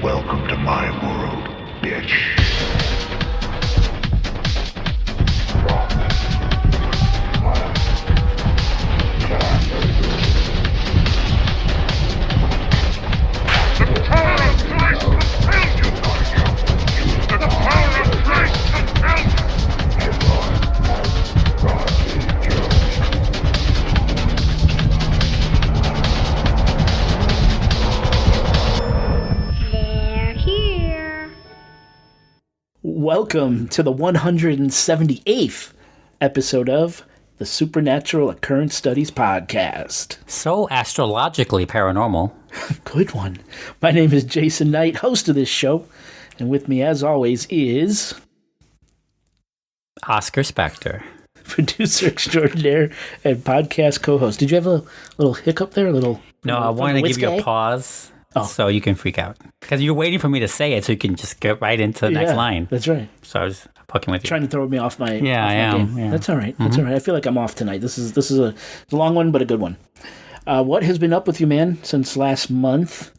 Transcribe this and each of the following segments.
Welcome to my world, bitch. The power of Christ compels you! The power of Christ compels you! They're here. Welcome to the 178th episode of the Supernatural Occurrence Studies Podcast. So astrologically paranormal. Good one. My name is Jason Knight, host of this show, and with me, as always, is Oscar Spector. producer extraordinaire and podcast co-host. Did you have a little hiccup there? No, I wanted to give you a pause so you can freak out. Because you're waiting for me to say it so you can just get right into the next line. That's right. So I was poking with you. Trying to throw me off my I am. game. Yeah. That's all right. That's all right. I feel like I'm off tonight. This is a long one, but a good one. What has been up with you, man, since last month?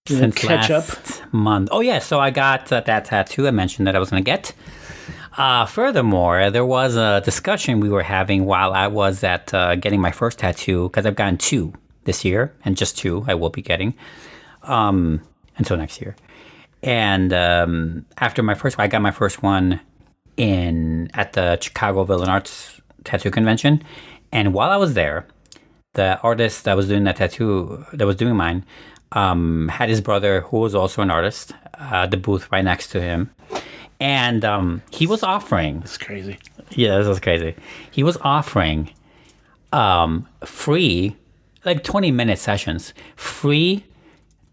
Since catch last month. Oh, yeah. So I got that tattoo I mentioned that I was going to get. Furthermore, there was a discussion we were having while I was at getting my first tattoo, because I've gotten two this year, and just two I will be getting until next year. And after my first one, I got my first one at the Chicago Villain Arts Tattoo Convention. And while I was there, the artist that was doing that tattoo, that was doing mine, had his brother, who was also an artist, the booth right next to him. And he was offering... It's crazy. Yeah, this was crazy. He was offering free, like 20-minute sessions, free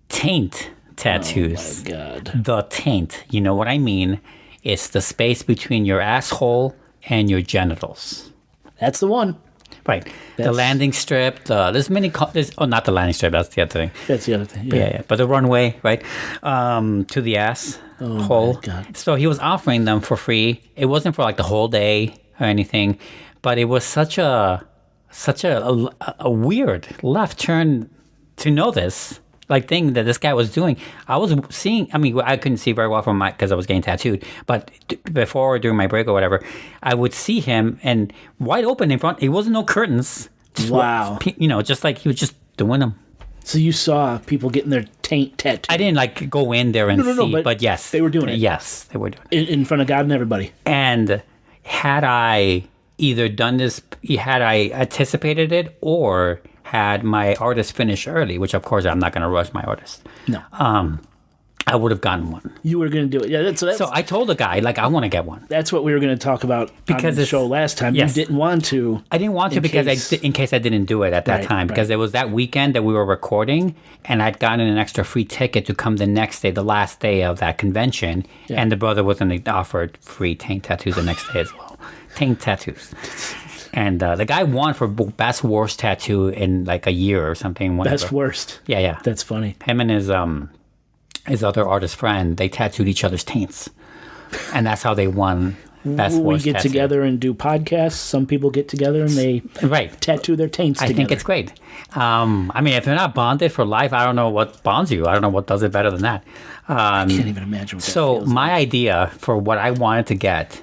taint tattoos. Oh, my God. The taint, you know what I mean? It's the space between your asshole and your genitals. That's the one. Right. The landing strip, there's many... not the landing strip, that's the other thing. That's the other thing. Yeah. But the runway, right, to the ass hole. My God. So he was offering them for free. It wasn't for like the whole day or anything, but it was such a weird left turn to know this thing that this guy was doing. I was seeing, I couldn't see very well from because I was getting tattooed, but before or during my break or whatever, I would see him and wide open in front. It wasn't no curtains. Wow. Just like he was just doing them. So you saw people getting their taint tattooed. I didn't go in there and see, but yes. They were doing it. Yes, they were doing it. In front of God and everybody. And had I either done this, had I anticipated it, or had my artist finish early, which of course I'm not going to rush my artist. No. I would have gotten one. You were going to do it. Yeah, that's so I told the guy, I want to get one. That's what we were going to talk about on the show last time. Yes. You didn't want to. I didn't want to in case I didn't do it at that time, because it was that weekend that we were recording, and I'd gotten an extra free ticket to come the next day, the last day of that convention, and the brother wasn't offered free taint tattoos the next day as well. Taint tattoos. And the guy won for best worst tattoo in a year or something. Whatever. Best worst. Yeah. That's funny. Him and his other artist friend, they tattooed each other's taints, and that's how they won best worst. We get tattoo. together and do podcasts. Some people get together and they tattoo their taints together. I think it's great. If they're not bonded for life, I don't know what bonds you. I don't know what does it better than that. I can't even imagine what that feels my idea for what I wanted to get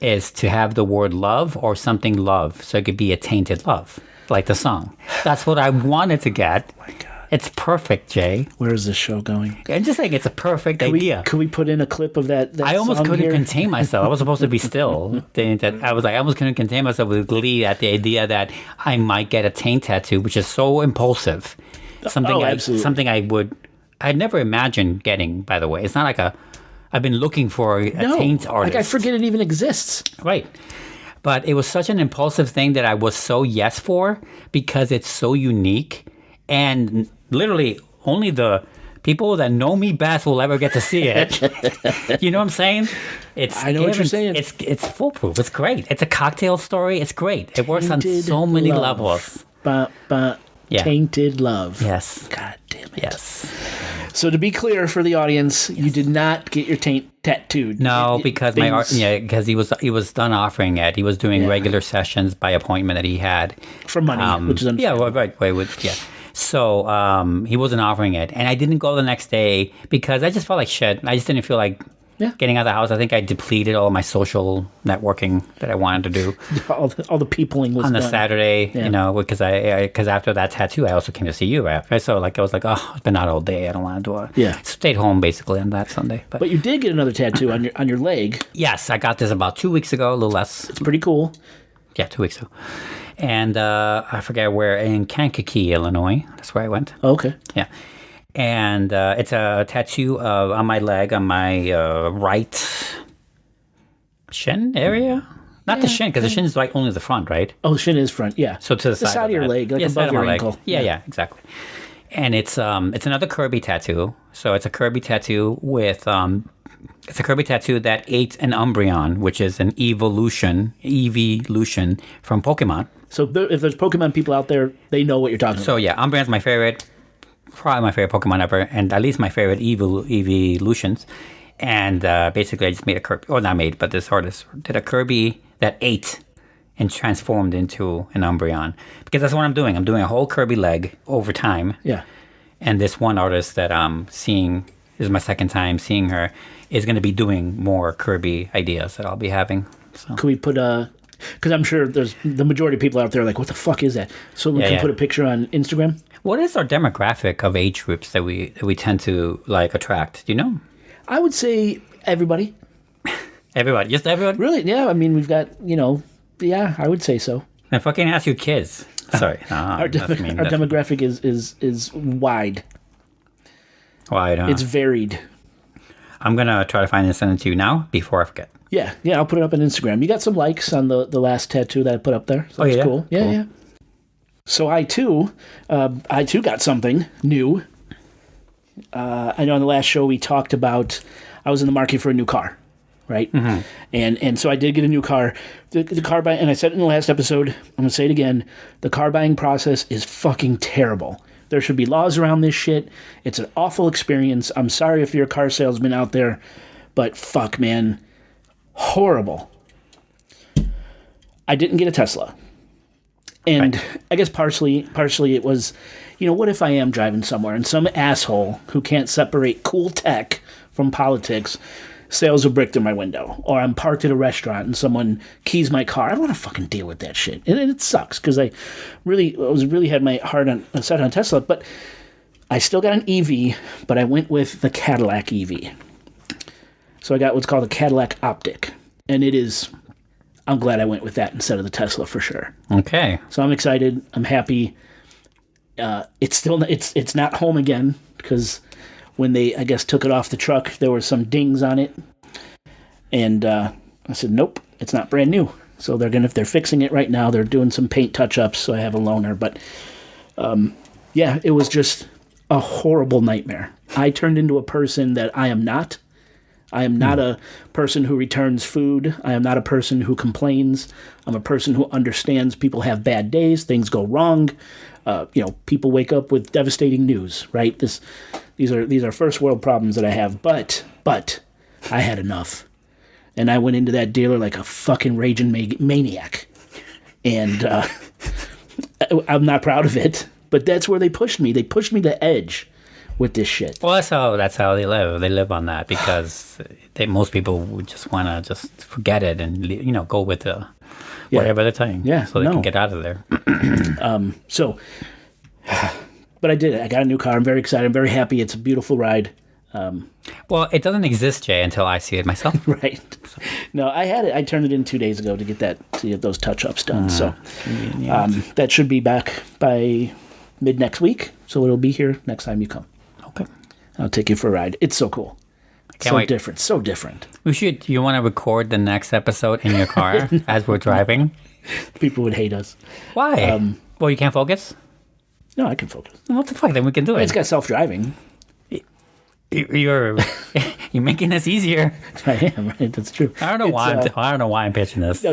is to have the word love or something love, so it could be a tainted love, like the song. That's what I wanted to get. Oh my God. It's perfect, Jay. Where is this show going? I'm just saying it's a perfect idea. Could we put in a clip of that I almost song couldn't here? contain myself. I was supposed to be still. I almost couldn't contain myself with glee at the idea that I might get a taint tattoo, which is so impulsive. Something I'd never imagined getting, by the way. It's not like I've been looking for a taint artist. I forget it even exists. Right. But it was such an impulsive thing that I was so yes for, because it's so unique, and literally only the people that know me best will ever get to see it. You know what I'm saying? I know what you're saying. It's foolproof. It's great. It's a cocktail story. It's great. It works on so many levels. Tainted love. Yes. God damn it. Yes. So to be clear for the audience, you did not get your taint tattooed. No, because because he was done offering it. He was doing regular sessions by appointment that he had for money, which is understandable. So he wasn't offering it. And I didn't go the next day because I just felt like shit. I just didn't feel like getting out of the house. I think I depleted all of my social networking that I wanted to do. all the peopling was on the done. Saturday, you know, because because after that tattoo, I also came to see you after. So like I was like, oh, it's been out all day. I don't want to do it. Yeah. Stayed home basically on that Sunday. But you did get another tattoo on your leg. Yes, I got this about 2 weeks ago, a little less. It's pretty cool. Yeah, 2 weeks ago. And I forget where, in Kankakee, Illinois. That's where I went. Okay. Yeah. And it's a tattoo on my leg, on my right shin area. Not the shin, because the shin is like only the front, right? Oh, the shin is front, yeah. So to the side of your leg, like above your ankle. Yeah, exactly. And it's another Kirby tattoo. So it's a Kirby tattoo with it's a Kirby tattoo that ate an Umbreon, which is an evolution from Pokemon. So if there's Pokemon people out there, they know what you're talking about. So yeah, Umbreon's my favorite, probably my favorite Pokemon ever, and at least my favorite evolutions. And basically, I just made a Kirby, or not made, but this artist did a Kirby that ate and transformed into an Umbreon. Because that's what I'm doing. I'm doing a whole Kirby leg over time. Yeah. And this one artist that I'm seeing, this is my second time seeing her, is going to be doing more Kirby ideas that I'll be having. So. Could we put because I'm sure there's the majority of people out there are like, what the fuck is that? So we can put a picture on Instagram. What is our demographic of age groups that we tend to like attract? Do you know? I would say everybody. Everybody, just everybody. Really? Yeah. I mean, we've got yeah. I would say so. If I can ask you, kids. Sorry, our demographic is wide. Wide. It's varied. I'm gonna try to find and send it to you now before I forget. Yeah. I'll put it up on Instagram. You got some likes on the last tattoo that I put up there. So that's cool. Yeah. So I too got something new. I know on the last show we talked about I was in the market for a new car, right? Mm-hmm. And so I did get a new car. The car buying, and I said it in the last episode, I'm going to say it again, the car buying process is fucking terrible. There should be laws around this shit. It's an awful experience. I'm sorry if you're a car salesman out there, but fuck, man. Horrible. I didn't get a Tesla. And right. I guess partially it was, what if I am driving somewhere and some asshole who can't separate cool tech from politics sails a brick through my window, or I'm parked at a restaurant and someone keys my car. I don't want to fucking deal with that shit. And it sucks because I really had my heart set on Tesla, but I still got an EV, but I went with the Cadillac EV. So I got what's called a Cadillac Optic, and I'm glad I went with that instead of the Tesla for sure. Okay. So I'm excited. I'm happy. It's not home again because when they, I guess, took it off the truck, there were some dings on it. And I said, nope, it's not brand new. So if they're fixing it right now, they're doing some paint touch-ups, so I have a loaner. But it was just a horrible nightmare. I turned into a person that I am not. I am not a person who returns food. I am not a person who complains. I'm a person who understands people have bad days, things go wrong. People wake up with devastating news, right? These are first world problems that I have, but I had enough. And I went into that dealer like a fucking raging maniac. And I'm not proud of it, but that's where they pushed me. They pushed me to the edge with this shit. Well, that's how they live. They live on that because most people would just want to just forget it and go with whatever they're telling. Yeah, so they can get out of there. But I did it. I got a new car. I'm very excited. I'm very happy. It's a beautiful ride. Well, it doesn't exist, Jay, until I see it myself. Right. No, I had it. I turned it in 2 days ago to get those touch-ups done. So that should be back by mid next week. So it'll be here next time you come. Okay. I'll take you for a ride. It's so cool. Can't wait. So different. You want to record the next episode in your car as we're driving? People would hate us. Why? Well, you can't focus? No, I can focus. What the fuck? Then we can do it. It's got self-driving. You're making this easier. I am, right? That's true. I don't know why I'm pitching this.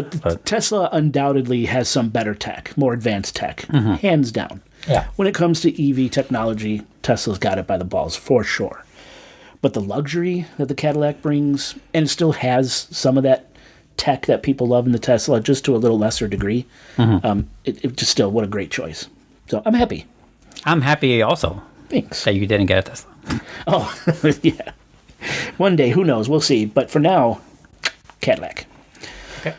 Tesla undoubtedly has some better tech, more advanced tech, hands down. Yeah. When it comes to EV technology, Tesla's got it by the balls for sure. But the luxury that the Cadillac brings, and it still has some of that tech that people love in the Tesla, just to a little lesser degree. It just still, what a great choice. So I'm happy. I'm happy also Thanks. that you didn't get a Tesla. Oh, yeah. One day, who knows? We'll see. But for now, Cadillac. Okay.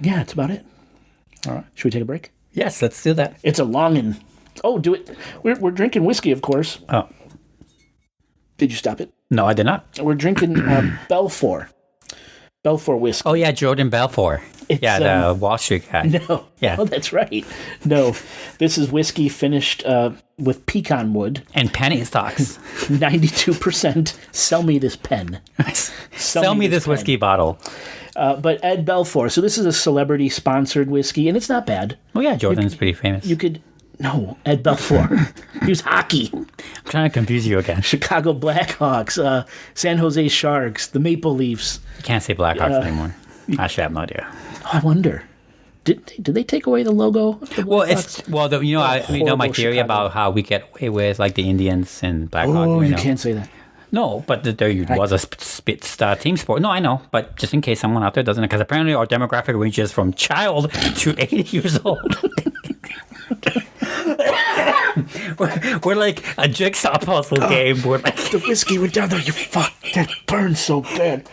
Yeah, that's about it. All right. Should we take a break? Yes, let's do that. It's a longin'. Oh, do it. We're drinking whiskey, of course. Oh. Did you stop it? No, I did not. We're drinking Belfour. Belfour whiskey. Oh, yeah, Jordan Belfort. It's, the Wall Street guy. No. Yeah. Oh, that's right. No. This is whiskey finished with pecan wood. And penny stocks. 92%. Sell me this pen. Sell me this whiskey bottle. But Ed Belfour. So this is a celebrity-sponsored whiskey, and it's not bad. Oh, yeah, Jordan's pretty famous. You could... No, Ed Belfour. He was hockey. I'm trying to confuse you again. Chicago Blackhawks, San Jose Sharks, the Maple Leafs. You can't say Blackhawks anymore. Actually, I have no idea. Oh, I wonder. Did they take away the logo? Of the Well, Blackhawks? my theory Chicago. about how we get away with like the Indians and Blackhawks. Oh, you can't say that. No, but there was a team sport. No, I know, but just in case someone out there doesn't, because apparently our demographic ranges from child to 80 years old. we're like a jigsaw puzzle game. We're like The whiskey went down there. You fuck. That burns so bad.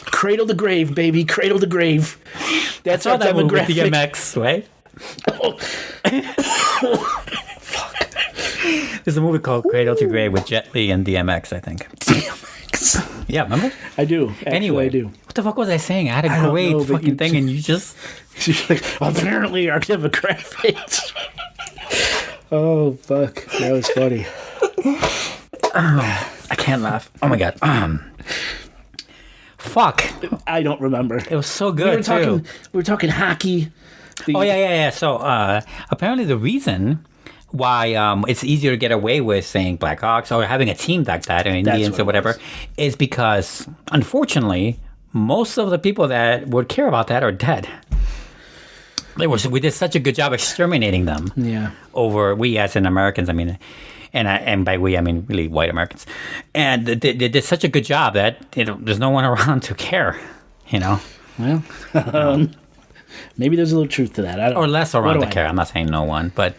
Cradle to grave, baby. Cradle to grave. That's our that movie with demographic. DMX, right? Fuck. There's a movie called Cradle to Grave with Jet Li and DMX, I think. DMX. Yeah, remember? I do. Actually, Anyway, I do. what the fuck was I saying? I had I a don't great know, but fucking you- thing, and you just... She's like, apparently our demographics. Oh, fuck. That was funny. I can't laugh. Oh my god. Fuck. I don't remember. It was so good, We were talking hockey. Oh, yeah. So, apparently the reason why it's easier to get away with saying Blackhawks or having a team like that, or Indians or whatever, is because, unfortunately, most of the people that would care about that are dead. We did such a good job exterminating them. Yeah. We as in Americans, I mean, and by we I mean really white Americans, and they did such a good job that there's no one around to care, Well, maybe there's a little truth to that. I don't or less around What to do I care. know? I'm not saying no one, but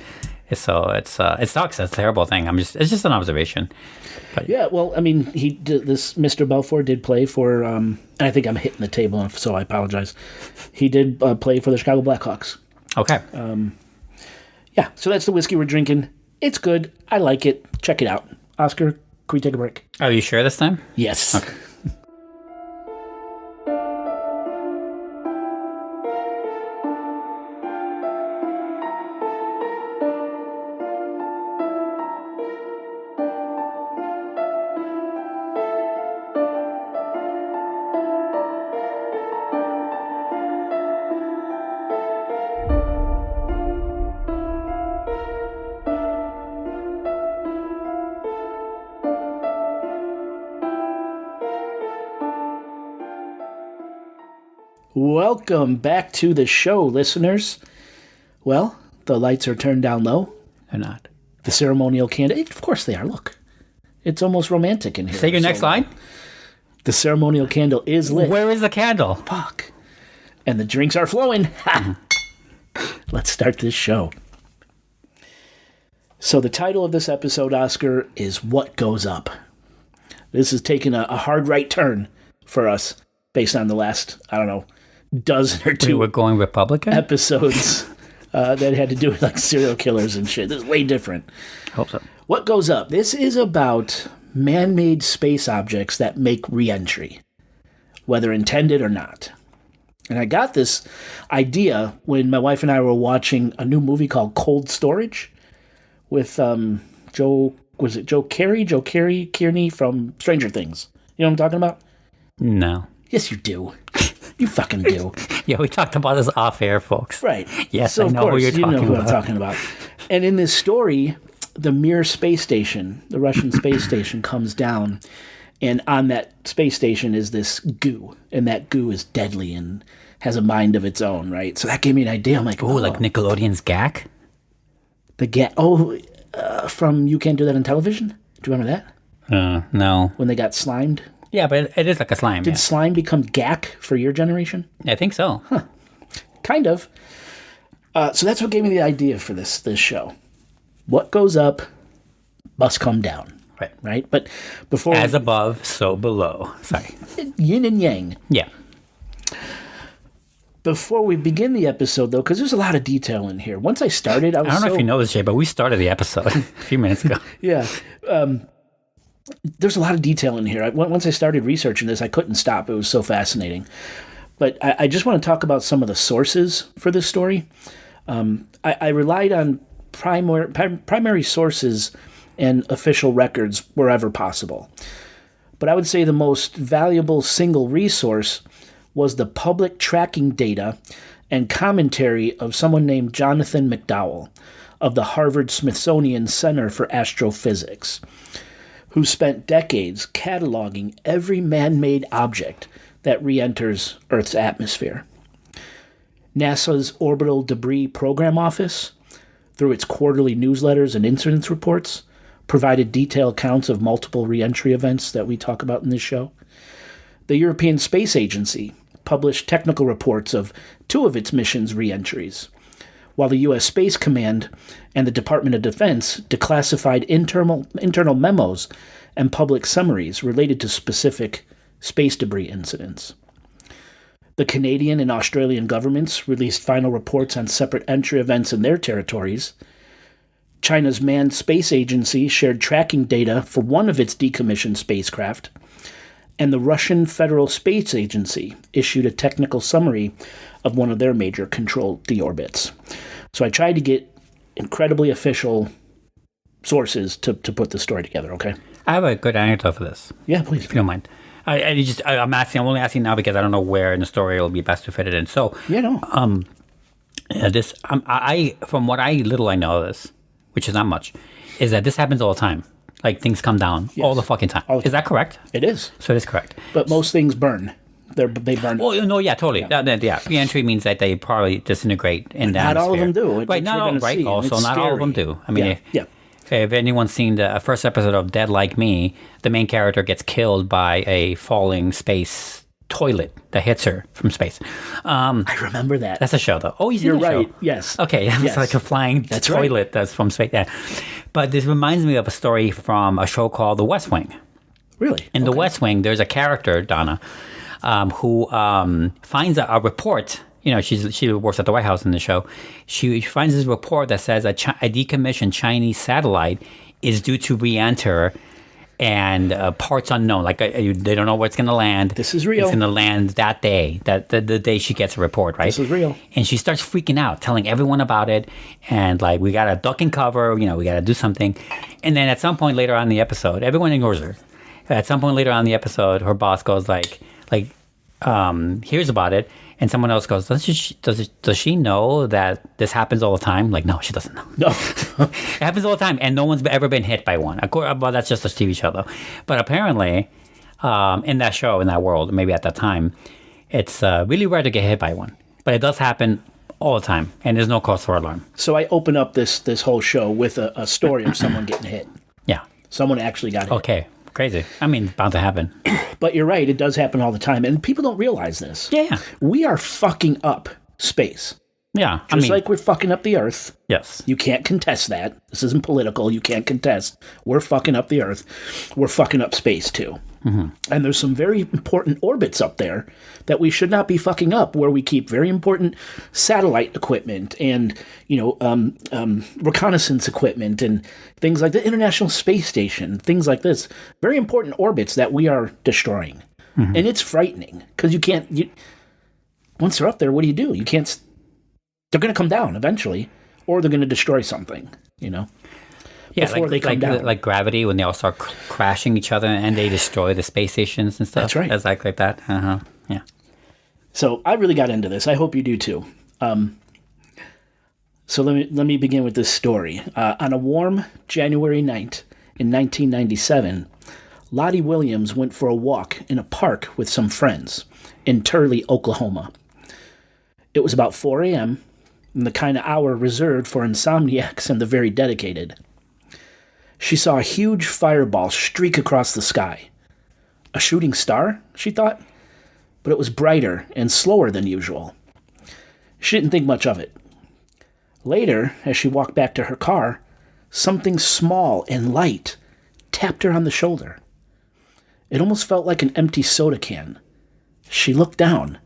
it sucks. It's a terrible thing. It's just an observation. But Yeah, well, I mean, this Mr. Belfour did play for, and I think I'm hitting the table, so I apologize. He did play for the Chicago Blackhawks. okay, Yeah, so that's the whiskey we're drinking. It's good. I like it. Check it out. Oscar, can we take a break? are you sure this time? Yes. Okay. Welcome back to the show, listeners. Well, the lights are turned down low. Or not? The ceremonial candle, of course they are. Look, it's almost romantic in here. Say your next line. The ceremonial candle is lit. Where is the candle? Fuck. And the drinks are flowing. Ha! Let's start this show. So the title of this episode, Oscar, is What Goes Up. This has taken a hard right turn for us based on the last, I don't know, dozen or two We're going Republican. episodes that had to do with like serial killers and shit. This is way different. Hope so. What Goes Up? This is about man-made space objects that make re-entry, whether intended or not. And I got this idea when my wife and I were watching a new movie called Cold Storage with Joe Kearney from Stranger Things. You know what I'm talking about? No. Yes, you do. You fucking do. Yeah, we talked about this off air, folks. Right. Yes, so I of know course, who you're you know talking who I'm about. talking about. And in this story, the Mir space station, the Russian space station, comes down, and on that space station is this goo, and that goo is deadly and has a mind of its own, right? So that gave me an idea. I'm like, Ooh, like Nickelodeon's GAC? From You Can't Do That on Television? Do you remember that? No. When they got slimed? Yeah, but it is like a slime. Did slime become GAC for your generation? I think so. Kind of. So that's what gave me the idea for this show. what goes up must come down. Right? But before... As above, so below. Sorry. Yin and yang. Yeah. Before we begin the episode, though, because there's a lot of detail in here. Once I started, I don't know if you know this, Jay, but we started the episode a few minutes ago. Yeah. There's a lot of detail in here. Once I started researching this, I couldn't stop. It was so fascinating. But I just want to talk about some of the sources for this story. I relied on primary sources and official records wherever possible. But I would say the most valuable single resource was the public tracking data and commentary of someone named Jonathan McDowell of the Harvard-Smithsonian Center for Astrophysics, who spent decades cataloging every man-made object that re-enters Earth's atmosphere. NASA's Orbital Debris Program Office, through its quarterly newsletters and incident reports, provided detailed accounts of multiple re-entry events that we talk about in this show. The European Space Agency published technical reports of 2 of its missions' re-entries, while the U.S. Space Command and the Department of Defense declassified internal memos and public summaries related to specific space debris incidents. The Canadian and Australian governments released final reports on separate entry events in their territories. China's Manned Space Agency shared tracking data for one of its decommissioned spacecraft, and the Russian Federal Space Agency issued a technical summary of one of their major controlled deorbits. So I tried to get incredibly official sources to put the story together, okay? I have a good anecdote for this. Yeah, please. If you don't mind. I'm only asking now because I don't know where in the story it'll be best to fit it in. So, from what little I know of this, which is not much, is that this happens all the time. Like, things come down all the fucking time. Is that correct? It is. So it is correct. But most things burn. They burn. Well, no, yeah, totally. Yeah. Re-entry means that they probably disintegrate in the atmosphere. Not all of them do. Right, not all, right. Also, not all of them do. I mean, if anyone's seen the first episode of Dead Like Me, the main character gets killed by a falling space toilet that hits her from space. I remember that. That's a show, though. Oh, you're right. Show? Yes. Okay, it's like a flying toilet that's from space. Yeah. But this reminds me of a story from a show called The West Wing. Really? In The West Wing, there's a character, Donna, who finds a report. You know, she works at the White House in the show. She finds this report that says a decommissioned Chinese satellite is due to re-enter and parts unknown. Like they don't know where it's going to land. This is real. It's going to land that day, the day she gets a report, right? This is real. And she starts freaking out, telling everyone about it. And like, we got to duck and cover, we got to do something. And then at some point later on in the episode, everyone ignores her. At some point later on in the episode, her boss goes hears about it. And someone else goes, does she know that this happens all the time? Like, no, she doesn't know. No. It happens all the time, and no one's ever been hit by one. Well, that's just a TV show, though. But apparently, in that show, in that world, maybe at that time, it's really rare to get hit by one. But it does happen all the time, and there's no cause for alarm. So I open up this whole show with a story of someone getting hit. Yeah. Someone actually got hit. Okay. Crazy. I mean, it's bound to happen. But you're right. It does happen all the time. And people don't realize this. Yeah. We are fucking up space. Yeah. Just like we're fucking up the Earth. Yes. You can't contest that. This isn't political. You can't contest. We're fucking up the Earth. We're fucking up space, too. Mm-hmm. And there's some very important orbits up there that we should not be fucking up, where we keep very important satellite equipment and, reconnaissance equipment and things like the International Space Station, things like this. Very important orbits that we are destroying. Mm-hmm. And it's frightening because once they're up there, what do? You can't, they're going to come down eventually, or they're going to destroy something, Yeah, before they come down. Like gravity, when they all start crashing each other and they destroy the space stations and stuff. That's right. It's like that. Uh-huh. Yeah. So I really got into this. I hope you do too. So let me begin with this story. On a warm January night in 1997, Lottie Williams went for a walk in a park with some friends in Turley, Oklahoma. It was about 4 a.m., and the kind of hour reserved for insomniacs and the very dedicated. She saw a huge fireball streak across the sky. A shooting star, she thought, but it was brighter and slower than usual. She didn't think much of it. Later, as she walked back to her car, something small and light tapped her on the shoulder. It almost felt like an empty soda can. She looked down.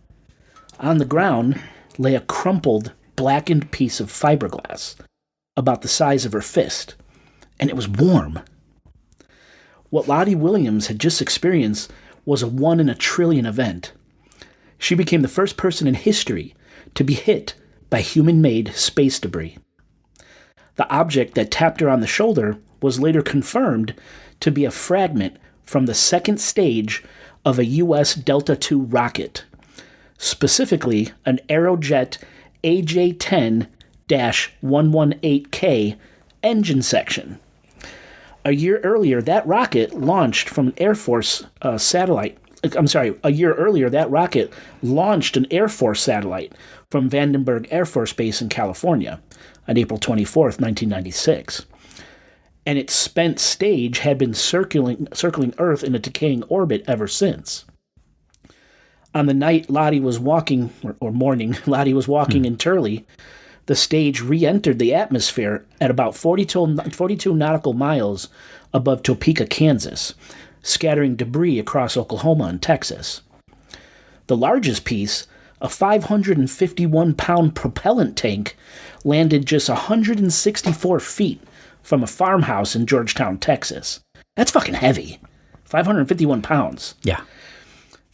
On the ground lay a crumpled, blackened piece of fiberglass, about the size of her fist, and it was warm. What Lottie Williams had just experienced was a 1 in a trillion event. She became the first person in history to be hit by human-made space debris. The object that tapped her on the shoulder was later confirmed to be a fragment from the second stage of a U.S. Delta II rocket, specifically an Aerojet AJ-10-118K engine section. A year earlier, that rocket launched from an Air Force satellite. A year earlier, that rocket launched an Air Force satellite from Vandenberg Air Force Base in California on April 24th, 1996. And its spent stage had been circling Earth in a decaying orbit ever since. On the night Lottie was walking, or morning, Lottie was walking in Turley, the stage re-entered the atmosphere at about 42 nautical miles above Topeka, Kansas, scattering debris across Oklahoma and Texas. The largest piece, a 551-pound propellant tank, landed just 164 feet from a farmhouse in Georgetown, Texas. That's fucking heavy. 551 pounds. Yeah.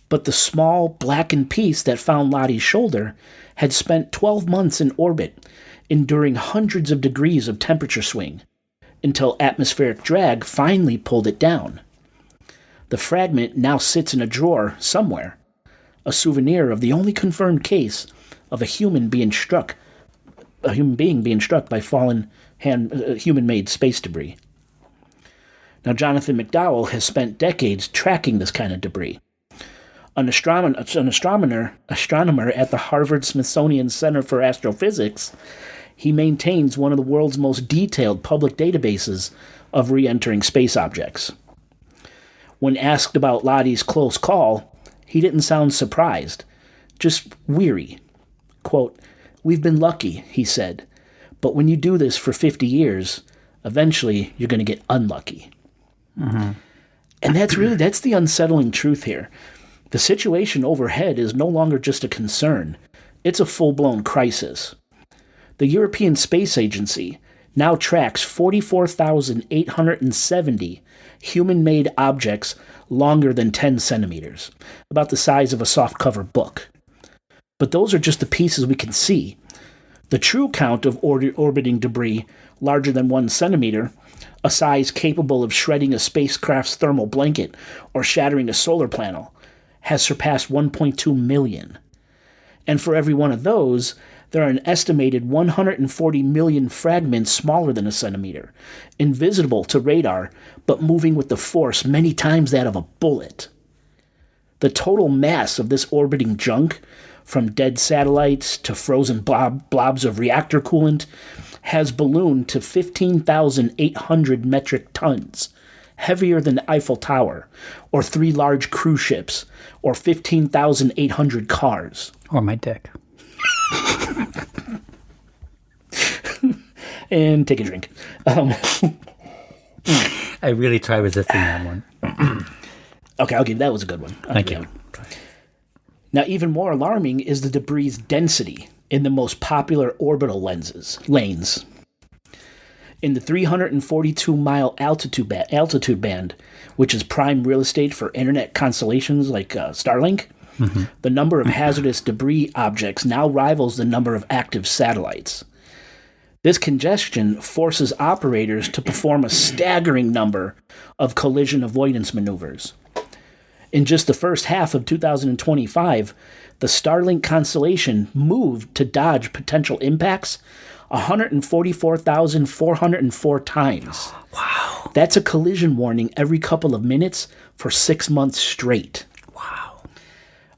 But the small, blackened piece that found Lottie's shoulder had spent 12 months in orbit, enduring hundreds of degrees of temperature swing, until atmospheric drag finally pulled it down. The fragment now sits in a drawer somewhere, a souvenir of the only confirmed case of a human being struck by fallen human-made space debris. Now, Jonathan McDowell has spent decades tracking this kind of debris. An astronomer at the Harvard-Smithsonian Center for Astrophysics, he maintains one of the world's most detailed public databases of re-entering space objects. When asked about Lottie's close call, he didn't sound surprised, just weary. Quote, "We've been lucky," he said, "but when you do this for 50 years, eventually you're going to get unlucky." Mm-hmm. And that's the unsettling truth here. The situation overhead is no longer just a concern. It's a full-blown crisis. The European Space Agency now tracks 44,870 human-made objects longer than 10 centimeters, about the size of a softcover book. But those are just the pieces we can see. The true count of orbiting debris larger than 1 centimeter, a size capable of shredding a spacecraft's thermal blanket or shattering a solar panel, has surpassed 1.2 million. And for every one of those, there are an estimated 140 million fragments smaller than a centimeter, invisible to radar, but moving with the force many times that of a bullet. The total mass of this orbiting junk, from dead satellites to frozen blobs of reactor coolant, has ballooned to 15,800 metric tons, heavier than the Eiffel Tower, or 3 large cruise ships, or 15,800 cars. Or my dick. And take a drink. I really tried resisting that one. Okay, I'll give that was a good one. Thank you. Now, even more alarming is the debris' density in the most popular orbital lanes. In the 342-mile altitude band, which is prime real estate for internet constellations like Starlink, the number of hazardous debris objects now rivals the number of active satellites. This congestion forces operators to perform a staggering number of collision avoidance maneuvers. In just the first half of 2025, the Starlink constellation moved to dodge potential impacts 144,404 times. Wow. That's a collision warning every couple of minutes for 6 months straight. Wow.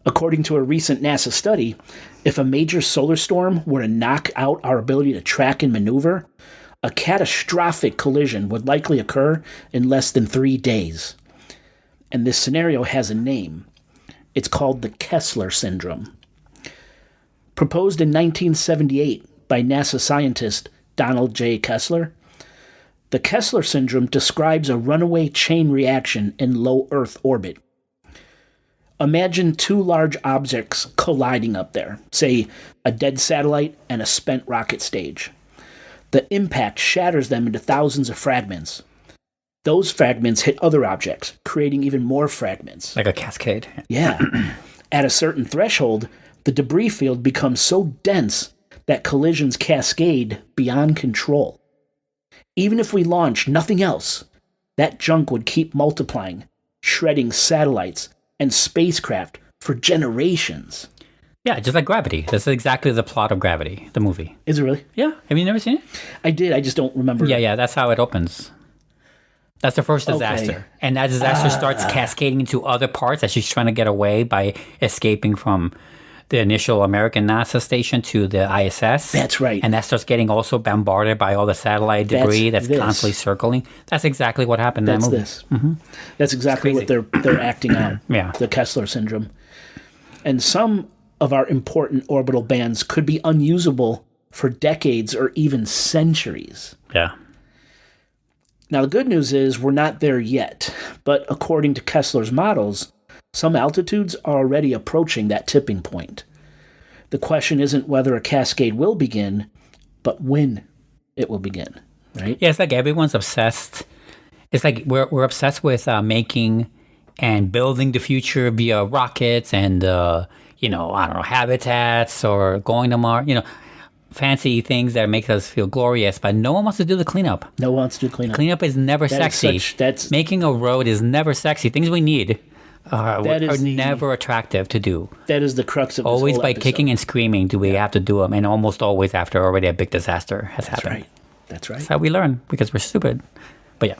According to a recent NASA study, if a major solar storm were to knock out our ability to track and maneuver, a catastrophic collision would likely occur in less than 3 days. And this scenario has a name. It's called the Kessler Syndrome. Proposed in 1978 by NASA scientist Donald J. Kessler, The Kessler Syndrome describes a runaway chain reaction in low Earth orbit. Imagine two large objects colliding up there, say a dead satellite and a spent rocket stage. The impact shatters them into thousands of fragments. Those fragments hit other objects, creating even more fragments. Like a cascade. Yeah. At a certain threshold, the debris field becomes so dense that collisions cascade beyond control. Even if we launch nothing else, that junk would keep multiplying, shredding satellites and spacecraft for generations. Yeah, just like Gravity. That's exactly the plot of Gravity, the movie. Is it really? Yeah. Have you never seen it? I did. I just don't remember. Yeah. That's how it opens. That's the first disaster. Okay. And that disaster starts cascading into other parts as she's trying to get away by escaping from the initial American NASA station to the ISS. That's right. And that starts getting also bombarded by all the satellite debris that's this. constantly circling. That's exactly what happened in that movie. That's this. That's exactly what they're acting out. Yeah. The Kessler Syndrome. And some of our important orbital bands could be unusable for decades or even centuries. Yeah. Now, the good news is we're not there yet, but according to Kessler's models, some altitudes are already approaching that tipping point. The question isn't whether a cascade will begin, but when it will begin, right? Yeah, it's like everyone's obsessed. It's like we're obsessed with making and building the future via rockets and, habitats or going to Mars, fancy things that make us feel glorious, but no one wants to do the cleanup. No one wants to do cleanup. Cleanup is never sexy. Making a road is never sexy. Things we need are never attractive to do. That is the crux of this always whole by episode. Kicking and screaming do we have to do them, and almost always after already a big disaster has happened. That's right. That's how we learn, because we're stupid. But yeah.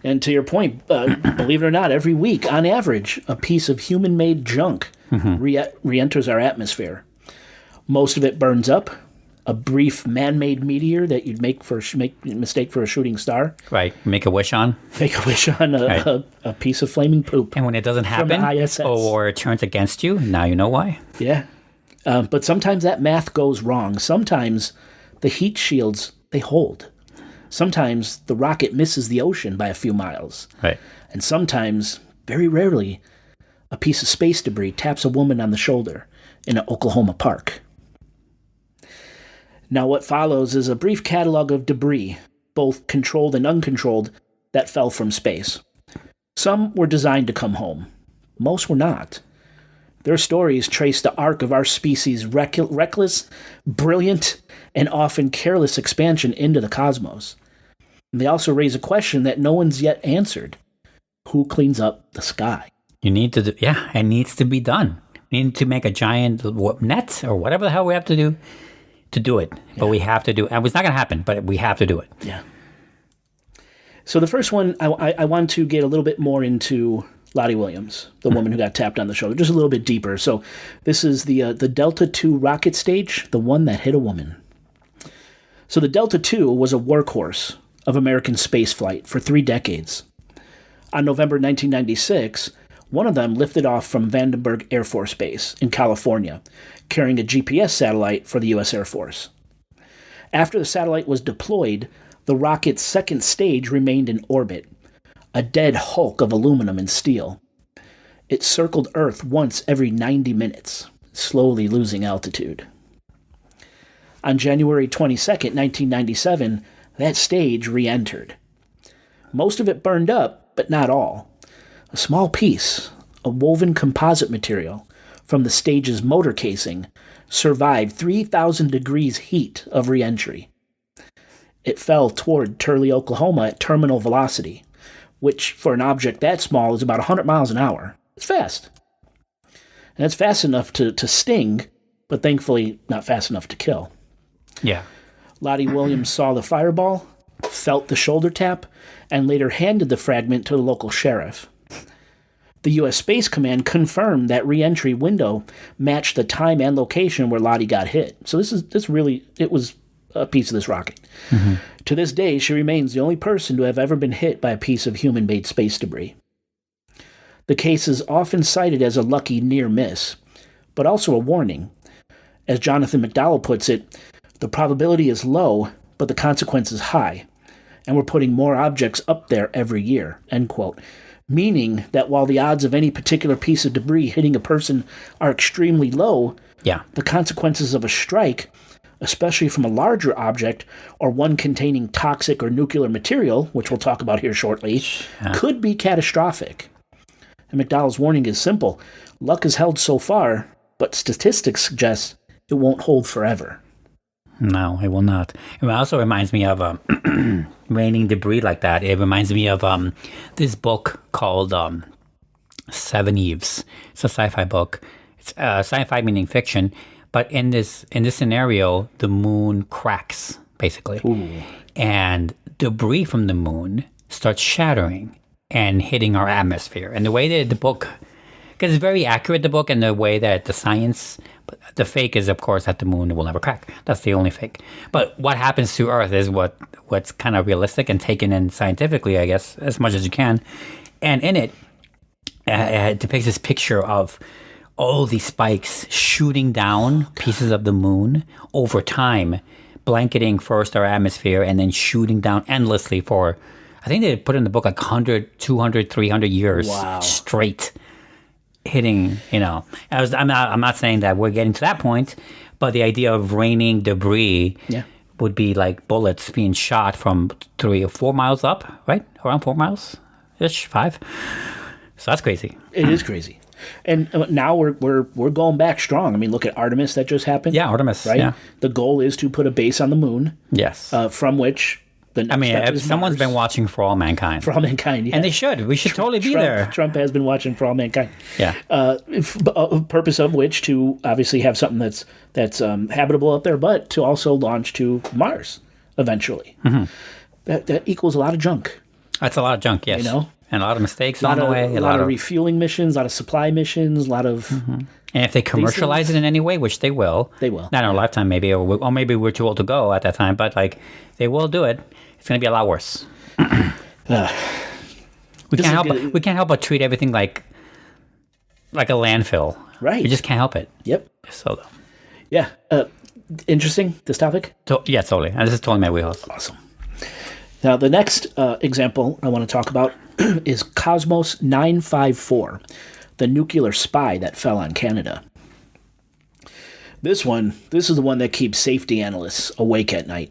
And to your point, believe it or not, every week, on average, a piece of human-made junk re-enters our atmosphere. Most of it burns up. A brief man-made meteor that you'd make mistake for a shooting star. Right. Make a wish on. Make a wish on a piece of flaming poop. And when it doesn't happen, or it turns against you, now you know why. Yeah. But sometimes that math goes wrong. Sometimes the heat shields, they hold. Sometimes the rocket misses the ocean by a few miles. Right. And sometimes, very rarely, a piece of space debris taps a woman on the shoulder in an Oklahoma park. Now what follows is a brief catalog of debris, both controlled and uncontrolled, that fell from space. Some were designed to come home. Most were not. Their stories trace the arc of our species' reckless, brilliant, and often careless expansion into the cosmos. And they also raise a question that no one's yet answered. Who cleans up the sky? You need to it needs to be done. We need to make a giant net or whatever the hell we have to do it. But we have to do it. And it's not going to happen, but we have to do it. Yeah. So the first one, I want to get a little bit more into Lottie Williams, the woman who got tapped on the shoulder, just a little bit deeper. So this is the Delta II rocket stage, the one that hit a woman. So the Delta II was a workhorse of American spaceflight for 3 decades. On November 1996, one of them lifted off from Vandenberg Air Force Base in California, carrying a GPS satellite for the U.S. Air Force. After the satellite was deployed, the rocket's second stage remained in orbit, a dead hulk of aluminum and steel. It circled Earth once every 90 minutes, slowly losing altitude. On January 22, 1997, that stage re-entered. Most of it burned up, but not all. A small piece, a woven composite material, from the stage's motor casing, survived 3,000 degrees heat of re-entry. It fell toward Turley, Oklahoma at terminal velocity, which for an object that small is about 100 miles an hour. It's fast. And it's fast enough to sting, but thankfully not fast enough to kill. Yeah. Lottie Williams saw the fireball, felt the shoulder tap, and later handed the fragment to the local sheriff. The U.S. Space Command confirmed that re-entry window matched the time and location where Lottie got hit. So it was a piece of this rocket. Mm-hmm. To this day, she remains the only person to have ever been hit by a piece of human-made space debris. The case is often cited as a lucky near miss, but also a warning. As Jonathan McDowell puts it, the probability is low, but the consequence is high. and we're putting more objects up there every year, end quote. Meaning that while the odds of any particular piece of debris hitting a person are extremely low, the consequences of a strike, especially from a larger object or one containing toxic or nuclear material, which we'll talk about here shortly, could be catastrophic. And McDowell's warning is simple. Luck has held so far, but statistics suggest it won't hold forever. No, it will not. It also reminds me of raining debris like that. It reminds me of this book called Seven Eves. It's a sci-fi book. It's sci-fi meaning fiction, but in this scenario, the moon cracks basically, and debris from the moon starts shattering and hitting our atmosphere. And the way that the book, because it's very accurate, the book, and the way that the science, but the fake is, of course, that the moon will never crack. That's the only fake. But what happens to Earth is what's kind of realistic and taken in scientifically, I guess, as much as you can. And in it, it depicts this picture of all these spikes shooting down pieces of the moon over time, blanketing first our atmosphere and then shooting down endlessly for, I think they put in the book like 100, 200, 300 years straight. Hitting, I'm not saying that we're getting to that point, but the idea of raining debris would be like bullets being shot from 3 or 4 miles up, right? Around 4 miles ish, 5. So that's crazy. It is crazy. And now we're going back strong. I mean, look at Artemis that just happened. Yeah, Artemis. Right. Yeah. The goal is to put a base on the moon. Yes. From which. Someone's been watching For All Mankind. For All Mankind, yeah. And they should. We should totally be there. Trump has been watching For All Mankind. Yeah. Purpose of which to obviously have something that's habitable up there, but to also launch to Mars eventually. Mm-hmm. That equals a lot of junk. That's a lot of junk, yes. And a lot of mistakes on the way. A lot of refueling missions, a lot of supply missions, a lot of... Mm-hmm. And if they commercialize it in any way, which they will. They will. Not in our lifetime, maybe, or maybe we're too old to go at that time, but they will do it. It's going to be a lot worse. We can't help but treat everything like a landfill. Right. We just can't help it. Yep. So, yeah. Interesting, this topic? Yeah, totally. And this is totally my wheelhouse. Awesome. Now, the next example I want to talk about is Cosmos 954, the nuclear spy that fell on Canada. This is the one that keeps safety analysts awake at night.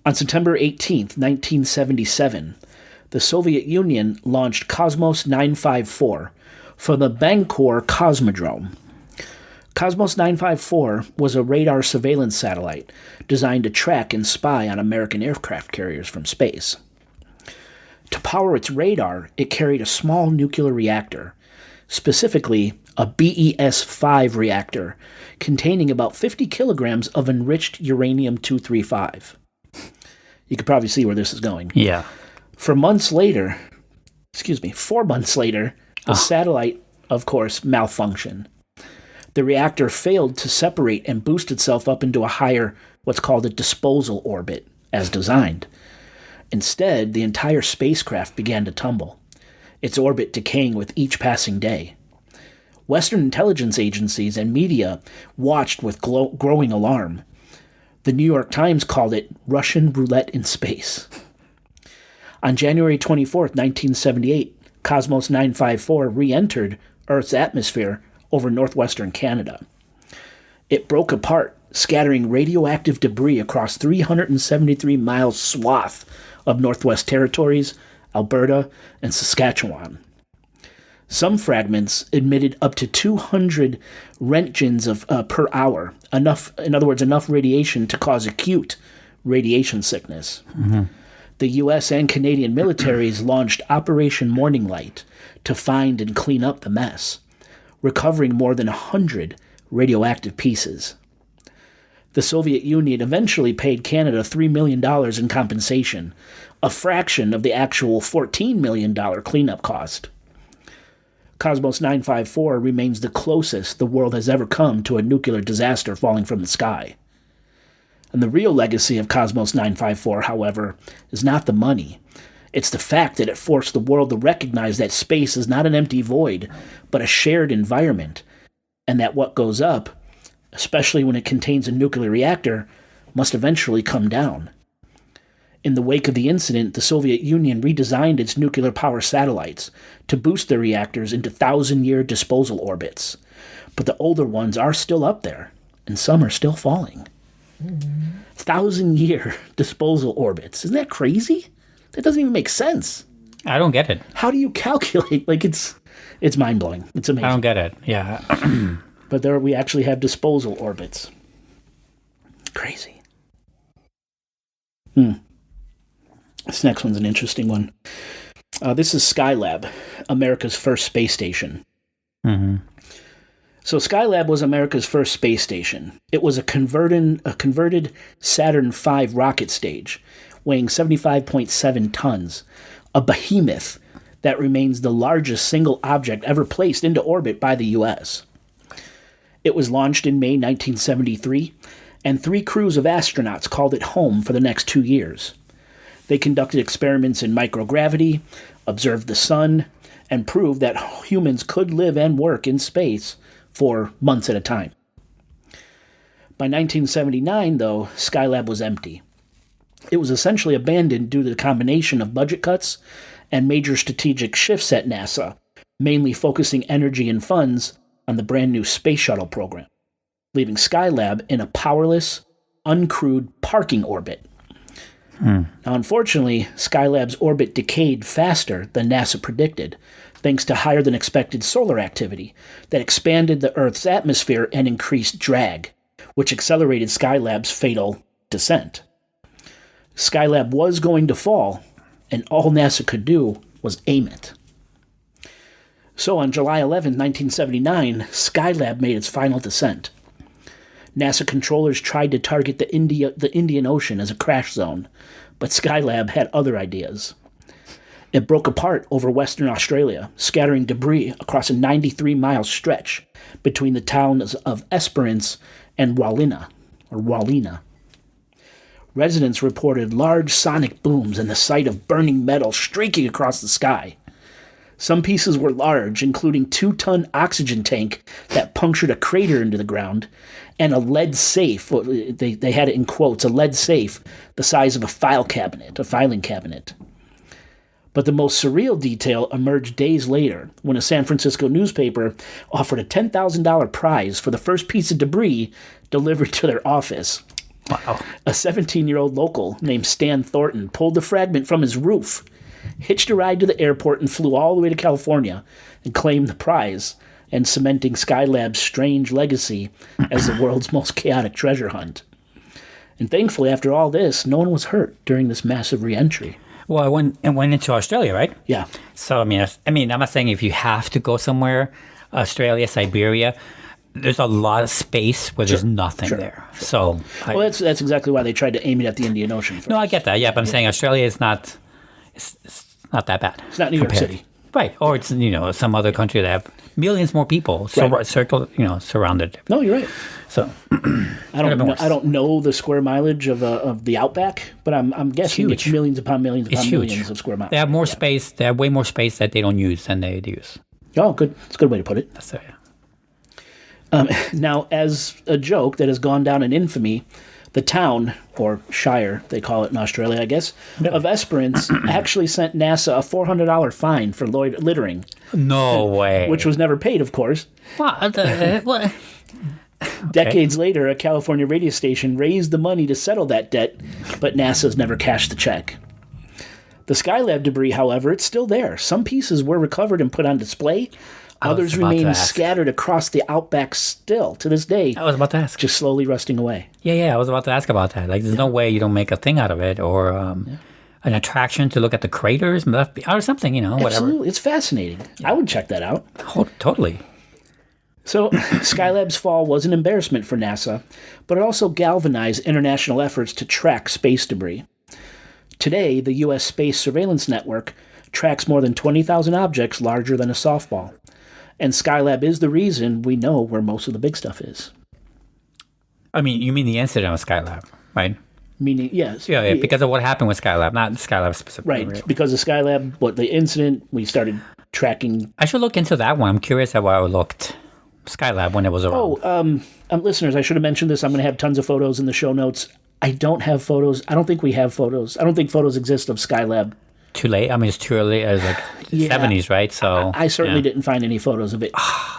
On September 18th, 1977, the Soviet Union launched Cosmos 954 from the Bangkok Cosmodrome. Cosmos 954 was a radar surveillance satellite designed to track and spy on American aircraft carriers from space. To power its radar, it carried a small nuclear reactor, specifically a BES-5 reactor containing about 50 kilograms of enriched uranium-235. You could probably see where this is going. Yeah. 4 months later, the satellite, of course, malfunctioned. The reactor failed to separate and boost itself up into a higher, what's called a disposal orbit, as designed. Instead, the entire spacecraft began to tumble, its orbit decaying with each passing day. Western intelligence agencies and media watched with growing alarm. The New York Times called it Russian roulette in space. On January 24th, 1978, Cosmos 954 re-entered Earth's atmosphere over northwestern Canada. It broke apart, scattering radioactive debris across 373-mile swath of Northwest Territories, Alberta, and Saskatchewan. Some fragments emitted up to 200 roentgens per hour, enough radiation to cause acute radiation sickness. Mm-hmm. The U.S. and Canadian militaries launched Operation Morning Light to find and clean up the mess, recovering more than 100 radioactive pieces. The Soviet Union eventually paid Canada $3 million in compensation, a fraction of the actual $14 million cleanup cost. Cosmos 954 remains the closest the world has ever come to a nuclear disaster falling from the sky. And the real legacy of Cosmos 954, however, is not the money. It's the fact that it forced the world to recognize that space is not an empty void, but a shared environment, and that what goes up, especially when it contains a nuclear reactor, must eventually come down. In the wake of the incident, the Soviet Union redesigned its nuclear power satellites to boost their reactors into 1,000-year disposal orbits. But the older ones are still up there, and some are still falling. 1,000-year disposal orbits. Isn't that crazy? That doesn't even make sense. I don't get it. How do you calculate? Like, it's mind-blowing. It's amazing. I don't get it. Yeah. But there we actually have disposal orbits. Crazy. This next one's an interesting one. This is Skylab, America's first space station. Mm-hmm. So Skylab was America's first space station. It was a converted Saturn V rocket stage, weighing 75.7 tons, a behemoth that remains the largest single object ever placed into orbit by the U.S. It was launched in May 1973, and 3 crews of astronauts called it home for the next 2 years. They conducted experiments in microgravity, observed the sun, and proved that humans could live and work in space for months at a time. By 1979, though, Skylab was empty. It was essentially abandoned due to the combination of budget cuts and major strategic shifts at NASA, mainly focusing energy and funds on the brand new Space Shuttle program, leaving Skylab in a powerless, uncrewed parking orbit. Now, unfortunately, Skylab's orbit decayed faster than NASA predicted, thanks to higher than expected solar activity that expanded the Earth's atmosphere and increased drag, which accelerated Skylab's fatal descent. Skylab was going to fall, and all NASA could do was aim it. So on July 11, 1979, Skylab made its final descent. NASA controllers tried to target the Indian Ocean as a crash zone, but Skylab had other ideas. It broke apart over Western Australia, scattering debris across a 93-mile stretch between the towns of Esperance and Wallina. Residents reported large sonic booms and the sight of burning metal streaking across the sky. Some pieces were large, including 2-ton oxygen tank that punctured a crater into the ground, and a lead safe, they had it in quotes, a lead safe the size of a filing cabinet. But the most surreal detail emerged days later when a San Francisco newspaper offered a $10,000 prize for the first piece of debris delivered to their office. Wow. A 17-year-old local named Stan Thornton pulled the fragment from his roof, hitched a ride to the airport, and flew all the way to California and claimed the prize, and cementing Skylab's strange legacy as the world's most chaotic treasure hunt. And thankfully, after all this, no one was hurt during this massive re-entry. Well, it went into Australia, right? Yeah. So, I'm not saying if you have to go somewhere, Australia, Siberia, there's a lot of space where there's nothing there. So, that's exactly why they tried to aim it at the Indian Ocean first. No, I get that. Yeah, but I'm saying Australia is not, it's not that bad. It's not New York City. Right. Or it's, some other country that have millions more people surrounded. No, you're right. So I don't know the square mileage of the Outback, but I'm guessing it's millions upon millions upon millions of square miles. They have more space. They have way more space that they don't use than they use. Oh, good. It's a good way to put it. That's it, yeah. Now, as a joke that has gone down in infamy, the town, or shire, they call it in Australia, I guess, of Esperance actually sent NASA a $400 fine for littering. No way. Which was never paid, of course. What? Decades later, a California radio station raised the money to settle that debt, but NASA's never cashed the check. The Skylab debris, however, it's still there. Some pieces were recovered and put on display. Others remain scattered across the outback still, to this day. I was about to ask. Just slowly rusting away. Yeah, I was about to ask about that. Like, there's no way you don't make a thing out of it, or an attraction to look at the craters, or something, whatever. Absolutely. It's fascinating. Yeah. I would check that out. Oh, totally. So, Skylab's fall was an embarrassment for NASA, but it also galvanized international efforts to track space debris. Today, the U.S. Space Surveillance Network tracks more than 20,000 objects larger than a softball. And Skylab is the reason we know where most of the big stuff is. You mean the incident with Skylab, right? Meaning, yes. Yeah, because of what happened with Skylab, not Skylab specifically. Right, because of Skylab, the incident, we started tracking. I should look into that one. I'm curious how I looked. Skylab when it was around. Listeners, I should have mentioned this. I'm going to have tons of photos in the show notes. I don't have photos. I don't think we have photos. I don't think photos exist of Skylab. Too late. I mean, it's too early. It was like 70s, right? So I certainly didn't find any photos of it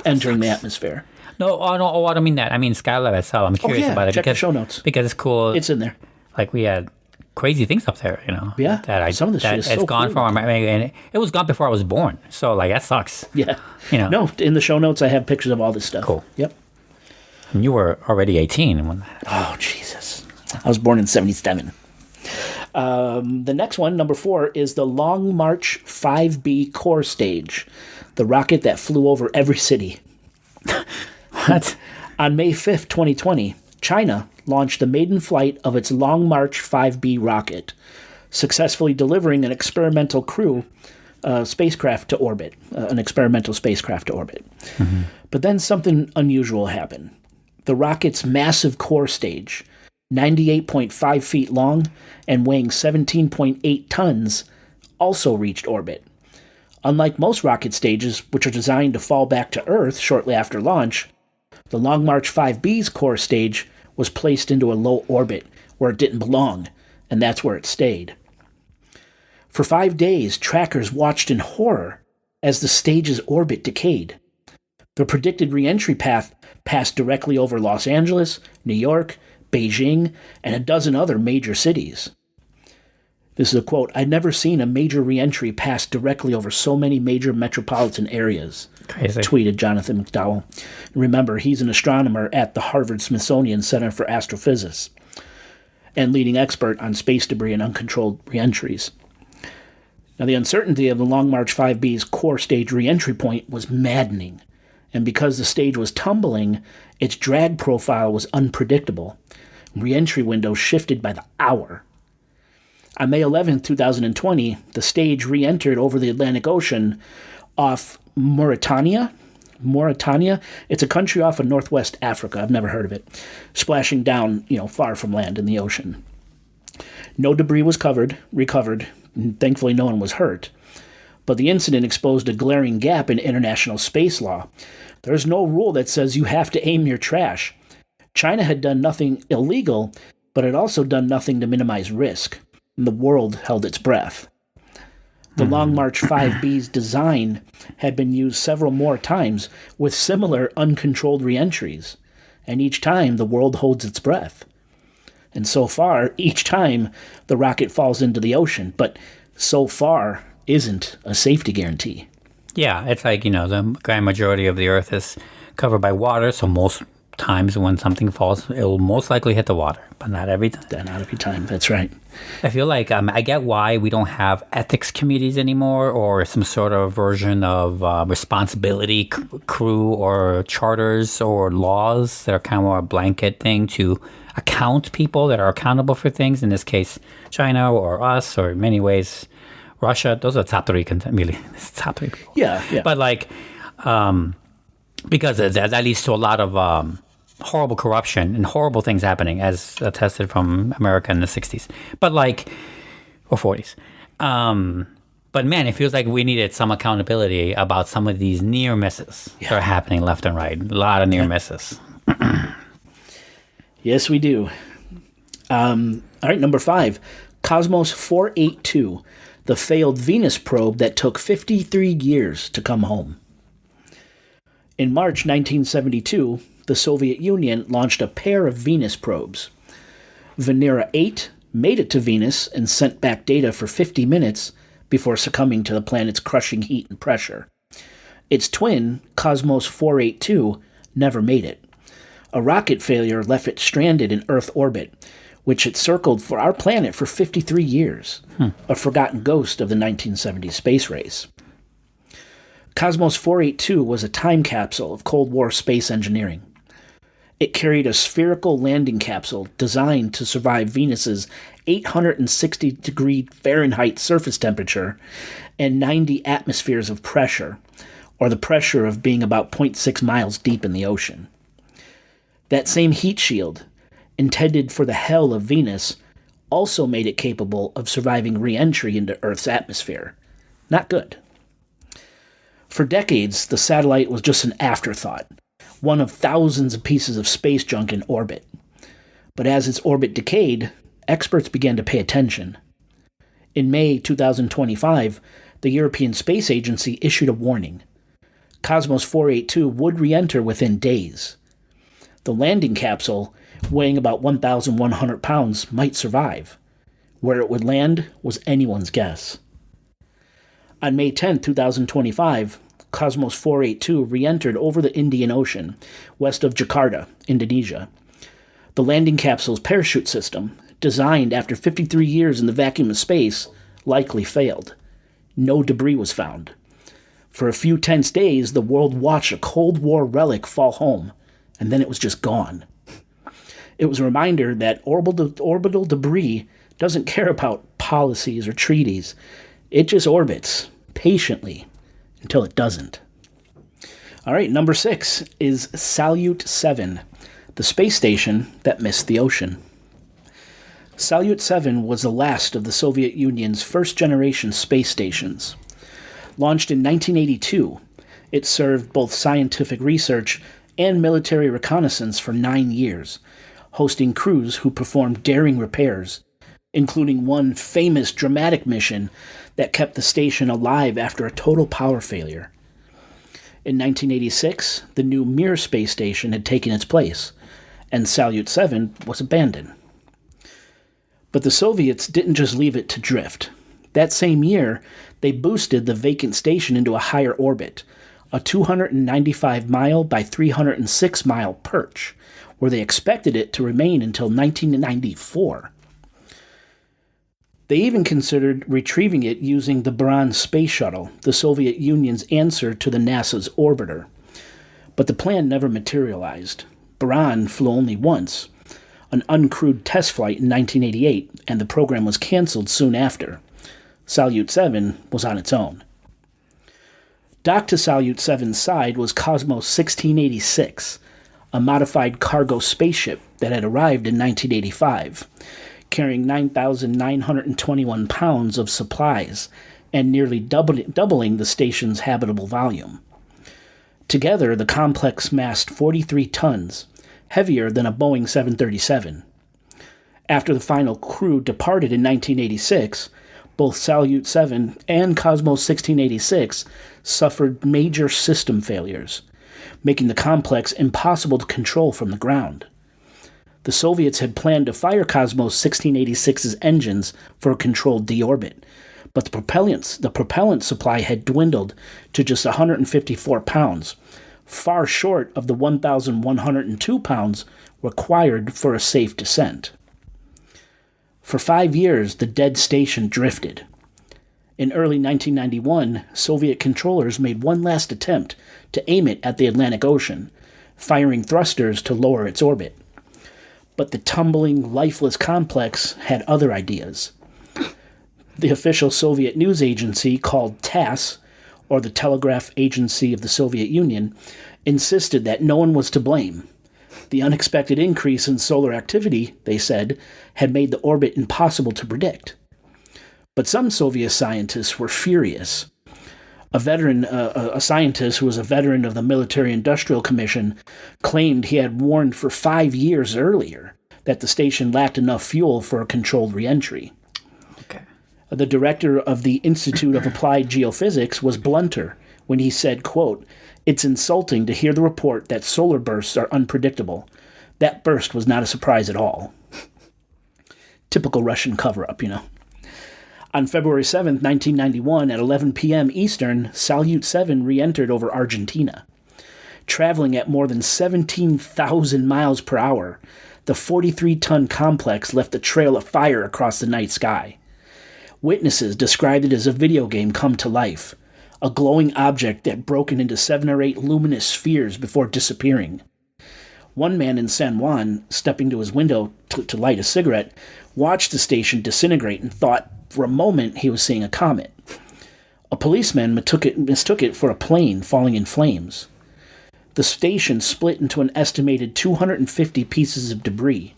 entering the atmosphere. No, I don't mean that. I mean Skylab itself. I'm curious about it check because the show notes. Because it's cool. It's in there. Like we had crazy things up there, Yeah. Some of the shit is so gone cool. from. I mean, and it was gone before I was born. So like that sucks. Yeah. No, in the show notes I have pictures of all this stuff. Cool. Yep. And you were already 18 when that happened. Oh Jesus! I was born in '77. The next one, number 4, is the Long March 5B core stage, the rocket that flew over every city. What? On May 5th, 2020, China launched the maiden flight of its Long March 5B rocket, successfully delivering an experimental crew spacecraft to orbit, an experimental spacecraft to orbit. Mm-hmm. But then something unusual happened. The rocket's massive core stage, 98.5 feet long and weighing 17.8 tons, also reached orbit. Unlike most rocket stages, which are designed to fall back to Earth shortly after launch, the Long March 5B's core stage was placed into a low orbit where it didn't belong, and that's where it stayed. For 5 days, trackers watched in horror as the stage's orbit decayed. The predicted re-entry path passed directly over Los Angeles, New York, Beijing, and a dozen other major cities. This is a quote, "I'd never seen a major re-entry pass directly over so many major metropolitan areas," Crazy. tweeted Jonathan McDowell. Remember, he's an astronomer at the Harvard-Smithsonian Center for Astrophysics and leading expert on space debris and uncontrolled re-entries. Now, the uncertainty of the Long March 5B's core stage re-entry point was maddening, and because the stage was tumbling, its drag profile was unpredictable. Re-entry windows shifted by the hour. On May 11, 2020, the stage re-entered over the Atlantic Ocean off Mauritania. It's a country off of northwest Africa. I've never heard of it. Splashing down, far from land in the ocean. No debris was recovered, and thankfully no one was hurt. But the incident exposed a glaring gap in international space law. There's no rule that says you have to aim your trash. China had done nothing illegal, but had also done nothing to minimize risk. And the world held its breath. The Long March 5B's design had been used several more times with similar uncontrolled re-entries, and each time the world holds its breath. And so far, each time the rocket falls into the ocean, but so far isn't a safety guarantee. Yeah, it's like, the grand majority of the Earth is covered by water, so most times when something falls, it will most likely hit the water, but not every time. Not every time, that's right. I feel like I get why we don't have ethics committees anymore or some sort of version of responsibility crew or charters or laws that are kind of a blanket thing to account people that are accountable for things. In this case, China or us, or in many ways, Russia. Those are the top three, really. Top three people. Yeah. But because that leads to a lot of horrible corruption and horrible things happening, as attested from America in the 60s. But or 40s. But man, it feels like we needed some accountability about some of these near misses that are happening left and right. A lot of near misses. Yes, we do. All right, number 5, Cosmos 482, the failed Venus probe that took 53 years to come home. In March 1972, the Soviet Union launched a pair of Venus probes. Venera 8 made it to Venus and sent back data for 50 minutes before succumbing to the planet's crushing heat and pressure. Its twin, Cosmos 482, never made it. A rocket failure left it stranded in Earth orbit, which it circled for our planet for 53 years, a forgotten ghost of the 1970s space race. Cosmos 482 was a time capsule of Cold War space engineering. It carried a spherical landing capsule designed to survive Venus's 860-degree Fahrenheit surface temperature and 90 atmospheres of pressure, or the pressure of being about 0.6 miles deep in the ocean. That same heat shield, intended for the hell of Venus, also made it capable of surviving re-entry into Earth's atmosphere. Not good. For decades, the satellite was just an afterthought, one of thousands of pieces of space junk in orbit. But as its orbit decayed, experts began to pay attention. In May 2025, the European Space Agency issued a warning. Cosmos 482 would re-enter within days. The landing capsule, weighing about 1,100 pounds, might survive. Where it would land was anyone's guess. On May 10, 2025, Cosmos 482 re-entered over the Indian Ocean, west of Jakarta, Indonesia. The landing capsule's parachute system, designed after 53 years in the vacuum of space, likely failed. No debris was found. For a few tense days, the world watched a Cold War relic fall home, and then it was just gone. It was a reminder that orbital debris doesn't care about policies or treaties. It just orbits, patiently, until it doesn't. All right, number 6 is Salyut 7, the space station that missed the ocean. Salyut 7 was the last of the Soviet Union's first-generation space stations. Launched in 1982, it served both scientific research and military reconnaissance for 9 years, hosting crews who performed daring repairs, including one famous dramatic mission that kept the station alive after a total power failure. In 1986, the new Mir space station had taken its place, and Salyut 7 was abandoned. But the Soviets didn't just leave it to drift. That same year, they boosted the vacant station into a higher orbit, a 295-mile by 306-mile perch, where they expected it to remain until 1994. They even considered retrieving it using the Buran space shuttle, the Soviet Union's answer to the NASA's orbiter. But the plan never materialized. Buran flew only once, an uncrewed test flight in 1988, and the program was canceled soon after. Salyut 7 was on its own. Docked to Salyut 7's side was Cosmos 1686, a modified cargo spaceship that had arrived in 1985, carrying 9,921 pounds of supplies and nearly doubling the station's habitable volume. Together, the complex massed 43 tons, heavier than a Boeing 737. After the final crew departed in 1986, both Salyut 7 and Cosmos 1686 suffered major system failures, making the complex impossible to control from the ground. The Soviets had planned to fire Cosmos 1686's engines for a controlled deorbit, but the propellant supply had dwindled to just 154 pounds, far short of the 1,102 pounds required for a safe descent. For 5 years, the dead station drifted. In early 1991, Soviet controllers made one last attempt to aim it at the Atlantic Ocean, firing thrusters to lower its orbit. But the tumbling, lifeless complex had other ideas. The official Soviet news agency, called TASS, or the Telegraph Agency of the Soviet Union, insisted that no one was to blame. The unexpected increase in solar activity, they said, had made the orbit impossible to predict. But some Soviet scientists were furious. A scientist who was a veteran of the Military-Industrial Commission claimed he had warned for 5 years earlier that the station lacked enough fuel for a controlled reentry. Okay. The director of the Institute of Applied Geophysics was blunter when he said, quote, "It's insulting to hear the report that solar bursts are unpredictable. That burst was not a surprise at all." Typical Russian cover-up, you know. On February 7, 1991, at 11 p.m. Eastern, Salyut 7 re-entered over Argentina. Traveling at more than 17,000 miles per hour, the 43-ton complex left a trail of fire across the night sky. Witnesses described it as a video game come to life, a glowing object that broken into 7 or 8 luminous spheres before disappearing. One man in San Juan, stepping to his window to light a cigarette, watched the station disintegrate and thought for a moment he was seeing a comet. A policeman mistook it for a plane falling in flames. The station split into an estimated 250 pieces of debris,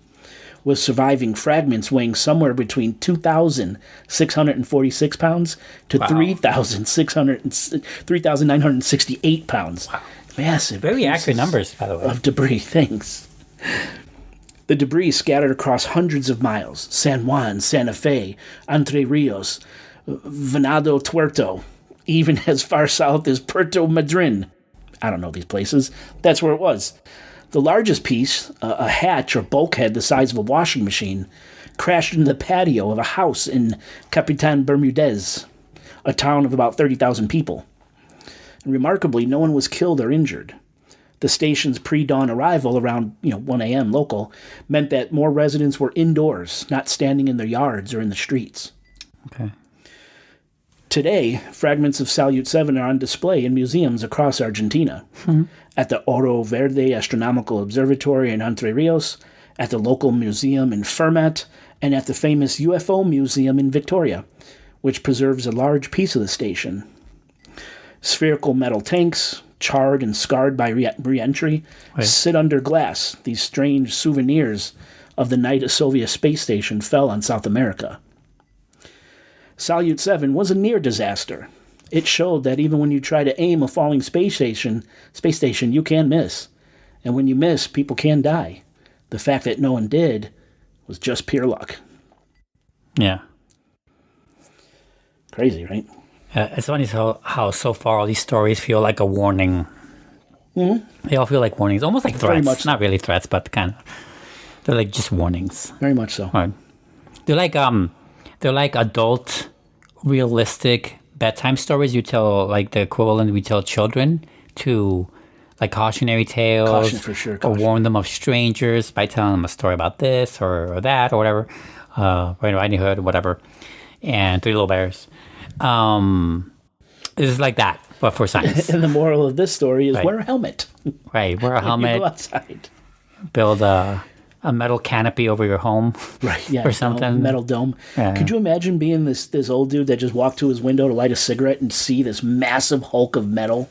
with surviving fragments weighing somewhere between 2,646 pounds to 3,968 pounds. Wow. Massive. Very accurate numbers, by the way. Of debris things. The debris scattered across hundreds of miles. San Juan, Santa Fe, Entre Rios, Venado Tuerto, even as far south as Puerto Madryn. I don't know these places. That's where it was. The largest piece, a hatch or bulkhead the size of a washing machine, crashed into the patio of a house in Capitan Bermudez, a town of about 30,000 people. And remarkably, no one was killed or injured. The station's pre-dawn arrival around 1 a.m. local meant that more residents were indoors, not standing in their yards or in the streets. Okay. Today, fragments of Salyut 7 are on display in museums across Argentina. At the Oro Verde Astronomical Observatory in Entre Rios, at the local museum in Fermat, and at the famous UFO Museum in Victoria, which preserves a large piece of the station. Spherical metal tanks, charred and scarred by re-entry, sit under glass. These strange souvenirs of the night a Soviet space station fell on South America. Salyut 7 was a near disaster. It showed that even when you try to aim a falling space station, you can miss. And when you miss, people can die. The fact that no one did was just pure luck. Yeah. Crazy, right? It's funny how so far all these stories feel like a warning. Mm-hmm. They all feel like warnings, almost like threats. Much so. Not really threats, but kind of. They're like just warnings. Very much so. Right. They're like adult, realistic bedtime stories you tell, like the equivalent we tell children to, like cautionary tales. Caution for sure. Or warn them of strangers by telling them a story about this or that or whatever. Riding Hood, whatever. And Three Little Bears. This is like that, but for science. And the moral of this story is wear a helmet. Right, wear a helmet. You go outside. Build a metal canopy over your home. Right, yeah. Or something. Metal dome. Yeah. Could you imagine being this old dude that just walked to his window to light a cigarette and see this massive hulk of metal?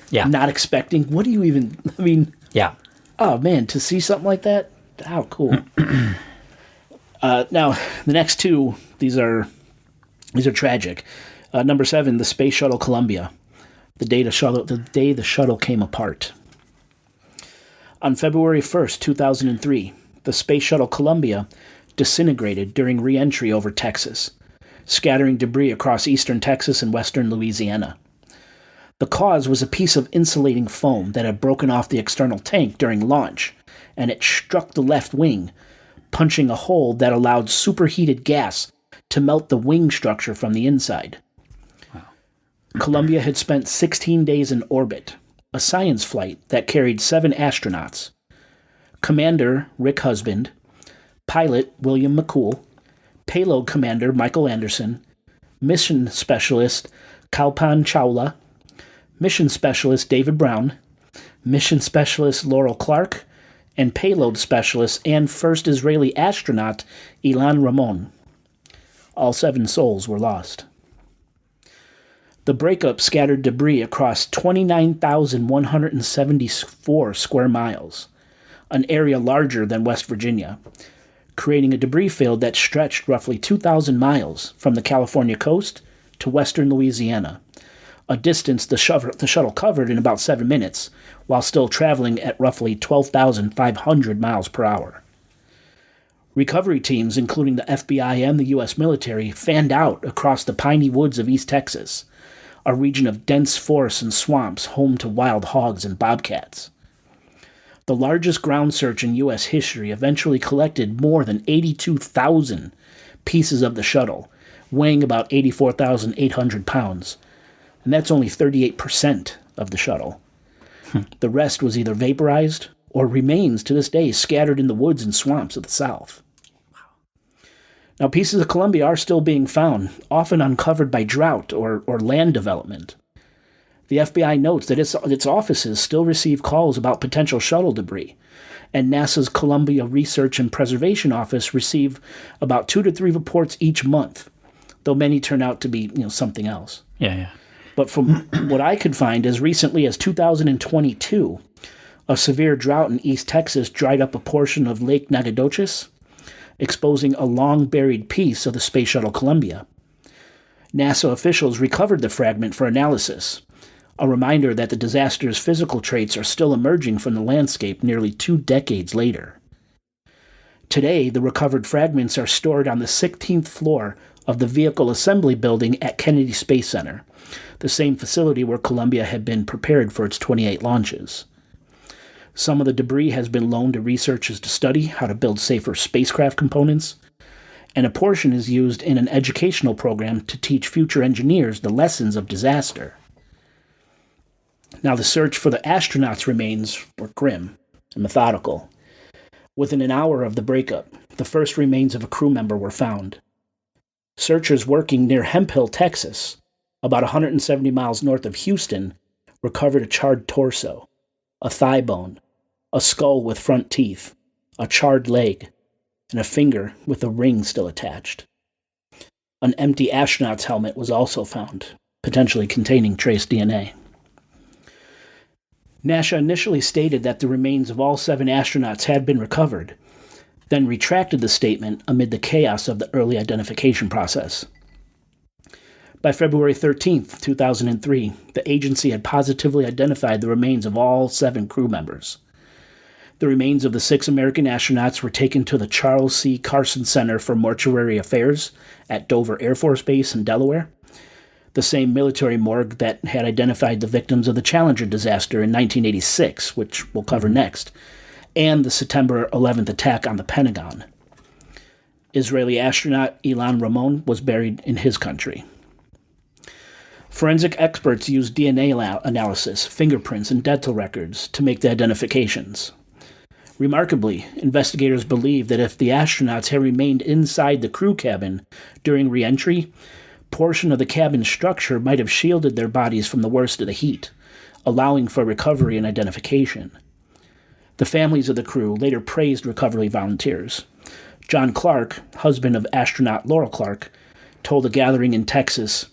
Yeah. Not expecting. What do you even, I mean. Yeah. Oh, man, to see something like that? How cool. Now, the next two, these are tragic. Number 7, the Space Shuttle Columbia. The day the shuttle came apart. On February 1st, 2003, the Space Shuttle Columbia disintegrated during re-entry over Texas, scattering debris across eastern Texas and western Louisiana. The cause was a piece of insulating foam that had broken off the external tank during launch, and it struck the left wing, punching a hole that allowed superheated gas to melt the wing structure from the inside. Wow. Columbia had spent 16 days in orbit, a science flight that carried 7 astronauts. Commander Rick Husband, pilot William McCool, payload commander Michael Anderson, mission specialist Kalpan Chawla, mission specialist David Brown, mission specialist Laurel Clark, and payload specialist and first Israeli astronaut Ilan Ramon. All 7 souls were lost. The breakup scattered debris across 29,174 square miles, an area larger than West Virginia, creating a debris field that stretched roughly 2,000 miles from the California coast to western Louisiana, a distance the shuttle covered in about 7 minutes, while still traveling at roughly 12,500 miles per hour. Recovery teams, including the FBI and the U.S. military, fanned out across the piney woods of East Texas, a region of dense forests and swamps home to wild hogs and bobcats. The largest ground search in U.S. history eventually collected more than 82,000 pieces of the shuttle, weighing about 84,800 pounds, and that's only 38% of the shuttle. The rest was either vaporized or remains to this day scattered in the woods and swamps of the South. Now, pieces of Columbia are still being found, often uncovered by drought or land development. The FBI notes that its offices still receive calls about potential shuttle debris, and NASA's Columbia Research and Preservation Office receive about 2 to 3 reports each month, though many turn out to be something else. Yeah. But from what I could find, as recently as 2022, a severe drought in East Texas dried up a portion of Lake Nacogdoches, exposing a long-buried piece of the Space Shuttle Columbia. NASA officials recovered the fragment for analysis, a reminder that the disaster's physical traits are still emerging from the landscape nearly 2 decades later. Today, the recovered fragments are stored on the 16th floor of the Vehicle Assembly Building at Kennedy Space Center, the same facility where Columbia had been prepared for its 28 launches. Some of the debris has been loaned to researchers to study how to build safer spacecraft components, and a portion is used in an educational program to teach future engineers the lessons of disaster. Now, the search for the astronauts' remains were grim and methodical. Within an hour of the breakup, the first remains of a crew member were found. Searchers working near Hemphill, Texas, about 170 miles north of Houston, recovered a charred torso, a thigh bone, a skull with front teeth, a charred leg, and a finger with a ring still attached. An empty astronaut's helmet was also found, potentially containing trace DNA. NASA initially stated that the remains of all 7 astronauts had been recovered, then retracted the statement amid the chaos of the early identification process. By February 13, 2003, the agency had positively identified the remains of all 7 crew members. The remains of the 6 American astronauts were taken to the Charles C. Carson Center for Mortuary Affairs at Dover Air Force Base in Delaware, the same military morgue that had identified the victims of the Challenger disaster in 1986, which we'll cover next, and the September 11th attack on the Pentagon. Israeli astronaut Ilan Ramon was buried in his country. Forensic experts used DNA analysis, fingerprints, and dental records to make the identifications. Remarkably, investigators believe that if the astronauts had remained inside the crew cabin during re-entry, portion of the cabin structure might have shielded their bodies from the worst of the heat, allowing for recovery and identification. The families of the crew later praised recovery volunteers. John Clark, husband of astronaut Laurel Clark, told a gathering in Texas,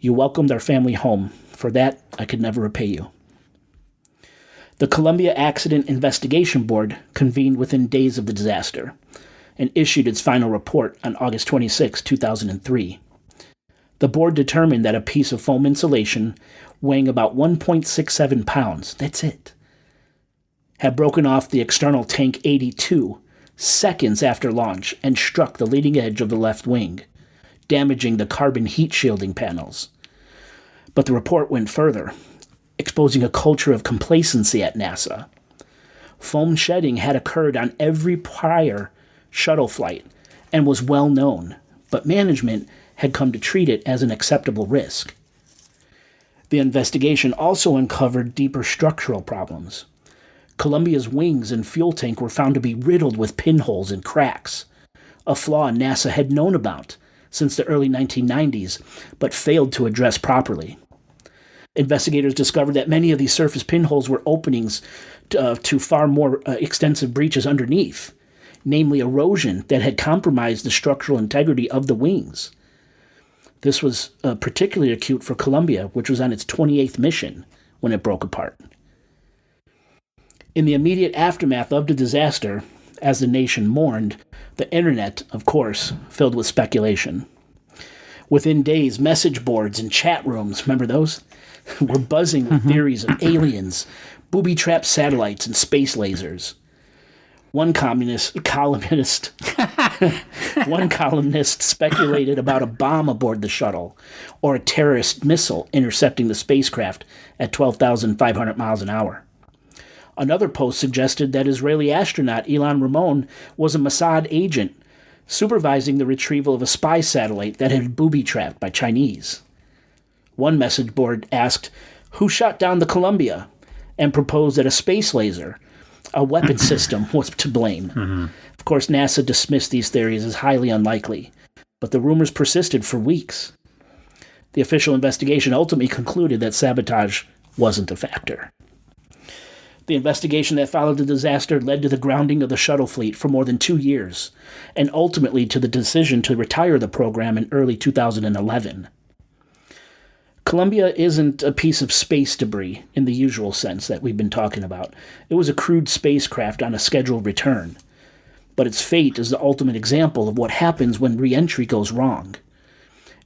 "You welcomed our family home. For that, I could never repay you." The Columbia Accident Investigation Board convened within days of the disaster and issued its final report on August 26, 2003. The board determined that a piece of foam insulation weighing about 1.67 pounds, that's it, had broken off the external tank 82 seconds after launch and struck the leading edge of the left wing, damaging the carbon heat shielding panels. But the report went further, exposing a culture of complacency at NASA. Foam shedding had occurred on every prior shuttle flight and was well known, but management had come to treat it as an acceptable risk. The investigation also uncovered deeper structural problems. Columbia's wings and fuel tank were found to be riddled with pinholes and cracks, a flaw NASA had known about since the early 1990s, but failed to address properly. Investigators discovered that many of these surface pinholes were openings to far more extensive breaches underneath, namely erosion that had compromised the structural integrity of the wings. This was particularly acute for Columbia, which was on its 28th mission when it broke apart. In the immediate aftermath of the disaster, as the nation mourned, the internet, of course, filled with speculation. Within days, message boards and chat rooms, remember those? Were buzzing with theories of aliens, booby-trapped satellites, and space lasers. One columnist speculated about a bomb aboard the shuttle or a terrorist missile intercepting the spacecraft at 12,500 miles an hour. Another post suggested that Israeli astronaut Ilan Ramon was a Mossad agent supervising the retrieval of a spy satellite that had been booby-trapped by Chinese. One message board asked, "Who shot down the Columbia?" and proposed that a space laser, a weapon system, was to blame. Of course, NASA dismissed these theories as highly unlikely, but the rumors persisted for weeks. The official investigation ultimately concluded that sabotage wasn't a factor. The investigation that followed the disaster led to the grounding of the shuttle fleet for more than 2 years, and ultimately to the decision to retire the program in early 2011. Columbia isn't a piece of space debris in the usual sense that we've been talking about. It was a crewed spacecraft on a scheduled return. But its fate is the ultimate example of what happens when re-entry goes wrong.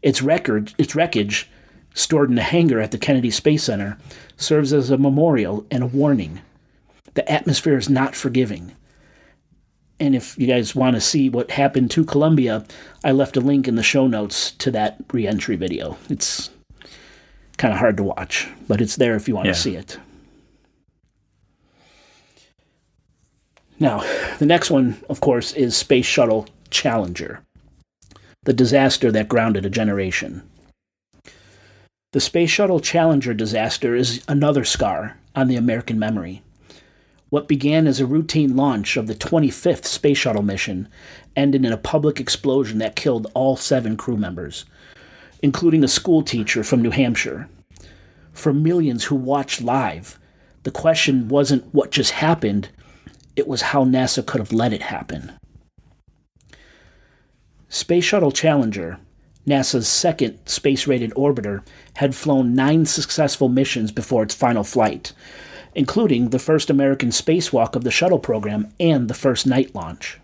Its wreckage, stored in a hangar at the Kennedy Space Center, serves as a memorial and a warning. The atmosphere is not forgiving. And if you guys want to see what happened to Columbia, I left a link in the show notes to that re-entry video. It's kind of hard to watch, but it's there if you want to see it. Now, the next one, of course, is Space Shuttle Challenger, the disaster that grounded a generation. The Space Shuttle Challenger disaster is another scar on the American memory. What began as a routine launch of the 25th Space Shuttle mission ended in a public explosion that killed all 7 crew members, including a school teacher from New Hampshire. For millions who watched live, the question wasn't what just happened, it was how NASA could have let it happen. Space Shuttle Challenger, NASA's second space-rated orbiter, had flown 9 successful missions before its final flight, including the first American spacewalk of the shuttle program and the first night launch.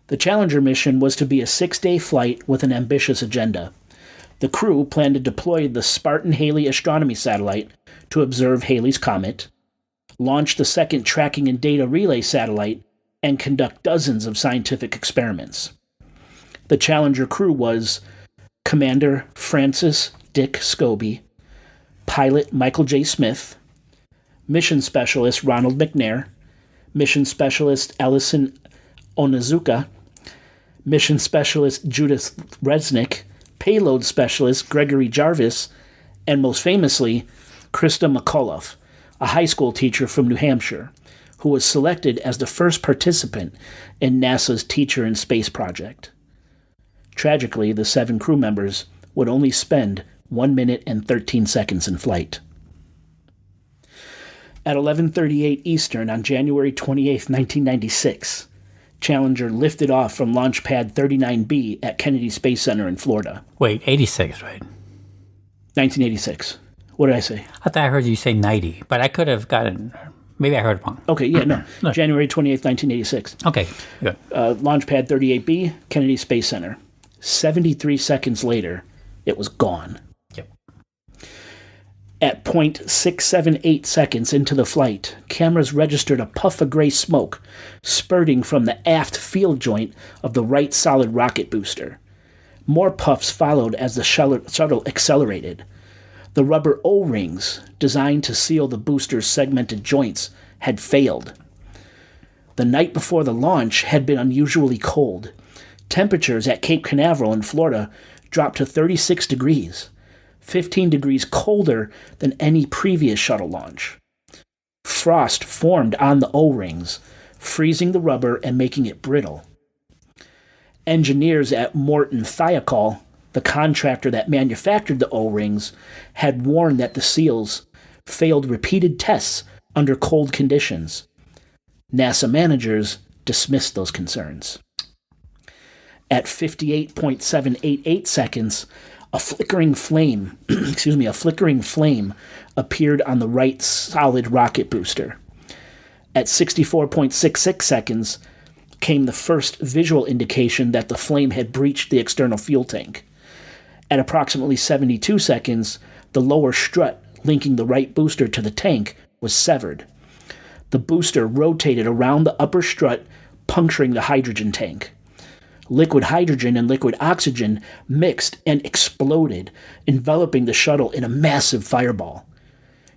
The Challenger mission was to be a 6-day flight with an ambitious agenda. The crew planned to deploy the Spartan Halley astronomy satellite to observe Halley's Comet, launch the second tracking and data relay satellite, and conduct dozens of scientific experiments. The Challenger crew was Commander Francis Dick Scobie, pilot Michael J. Smith, Mission Specialist Ronald McNair, Mission Specialist Ellison Onizuka, Mission Specialist Judith Resnick, Payload Specialist Gregory Jarvis, and most famously, Krista McAuliffe, a high school teacher from New Hampshire, who was selected as the first participant in NASA's Teacher in Space project. Tragically, the 7 crew members would only spend 1 minute and 13 seconds in flight. At 11:38 Eastern on January 28, 1996, Challenger lifted off from Launch Pad 39B at Kennedy Space Center in Florida. Wait, 86, right? 1986. What did I say? I thought I heard you say 90, but I could have gotten... Maybe I heard wrong. Okay, yeah, no. January 28th, 1986. Okay, good. Launch Pad 38B, Kennedy Space Center. 73 seconds later, it was gone. Yep. At 0.678 seconds into the flight, cameras registered a puff of gray smoke spurting from the aft field joint of the right solid rocket booster. More puffs followed as the shuttle accelerated. The rubber O-rings, designed to seal the booster's segmented joints, had failed. The night before the launch had been unusually cold. Temperatures at Cape Canaveral in Florida dropped to 36 degrees, 15 degrees colder than any previous shuttle launch. Frost formed on the O-rings, freezing the rubber and making it brittle. Engineers at Morton Thiokol, the contractor that manufactured the O-rings, had warned that the seals failed repeated tests under cold conditions. NASA managers dismissed those concerns. At 58.788 seconds, a flickering flame appeared on the right solid rocket booster. At 64.66 seconds came the first visual indication that the flame had breached the external fuel tank. At approximately 72 seconds, the lower strut linking the right booster to the tank was severed. The booster rotated around the upper strut, puncturing the hydrogen tank. Liquid hydrogen and liquid oxygen mixed and exploded, enveloping the shuttle in a massive fireball.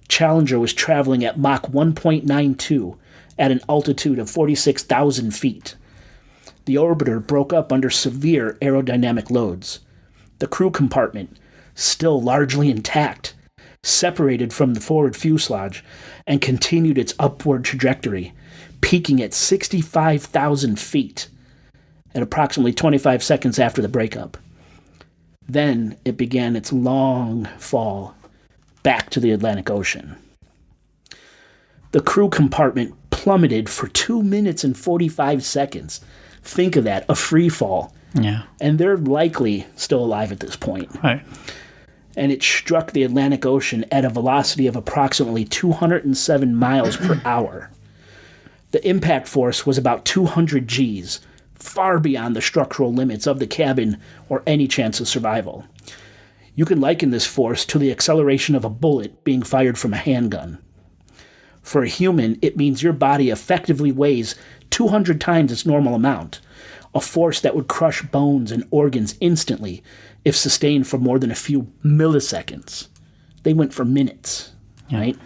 Challenger was traveling at Mach 1.92 at an altitude of 46,000 feet. The orbiter broke up under severe aerodynamic loads. The crew compartment, still largely intact, separated from the forward fuselage and continued its upward trajectory, peaking at 65,000 feet at approximately 25 seconds after the breakup. Then it began its long fall back to the Atlantic Ocean. The crew compartment plummeted for 2 minutes and 45 seconds. Think of that, a free fall. Yeah. And they're likely still alive at this point. Right. And it struck the Atlantic Ocean at a velocity of approximately 207 miles per hour. The impact force was about 200 Gs, far beyond the structural limits of the cabin or any chance of survival. You can liken this force to the acceleration of a bullet being fired from a handgun. For a human, it means your body effectively weighs 200 times its normal amount, a force that would crush bones and organs instantly if sustained for more than a few milliseconds. They went for minutes, right?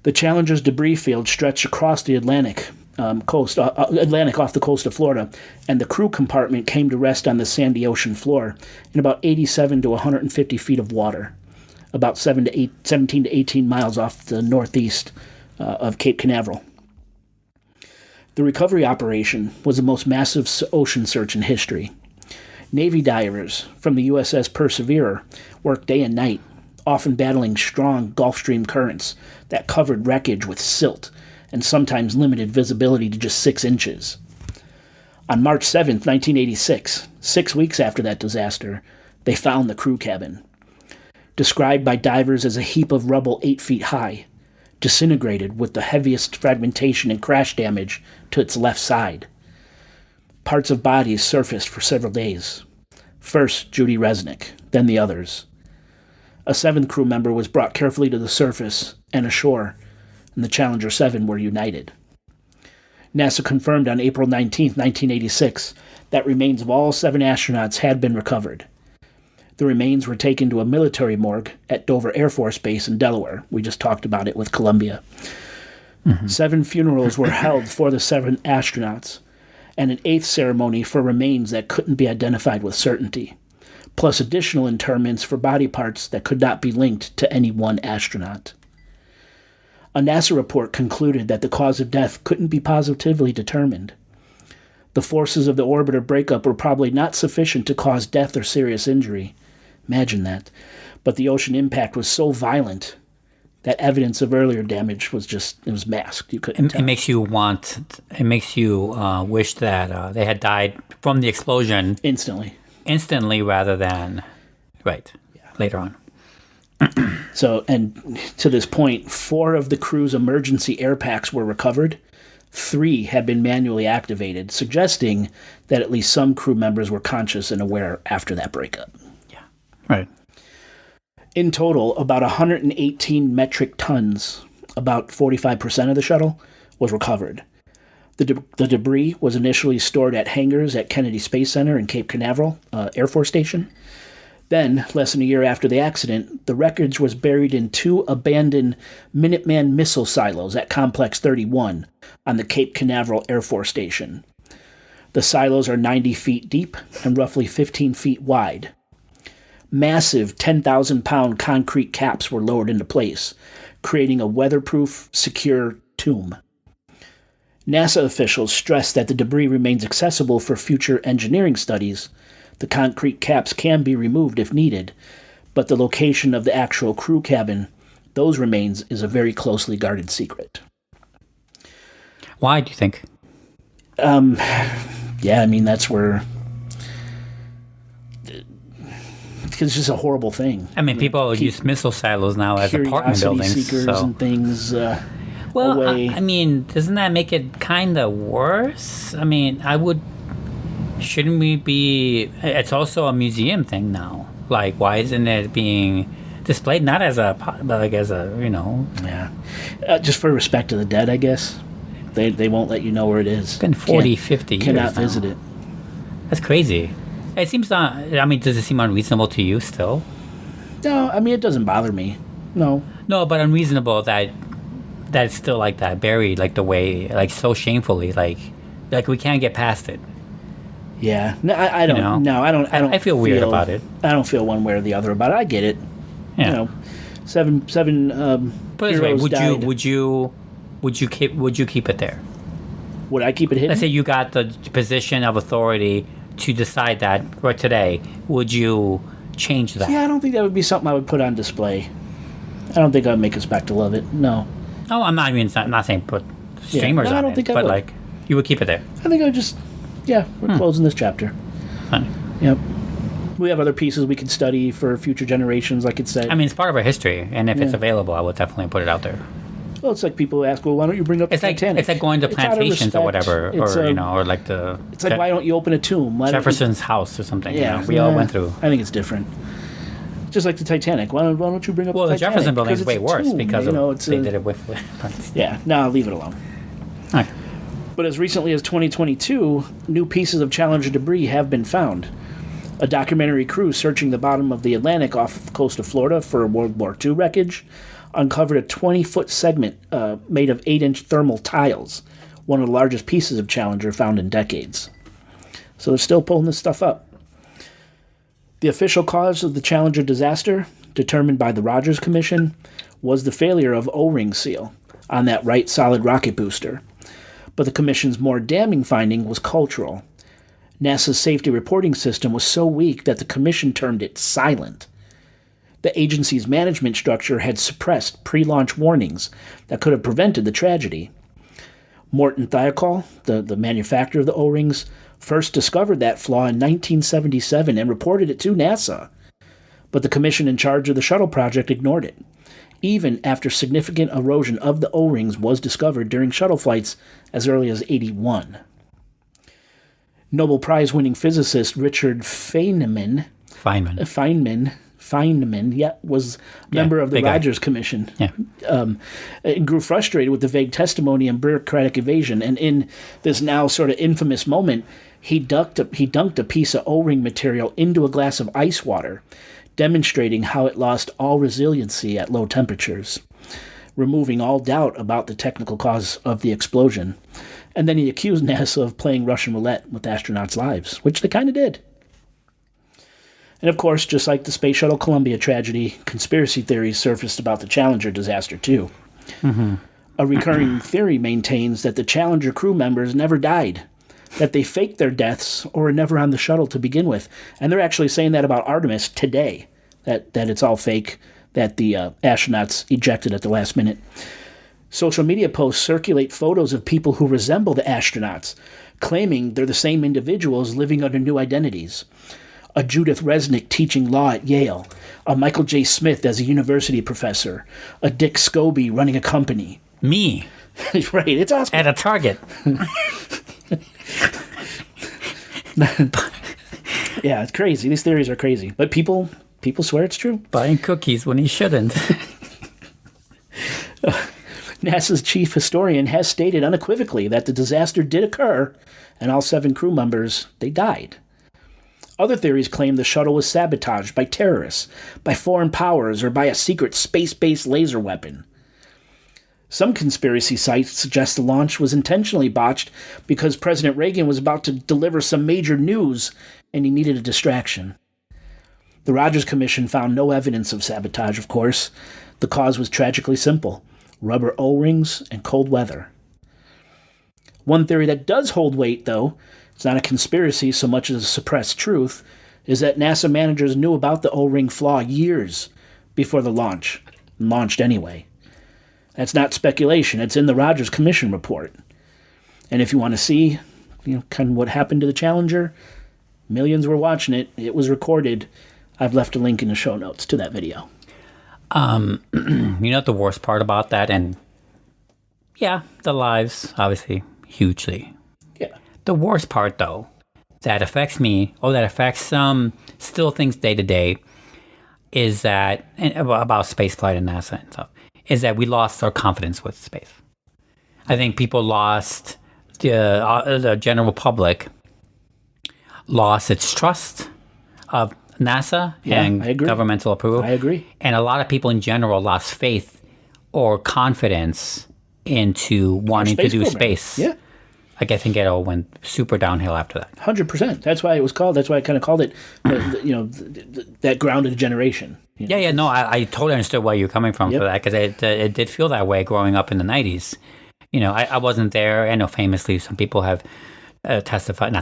The Challenger's debris field stretched across the Atlantic off the coast of Florida, and the crew compartment came to rest on the sandy ocean floor in about 87 to 150 feet of water, about 17 to 18 miles off the northeast of Cape Canaveral. The recovery operation was the most massive ocean search in history. Navy divers from the USS Perseverer worked day and night, often battling strong Gulf Stream currents that covered wreckage with silt and sometimes limited visibility to just 6 inches. On March 7, 1986, 6 weeks after that disaster, they found the crew cabin. Described by divers as a heap of rubble 8 feet high, disintegrated with the heaviest fragmentation and crash damage to its left side. Parts of bodies surfaced for several days. First, Judy Resnick, then the others. A 7th crew member was brought carefully to the surface and ashore, and the Challenger 7 were united. NASA confirmed on April 19, 1986, that remains of all 7 astronauts had been recovered. The remains were taken to a military morgue at Dover Air Force Base in Delaware. We just talked about it with Columbia. 7 funerals were held for the 7 astronauts, and an 8th ceremony for remains that couldn't be identified with certainty, plus additional interments for body parts that could not be linked to any one astronaut. A NASA report concluded that the cause of death couldn't be positively determined. The forces of the orbiter breakup were probably not sufficient to cause death or serious injury. Imagine that. But the ocean impact was so violent that evidence of earlier damage was masked. You couldn't tell. It makes you wish that they had died from the explosion instantly rather than later on. So, and to this point, 4 of the crew's emergency air packs were recovered. 3 had been manually activated, suggesting that at least some crew members were conscious and aware after that breakup. Yeah, right. In total, about 118 metric tons, about 45% of the shuttle, was recovered. The debris was initially stored at hangars at Kennedy Space Center in Cape Canaveral Air Force Station. Then, less than a year after the accident, the wreckage was buried in 2 abandoned Minuteman missile silos at Complex 31 on the Cape Canaveral Air Force Station. The silos are 90 feet deep and roughly 15 feet wide. Massive 10,000-pound concrete caps were lowered into place, creating a weatherproof, secure tomb. NASA officials stressed that the debris remains accessible for future engineering studies. The concrete caps can be removed if needed, but the location of the actual crew cabin, those remains, is a very closely guarded secret. Why, do you think? That's where... Because it's just a horrible thing. People use missile silos now as apartment buildings. Seekers and things away. Doesn't that make it kind of worse? Shouldn't we be... It's also a museum thing now. Why isn't it being displayed not as a... Yeah. Just for respect to the dead, I guess. They won't let you know where it is. It's been 50 years Cannot now. visit it. That's crazy. It seems not... does it seem unreasonable to you still? No, it doesn't bother me. No. No, but unreasonable that it's still like that, buried the way, so shamefully, we can't get past it. Yeah, no, I don't. No, I don't. I feel weird about it. I don't feel one way or the other about it. I get it. Yeah. Seven. Put it this way: would you keep it there? Would I keep it hidden? Let's say you got the position of authority to decide that right today. Would you change that? Yeah, I don't think that would be something I would put on display. I don't think I'd make a spec to love it. No. No, I'm not. Not saying put streamers on I don't it, think I but would. you would keep it there. I think I would just. Yeah, we're closing this chapter. Fine. Yep. We have other pieces we can study for future generations, like it said. It's part of our history, and if it's available, I would definitely put it out there. Well, it's like people ask, well, why don't you bring up the Titanic? It's like going to plantations or whatever, or like the... It's like, why don't you open a tomb? Jefferson's house or something. Yeah. We all went through. I think it's different. Just like the Titanic. Why don't you bring up the Titanic? The Jefferson Building is way worse because they did it with... Yeah, no, leave it alone. Okay. But as recently as 2022, new pieces of Challenger debris have been found. A documentary crew searching the bottom of the Atlantic off the coast of Florida for World War II wreckage uncovered a 20-foot segment made of 8-inch thermal tiles, one of the largest pieces of Challenger found in decades. So they're still pulling this stuff up. The official cause of the Challenger disaster, determined by the Rogers Commission, was the failure of O-ring seal on that right solid rocket booster. But the Commission's more damning finding was cultural. NASA's safety reporting system was so weak that the Commission termed it silent. The agency's management structure had suppressed pre-launch warnings that could have prevented the tragedy. Morton Thiokol, the manufacturer of the O-rings, first discovered that flaw in 1977 and reported it to NASA. But the commission in charge of the Shuttle project ignored it, even after significant erosion of the O-rings was discovered during shuttle flights as early as '81. Nobel Prize-winning physicist Richard Feynman was a member of the Rogers Commission. Yeah. Grew frustrated with the vague testimony and bureaucratic evasion, and in this now sort of infamous moment, he dunked a piece of O-ring material into a glass of ice water, demonstrating how it lost all resiliency at low temperatures, removing all doubt about the technical cause of the explosion. And then he accused NASA of playing Russian roulette with astronauts' lives, which they kind of did. And of course, just like the Space Shuttle Columbia tragedy, conspiracy theories surfaced about the Challenger disaster too. Mm-hmm. A recurring theory maintains that the Challenger crew members never died, that they faked their deaths or were never on the shuttle to begin with. And they're actually saying that about Artemis today, that it's all fake, that the astronauts ejected at the last minute. Social media posts circulate photos of people who resemble the astronauts, claiming they're the same individuals living under new identities. A Judith Resnick teaching law at Yale, a Michael J. Smith as a university professor, a Dick Scobie running a company. Me. Right, it's awesome. At a Target. Yeah, it's crazy. These theories are crazy. But people swear it's true. Buying cookies when he shouldn't. NASA's chief historian has stated unequivocally that the disaster did occur, and all 7 crew members, they died. Other theories claim the shuttle was sabotaged by terrorists, by foreign powers, or by a secret space-based laser weapon. Some conspiracy sites suggest the launch was intentionally botched because President Reagan was about to deliver some major news and he needed a distraction. The Rogers Commission found no evidence of sabotage, of course. The cause was tragically simple: rubber O-rings and cold weather. One theory that does hold weight, though, it's not a conspiracy so much as a suppressed truth, is that NASA managers knew about the O-ring flaw years before the launch, and launched anyway. That's not speculation. It's in the Rogers Commission report. And if you want to see, kind of what happened to the Challenger, millions were watching it. It was recorded. I've left a link in the show notes to that video. The worst part about that, and yeah, the lives, obviously, hugely. Yeah. The worst part, though, that affects me, that affects some still things day to day, is that, and about spaceflight and NASA and stuff, is that we lost our confidence with space. I think people lost, the general public lost its trust of NASA and governmental approval. I agree. And a lot of people in general lost faith or confidence into wanting to do space. Yeah. I guess it all went super downhill after that. 100%. That's why it was called. That's why I kind of called it, that grounded generation. Yeah. No, I totally understood where you're coming from for that, because it did feel that way growing up in the 90s. I wasn't there. I know famously some people have not testified,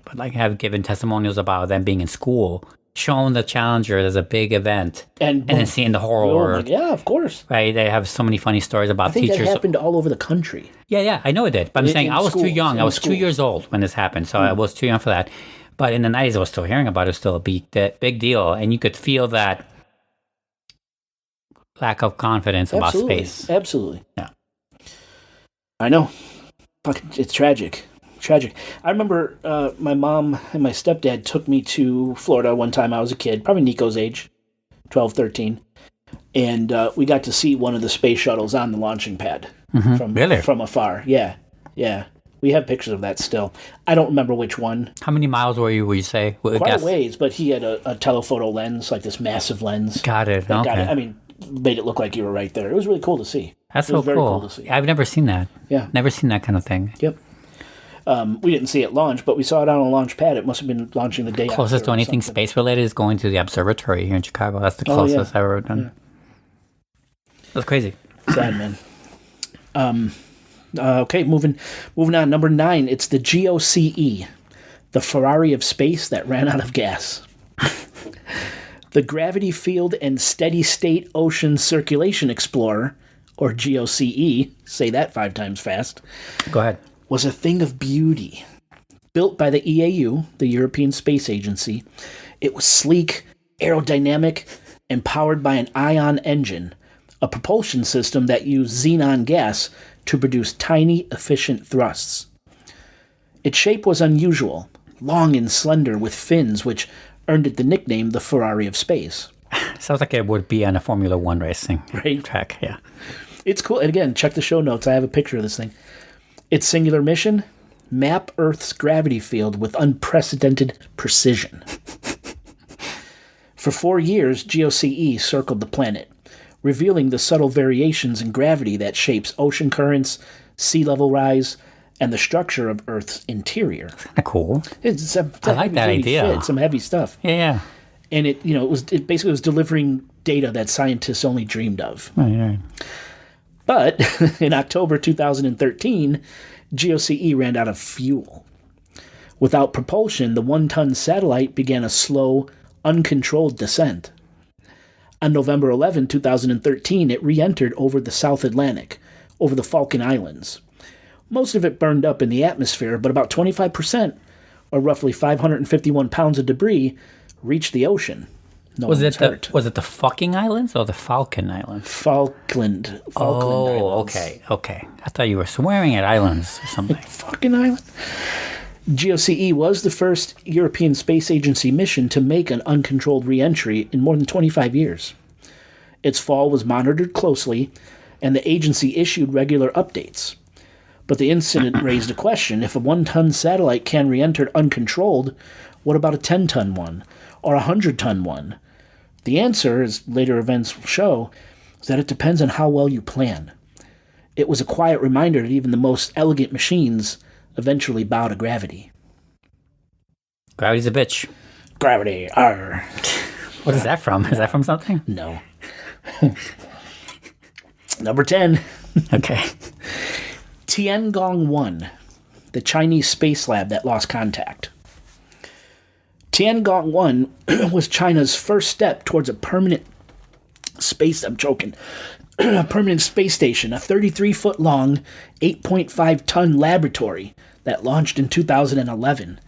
but have given testimonials about them being in school, showing the Challenger as a big event, and then seeing the horror. Yeah, of course. Right? They have so many funny stories about teachers. I think that happened all over the country. Yeah, I know it did. But I'm saying I was too young. I was 2 years old when this happened, so I was too young for that. But in the 90s, I was still hearing about it. It was still a big deal. And you could feel that lack of confidence about space. Absolutely. Yeah. I know. It's tragic. I remember my mom and my stepdad took me to Florida one time. I was a kid, probably Nico's age, 12, 13. And we got to see one of the space shuttles on the launching pad from afar. Yeah. We have pictures of that still. I don't remember which one. How many miles would you say? Quite a ways, but he had a telephoto lens, like this massive lens. Got it. Okay. Made it look like you were right there. It was really cool to see. That's so very cool. To see. I've never seen that. Yeah. Never seen that kind of thing. Yep. We didn't see it launch, but we saw it on a launch pad. It must have been launching the day closest to anything space related is going to the observatory here in Chicago. That's the closest I've ever done. Yeah. That's crazy. Sad, man. Okay, moving on. Number 9, it's the GOCE, the Ferrari of space that ran out of gas. The Gravity Field and Steady State Ocean Circulation Explorer, or GOCE, say that 5 times fast. Go ahead. Was a thing of beauty. Built by the EAU, the European Space Agency, it was sleek, aerodynamic, and powered by an ion engine, a propulsion system that used xenon gas to produce tiny, efficient thrusts. Its shape was unusual, long and slender with fins, which earned it the nickname the Ferrari of space. Sounds like it would be on a Formula One racing track, yeah. It's cool. And again, check the show notes. I have a picture of this thing. Its singular mission? Map Earth's gravity field with unprecedented precision. For 4 years, GOCE circled the planet, revealing the subtle variations in gravity that shapes ocean currents, sea level rise, and the structure of Earth's interior. That's kind of cool. I like that idea. Shit, some heavy stuff. Yeah. And it basically was delivering data that scientists only dreamed of. Right. But in October 2013, GOCE ran out of fuel. Without propulsion, the 1-ton satellite began a slow, uncontrolled descent. On November 11, 2013, it re-entered over the South Atlantic, over the Falkland Islands. Most of it burned up in the atmosphere, but about 25%, or roughly 551 pounds of debris, reached the ocean. Was it the fucking islands or the Falkland Islands? Falkland Islands. Okay. I thought you were swearing at islands or something. Fucking island. GOCE was the first European Space Agency mission to make an uncontrolled re-entry in more than 25 years. Its fall was monitored closely, and the agency issued regular updates. But the incident raised a question. If a 1-ton satellite can re-enter uncontrolled, what about a 10-ton one? Or a 100-ton one? The answer, as later events will show, is that it depends on how well you plan. It was a quiet reminder that even the most elegant machines eventually bow to gravity. Gravity's a bitch. Gravity, arr. What is that from? Is that from something? No. Number 10. Okay. Tiangong-1, the Chinese space lab that lost contact. Tiangong-1 was China's first step towards a permanent space station, a 33-foot-long, 8.5-ton laboratory that launched in 2011.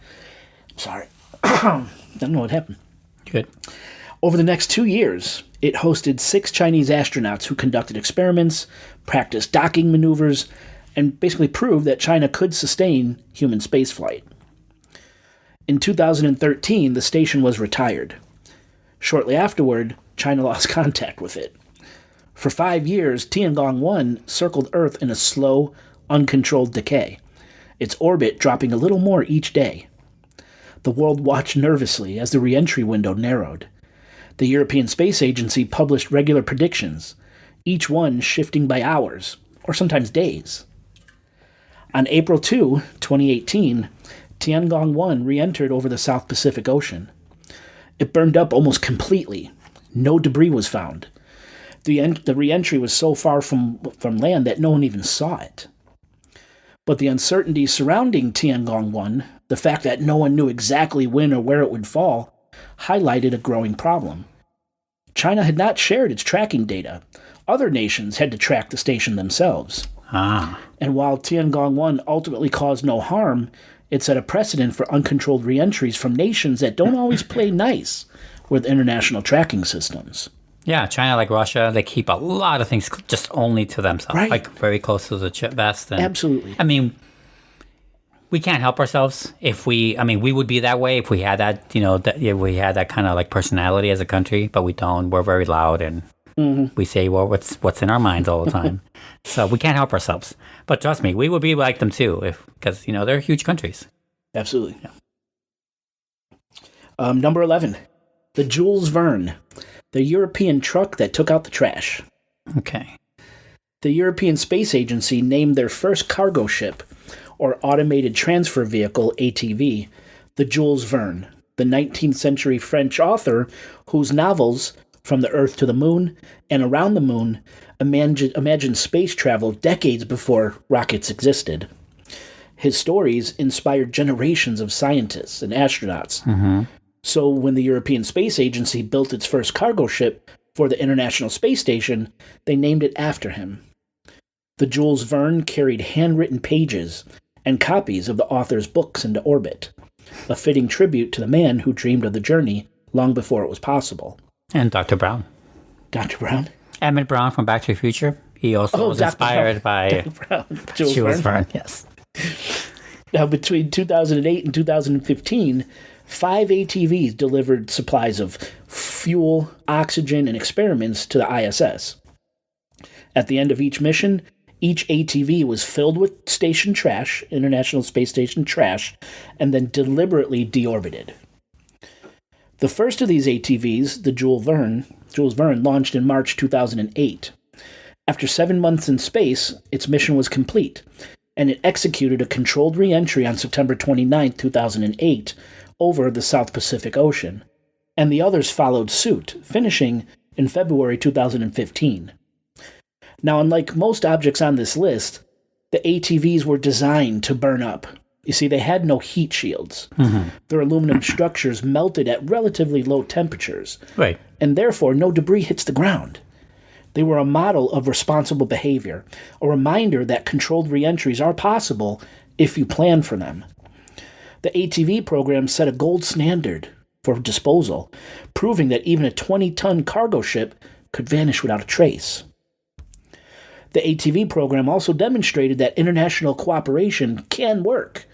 Sorry. I don't know what happened. Good. Over the next 2 years, it hosted 6 Chinese astronauts who conducted experiments, practiced docking maneuvers, and basically proved that China could sustain human spaceflight. In 2013, the station was retired. Shortly afterward, China lost contact with it. For 5 years, Tiangong-1 circled Earth in a slow, uncontrolled decay, its orbit dropping a little more each day. The world watched nervously as the re-entry window narrowed. The European Space Agency published regular predictions, each one shifting by hours, or sometimes days. On April 2, 2018, Tiangong-1 re-entered over the South Pacific Ocean. It burned up almost completely. No debris was found. The re-entry was so far from land that no one even saw it. But the uncertainty surrounding Tiangong-1, the fact that no one knew exactly when or where it would fall, highlighted a growing problem. China had not shared its tracking data. Other nations had to track the station themselves. And while Tiangong-1 ultimately caused no harm, it set a precedent for uncontrolled re-entries from nations that don't always play nice with international tracking systems. Yeah, China, like Russia, they keep a lot of things just only to themselves. Right. Like very close to the vest. And, Absolutely. I mean, we can't help ourselves we would be that way if we had that, if we had that kind of like personality as a country, but we don't. We're very loud and we say, well, what's in our minds all the time. So we can't help ourselves. But trust me, we would be like them too, because they're huge countries. Absolutely. Yeah. Number 11, the Jules Verne, the European truck that took out the trash. Okay. The European Space Agency named their first cargo ship, or automated transfer vehicle, ATV, the Jules Verne, the 19th century French author whose novels, From the Earth to the Moon and Around the Moon, imagined space travel decades before rockets existed. His stories inspired generations of scientists and astronauts. Mm-hmm. So when the European Space Agency built its first cargo ship for the International Space Station, they named it after him. The Jules Verne carried handwritten pages and copies of the author's books into orbit, a fitting tribute to the man who dreamed of the journey long before it was possible. And Dr. Brown. Dr. Brown? Emmett Brown from Back to the Future. He also was inspired by Jules Verne. Yes. Now, between 2008 and 2015, 5 ATVs delivered supplies of fuel, oxygen, and experiments to the ISS. At the end of each mission, each ATV was filled with station trash, International Space Station trash, and then deliberately deorbited. The first of these ATVs, the Jules Verne, launched in March 2008. After 7 months in space, its mission was complete, and it executed a controlled re-entry on September 29, 2008, over the South Pacific Ocean, and the others followed suit, finishing in February 2015. Now, unlike most objects on this list, the ATVs were designed to burn up. You see, they had no heat shields. Mm-hmm. Their aluminum structures melted at relatively low temperatures, right, and therefore no debris hits the ground. They were a model of responsible behavior, a reminder that controlled reentries are possible if you plan for them. The ATV program set a gold standard for disposal, proving that even a 20-ton cargo ship could vanish without a trace. The ATV program also demonstrated that international cooperation can work.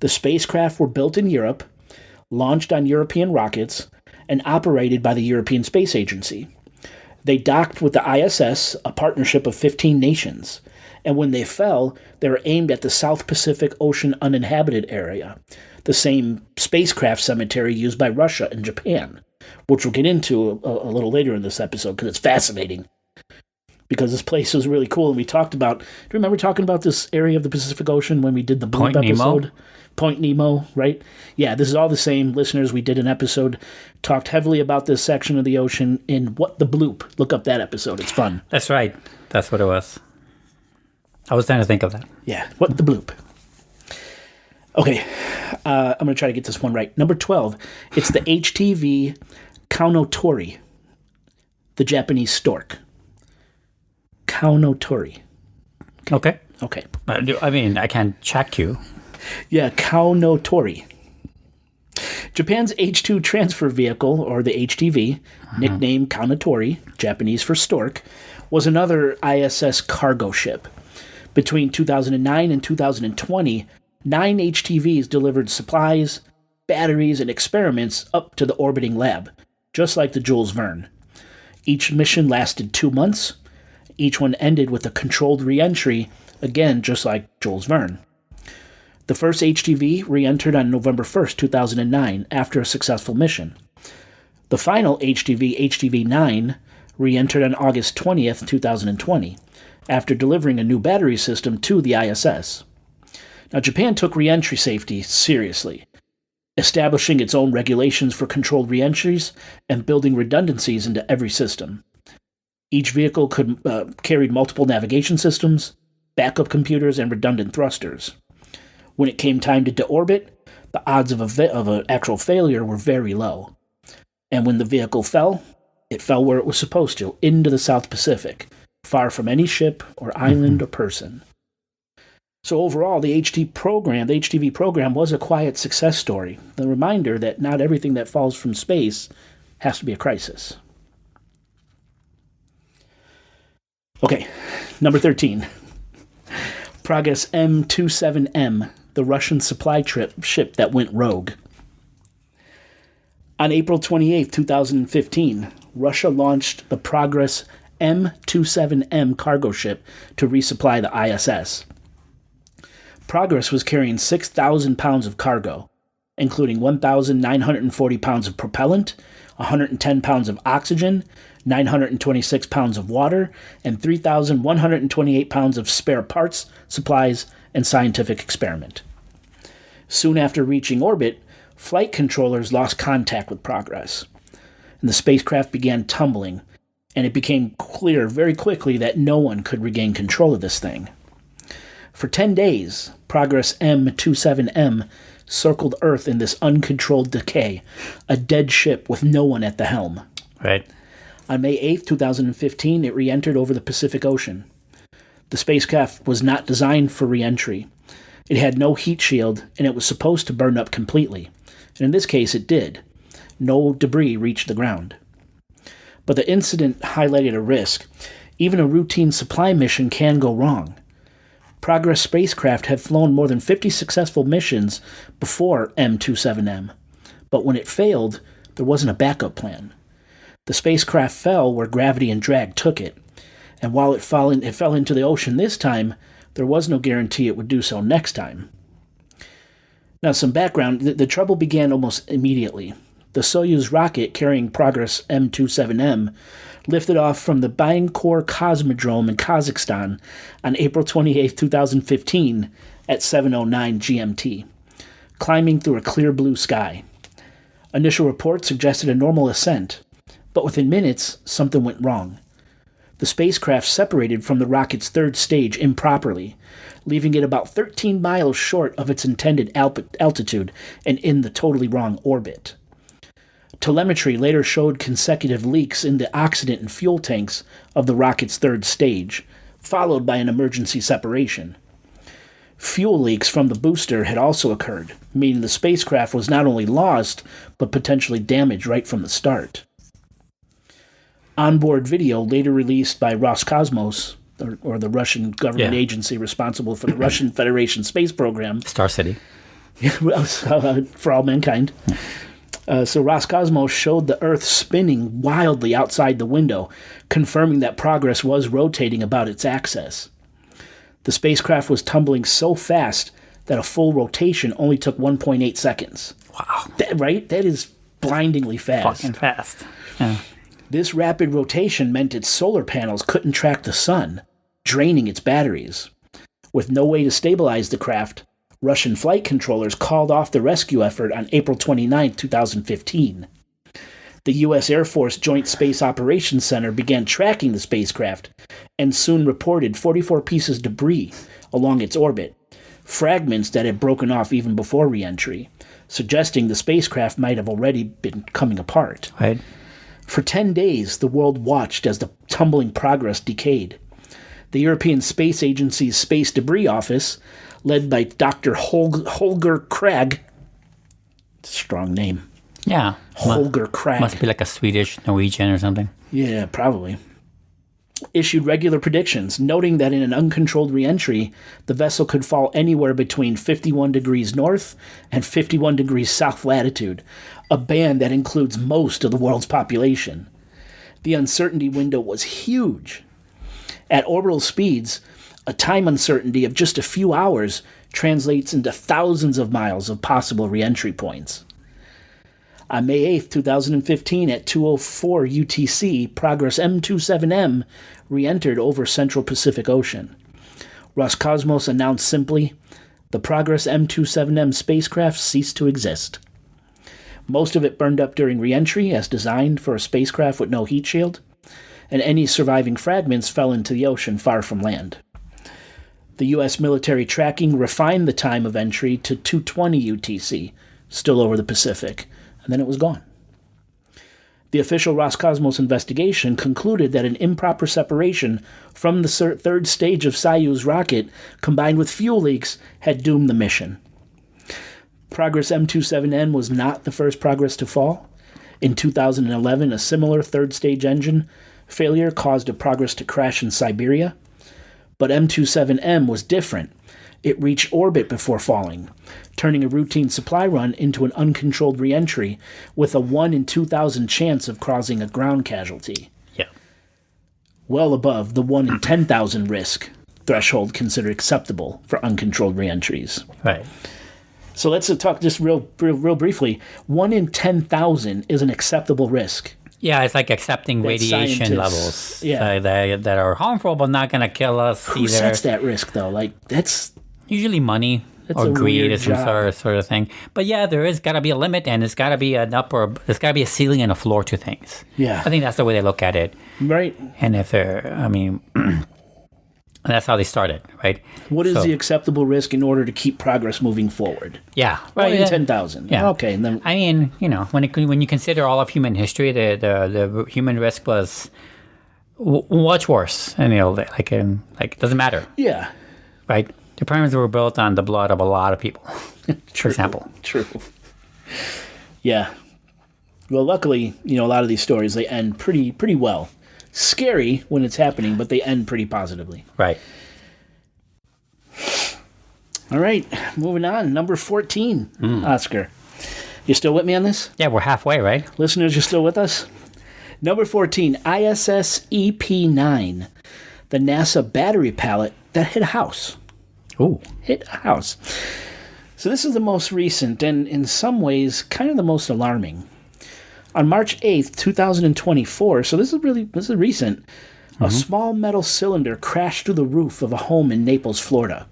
The spacecraft were built in Europe, launched on European rockets, and operated by the European Space Agency. They docked with the ISS, a partnership of 15 nations, and when they fell, they were aimed at the South Pacific Ocean uninhabited area, the same spacecraft cemetery used by Russia and Japan, which we'll get into a little later in this episode because it's fascinating. Because this place was really cool, and we talked about... Do you remember talking about this area of the Pacific Ocean when we did the Bloop episode? Nemo? Point Nemo, right? Yeah, this is all the same. Listeners, we did an episode, talked heavily about this section of the ocean in What the Bloop. Look up that episode. It's fun. That's right. That's what it was. I was trying to think of that. Yeah, What the Bloop. Okay, I'm going to try to get this one right. Number 12, it's the HTV Kaunotori, the Japanese stork. Kaunotori. Okay. Okay. I mean, I can check you. Yeah, Kaunotori. Japan's H-2 transfer vehicle, or the HTV, nicknamed Kaunotori, Japanese for stork, was another ISS cargo ship. Between 2009 and 2020, 9 HTVs delivered supplies, batteries, and experiments up to the orbiting lab, just like the Jules Verne. Each mission lasted 2 months. Each one ended with a controlled re-entry, again, just like Jules Verne. The first HTV re-entered on November 1st, 2009, after a successful mission. The final HTV, HTV-9, re-entered on August 20th, 2020, after delivering a new battery system to the ISS. Now, Japan took re-entry safety seriously, establishing its own regulations for controlled re-entries and building redundancies into every system. Each vehicle carried multiple navigation systems, backup computers, and redundant thrusters. When it came time to deorbit, the odds of an actual failure were very low. And when the vehicle fell, it fell where it was supposed to, into the South Pacific, far from any ship or island or person. So overall, the HTV program was a quiet success story, the reminder that not everything that falls from space has to be a crisis. Okay, number 13. Progress M27M, the Russian supply ship that went rogue. On April 28, 2015, Russia launched the Progress M27M cargo ship to resupply the ISS. Progress was carrying 6,000 pounds of cargo, including 1,940 pounds of propellant, 110 pounds of oxygen, 926 pounds of water, and 3,128 pounds of spare parts, supplies, and scientific experiment. Soon after reaching orbit, flight controllers lost contact with Progress, and the spacecraft began tumbling, and it became clear very quickly that no one could regain control of this thing. For 10 days, Progress M27M circled Earth in this uncontrolled decay, a dead ship with no one at the helm. Right. On May 8, 2015, it re-entered over the Pacific Ocean. The spacecraft was not designed for re-entry. It had no heat shield, and it was supposed to burn up completely. And in this case, it did. No debris reached the ground. But the incident highlighted a risk. Even a routine supply mission can go wrong. Progress spacecraft had flown more than 50 successful missions before M27M. But when it failed, there wasn't a backup plan. The spacecraft fell where gravity and drag took it. And while it fell into the ocean this time, there was no guarantee it would do so next time. Now, some background. The trouble began almost immediately. The Soyuz rocket carrying Progress M27M lifted off from the Baikonur Cosmodrome in Kazakhstan on April 28, 2015 at 7:09 GMT, climbing through a clear blue sky. Initial reports suggested a normal ascent, but within minutes, something went wrong. The spacecraft separated from the rocket's third stage improperly, leaving it about 13 miles short of its intended altitude and in the totally wrong orbit. Telemetry later showed consecutive leaks in the oxidant and fuel tanks of the rocket's third stage, followed by an emergency separation. Fuel leaks from the booster had also occurred, meaning the spacecraft was not only lost, but potentially damaged right from the start. Onboard video later released by Roscosmos, or the Russian government agency responsible for the Russian Federation space program. Star City. For all mankind. So Roscosmos showed the Earth spinning wildly outside the window, confirming that Progress was rotating about its axis. The spacecraft was tumbling so fast that a full rotation only took 1.8 seconds. Wow. Right? That is blindingly fast. Fucking fast. Yeah. This rapid rotation meant its solar panels couldn't track the sun, draining its batteries. With no way to stabilize the craft, Russian flight controllers called off the rescue effort on April 29, 2015. The U.S. Air Force Joint Space Operations Center began tracking the spacecraft and soon reported 44 pieces of debris along its orbit, fragments that had broken off even before re-entry, suggesting the spacecraft might have already been coming apart. Right. For 10 days, the world watched as the tumbling Progress decayed. The European Space Agency's Space Debris Office, led by Dr. Holger Krag, strong name. Yeah. Holger Krag. Must be like a Swedish, Norwegian or something. Yeah, probably. Issued regular predictions, noting that in an uncontrolled re-entry, the vessel could fall anywhere between 51 degrees north and 51 degrees south latitude, a band that includes most of the world's population. The uncertainty window was huge. At orbital speeds, a time uncertainty of just a few hours translates into thousands of miles of possible re-entry points. On May 8, 2015, at 2:04 UTC, Progress M27M re-entered over Central Pacific Ocean. Roscosmos announced simply, the Progress M27M spacecraft ceased to exist. Most of it burned up during re-entry as designed for a spacecraft with no heat shield, and any surviving fragments fell into the ocean far from land. The U.S. military tracking refined the time of entry to 2:20 UTC, still over the Pacific, and then it was gone. The official Roscosmos investigation concluded that an improper separation from the third stage of Soyuz rocket, combined with fuel leaks, had doomed the mission. Progress M27M was not the first Progress to fall. In 2011, a similar third-stage engine failure caused a Progress to crash in Siberia. But M27M was different. it reached orbit before falling, turning a routine supply run into an uncontrolled reentry with a 1 in 2,000 chance of causing a ground casualty. Yeah. Well above the 1 in 10,000 risk threshold considered acceptable for uncontrolled reentries. Right. So let's talk just real briefly. 1 in 10,000 is an acceptable risk. Yeah, it's like accepting radiation levels that are harmful but not going to kill us either. Who sets that risk, though? Like, that's... Usually money or greed or some sort of thing. But yeah, there is got to be a limit, and there's got to be there's got to be a ceiling and a floor to things. Yeah. I think that's the way they look at it. Right. And if that's how they started, right? What is the acceptable risk in order to keep progress moving forward? Yeah. 1 in 10,000. Yeah. Okay. And then, when you consider all of human history, the human risk was much worse. And, it doesn't matter. Yeah. Right? The pyramids were built on the blood of a lot of people, for example. True. Yeah. Well, luckily, a lot of these stories, they end pretty well. Scary when it's happening, but they end pretty positively. Right. All right, moving on. Number 14, Oscar. You still with me on this? Yeah, we're halfway, right? Listeners, you're still with us? Number 14, ISS EP-9, the NASA battery pallet that hit a house. Ooh. Hit a house. So this is the most recent and, in some ways, kind of the most alarming. On March 8th, 2024, so this is recent, a small metal cylinder crashed through the roof of a home in Naples, Florida.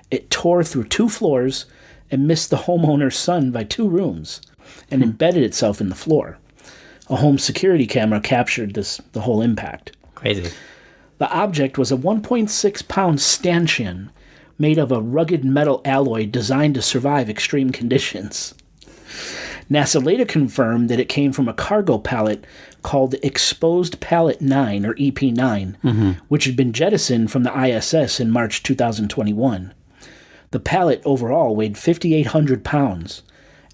It tore through 2 floors and missed the homeowner's son by 2 rooms and embedded itself in the floor. A home security camera captured the whole impact. Crazy. The object was a 1.6-pound stanchion made of a rugged metal alloy designed to survive extreme conditions. NASA later confirmed that it came from a cargo pallet called Exposed Pallet 9, or EP9, which had been jettisoned from the ISS in March 2021. The pallet overall weighed 5,800 pounds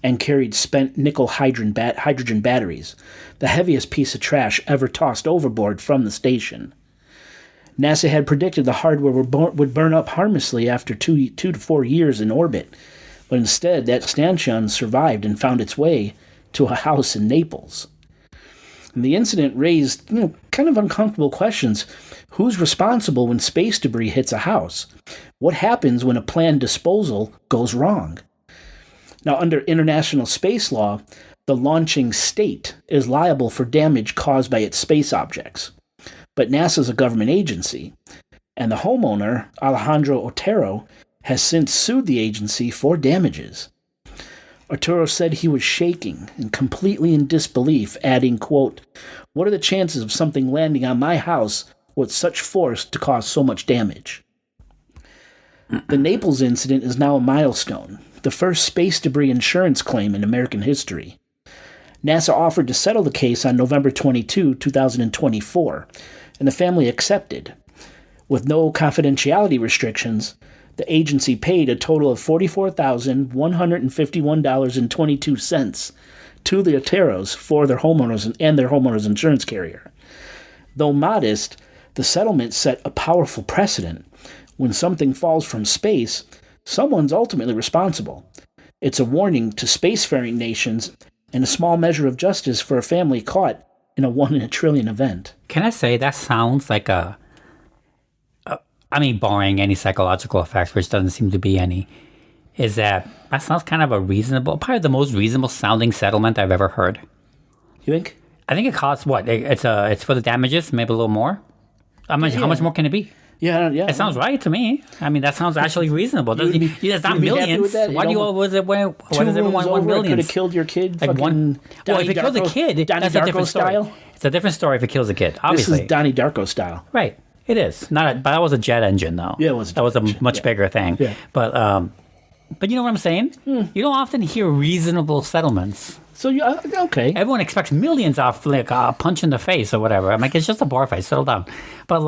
and carried spent nickel hydrogen batteries, the heaviest piece of trash ever tossed overboard from the station. NASA had predicted the hardware would burn up harmlessly after 2 to 4 years in orbit, but instead that stanchion survived and found its way to a house in Naples. And the incident raised, kind of uncomfortable questions. Who's responsible when space debris hits a house? What happens when a planned disposal goes wrong? Now, under international space law, the launching state is liable for damage caused by its space objects. But NASA's a government agency, and the homeowner, Alejandro Otero, has since sued the agency for damages. Otero said he was shaking and completely in disbelief, adding, quote, "What are the chances of something landing on my house with such force to cause so much damage?" The Naples incident is now a milestone, the first space debris insurance claim in American history. NASA offered to settle the case on November 22, 2024, and the family accepted. With no confidentiality restrictions, the agency paid a total of $44,151.22 to the Oteros for their homeowners and their homeowners insurance carrier. Though modest, the settlement set a powerful precedent. When something falls from space, someone's ultimately responsible. It's a warning to spacefaring nations and a small measure of justice for a family caught in a 1 in a trillion event. Can I say that sounds like barring any psychological effects, which doesn't seem to be any, that sounds kind of probably the most reasonable sounding settlement I've ever heard. You think? I think it costs what? It's for the damages, maybe a little more. How much more can it be? Yeah. It sounds right to me. I mean, that sounds actually reasonable. It's not millions. Why do you always why does everyone want millions? Could have killed your kid. Like if it kills a kid, that's a different story. It's a different story if it kills a kid. Obviously, this is Donnie Darko style. Right. It is but that was a jet engine, though. Yeah, it was. That was a much bigger thing. Yeah. But you know what I'm saying? You don't often hear reasonable settlements. So okay. Everyone expects millions off like a punch in the face or whatever. I'm like, it's just a bar fight. Settle down. But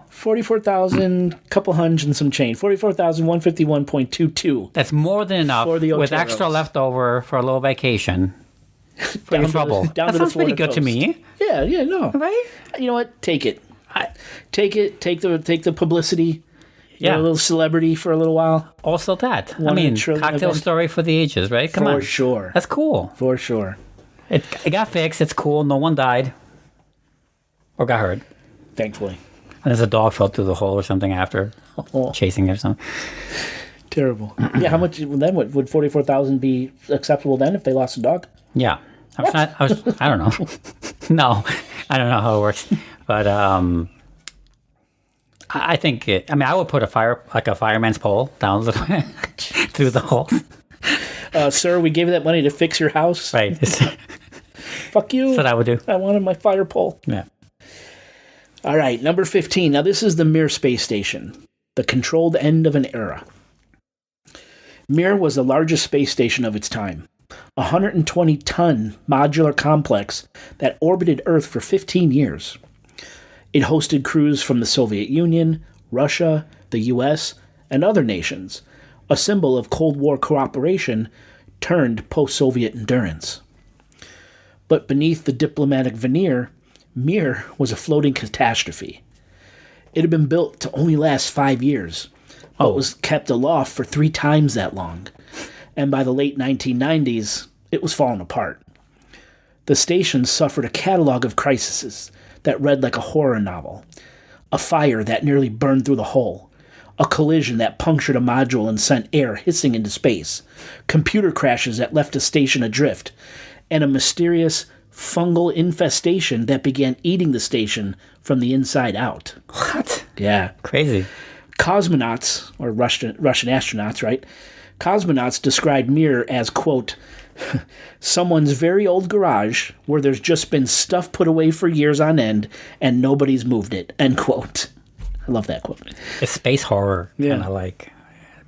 44,000, couple hundred and some change. 44,151.22. That's more than enough for the with extra left over for a little vacation. For your trouble. That sounds pretty good to me. Yeah, no. Right? You know what? Take it. Take the publicity. You're a little celebrity for a little while. Also that. One in a Cocktail event. story for the ages, right? Come on. For sure. That's cool. For sure. It got fixed. It's cool. No one died or got hurt. Thankfully. And there's a dog fell through the hole or something after chasing it or something. Terrible. Yeah, how much then? Would 44,000 be acceptable then if they lost a dog? Yeah. I don't know. No, I don't know how it works. But I think I would put a fireman's pole down through the hole. Sir, we gave you that money to fix your house. Right. Fuck you. That's what I would do. I wanted my fire pole. Yeah. All right, number 15. Now, this is the Mir space station, the controlled end of an era. Mir was the largest space station of its time, a 120-ton modular complex that orbited Earth for 15 years. It hosted crews from the Soviet Union, Russia, the U.S., and other nations, a symbol of Cold War cooperation turned post-Soviet endurance. But beneath the diplomatic veneer, Mir was a floating catastrophe. It had been built to only last 5 years, but was kept aloft for 3 times that long, and by the late 1990s, it was falling apart. The station suffered a catalog of crises that read like a horror novel. A fire that nearly burned through the hull, a collision that punctured a module and sent air hissing into space, computer crashes that left the station adrift, and a mysterious fungal infestation that began eating the station from the inside out. What? Yeah. Crazy. Cosmonauts, or Russian astronauts, right? Cosmonauts described Mir as, quote, someone's very old garage where there's just been stuff put away for years on end and nobody's moved it, end quote. I love that quote. It's space horror, kind of like,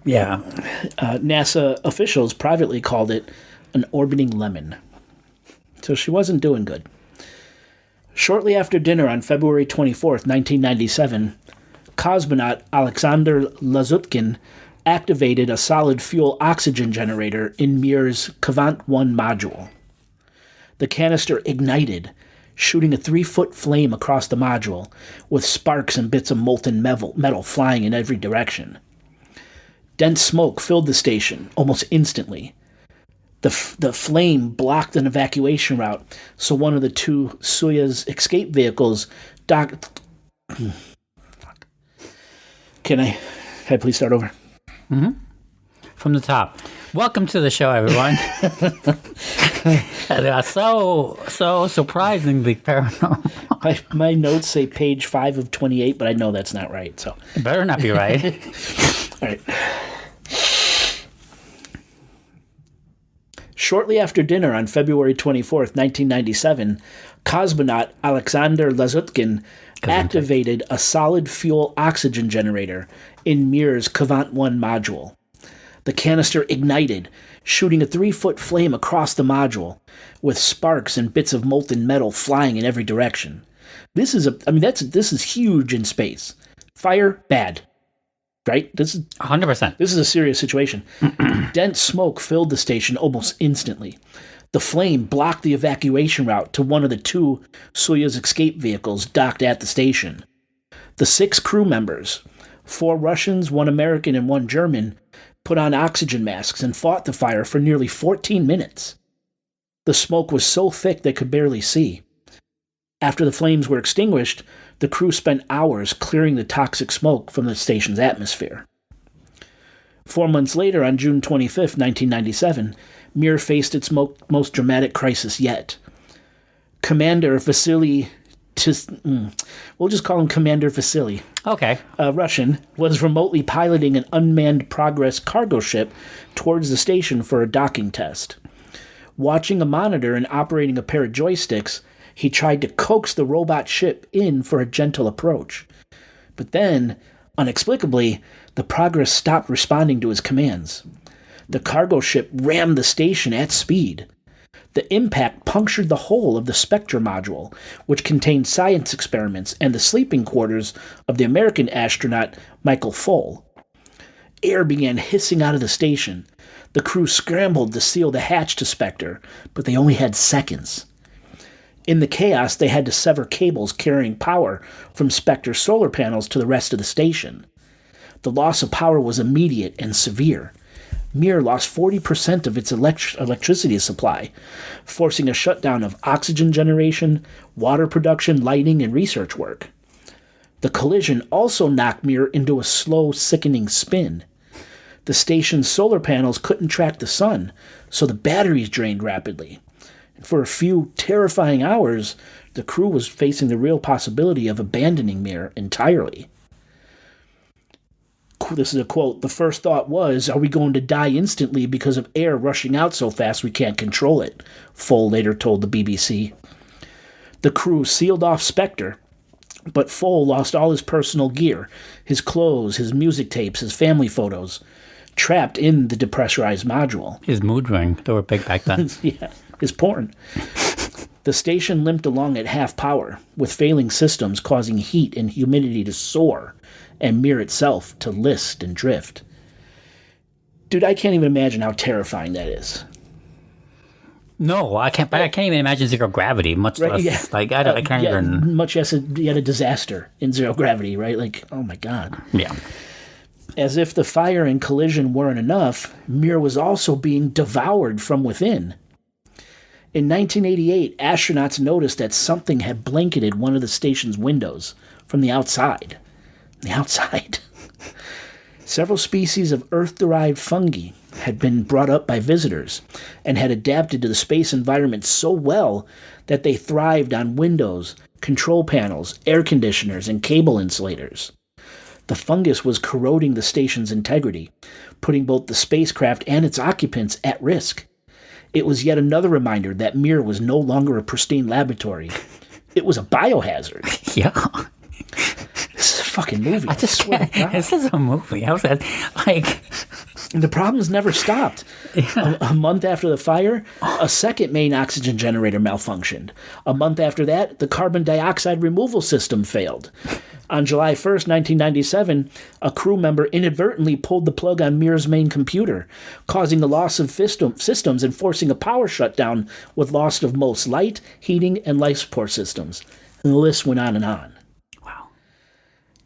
yeah. NASA officials privately called it an orbiting lemon. So she wasn't doing good. Shortly after dinner on February 24th, 1997, cosmonaut Alexander Lazutkin activated a solid-fuel oxygen generator in Mir's Kvant-1 module. The canister ignited, shooting a 3-foot flame across the module, with sparks and bits of molten metal flying in every direction. Dense smoke filled the station almost instantly. The flame blocked an evacuation route, so one of the 2 Soyuz escape vehicles docked... Can I please start over? Mm-hmm. From the top. Welcome to the show, everyone. They are so surprisingly paranormal. My notes say page 5 of 28, but I know that's not right. So it better not be right. All right. Shortly after dinner on February 24th, 1997, cosmonaut Alexander Lazutkin activated a solid-fuel oxygen generator in Mir's Kvant-1 module. The canister ignited, shooting a 3-foot flame across the module, with sparks and bits of molten metal flying in every direction. This is huge in space. Fire, bad. Right? This is 100%. This is a serious situation. Dense smoke filled the station almost instantly. The flame blocked the evacuation route to one of the 2 Soyuz escape vehicles docked at the station. The 6 crew members, 4 Russians, 1 American, and 1 German, put on oxygen masks and fought the fire for nearly 14 minutes. The smoke was so thick they could barely see. After the flames were extinguished, the crew spent hours clearing the toxic smoke from the station's atmosphere. 4 months later, on June 25th, 1997, Mir faced its most dramatic crisis yet. Commander Vasily... we'll just call him Commander Vasily. Okay. Russian, was remotely piloting an unmanned Progress cargo ship towards the station for a docking test. Watching a monitor and operating a pair of joysticks, he tried to coax the robot ship in for a gentle approach. But then, inexplicably, the Progress stopped responding to his commands. The cargo ship rammed the station at speed. The impact punctured the hull of the Spectre module, which contained science experiments and the sleeping quarters of the American astronaut Michael Foale. Air began hissing out of the station. The crew scrambled to seal the hatch to Spectre, but they only had seconds. In the chaos, they had to sever cables carrying power from Spectre's solar panels to the rest of the station. The loss of power was immediate and severe. Mir lost 40% of its electricity supply, forcing a shutdown of oxygen generation, water production, lighting, and research work. The collision also knocked Mir into a slow, sickening spin. The station's solar panels couldn't track the sun, so the batteries drained rapidly. For a few terrifying hours, the crew was facing the real possibility of abandoning Mir entirely. This is a quote. "The first thought was, are we going to die instantly because of air rushing out so fast we can't control it?" Fole later told the BBC. The crew sealed off Spectre, but Fole lost all his personal gear, his clothes, his music tapes, his family photos, trapped in the depressurized module. His mood ring. They were big back then. Yeah, his porn. The station limped along at half power, with failing systems causing heat and humidity to soar, and Mir itself to list and drift. Dude, I can't even imagine how terrifying that is. No, I can't. But I can't even imagine zero gravity, much less. Yeah. Like I can't even. Much less you had a disaster in zero gravity, right? Like, oh my god. Yeah. As if the fire and collision weren't enough, Mir was also being devoured from within. In 1988, astronauts noticed that something had blanketed one of the station's windows from the outside. The outside. Several species of Earth-derived fungi had been brought up by visitors and had adapted to the space environment so well that they thrived on windows, control panels, air conditioners, and cable insulators. The fungus was corroding the station's integrity, putting both the spacecraft and its occupants at risk. It was yet another reminder that Mir was no longer a pristine laboratory. It was a biohazard. Yeah. This is a fucking movie. I just swear to God. This is a movie. How's that? Like. The problems never stopped. Yeah. A month after the fire, a second main oxygen generator malfunctioned. A month after that, the carbon dioxide removal system failed. On July 1st, 1997, a crew member inadvertently pulled the plug on Mir's main computer, causing the loss of systems and forcing a power shutdown with loss of most light, heating, and life support systems. And the list went on and on. Wow.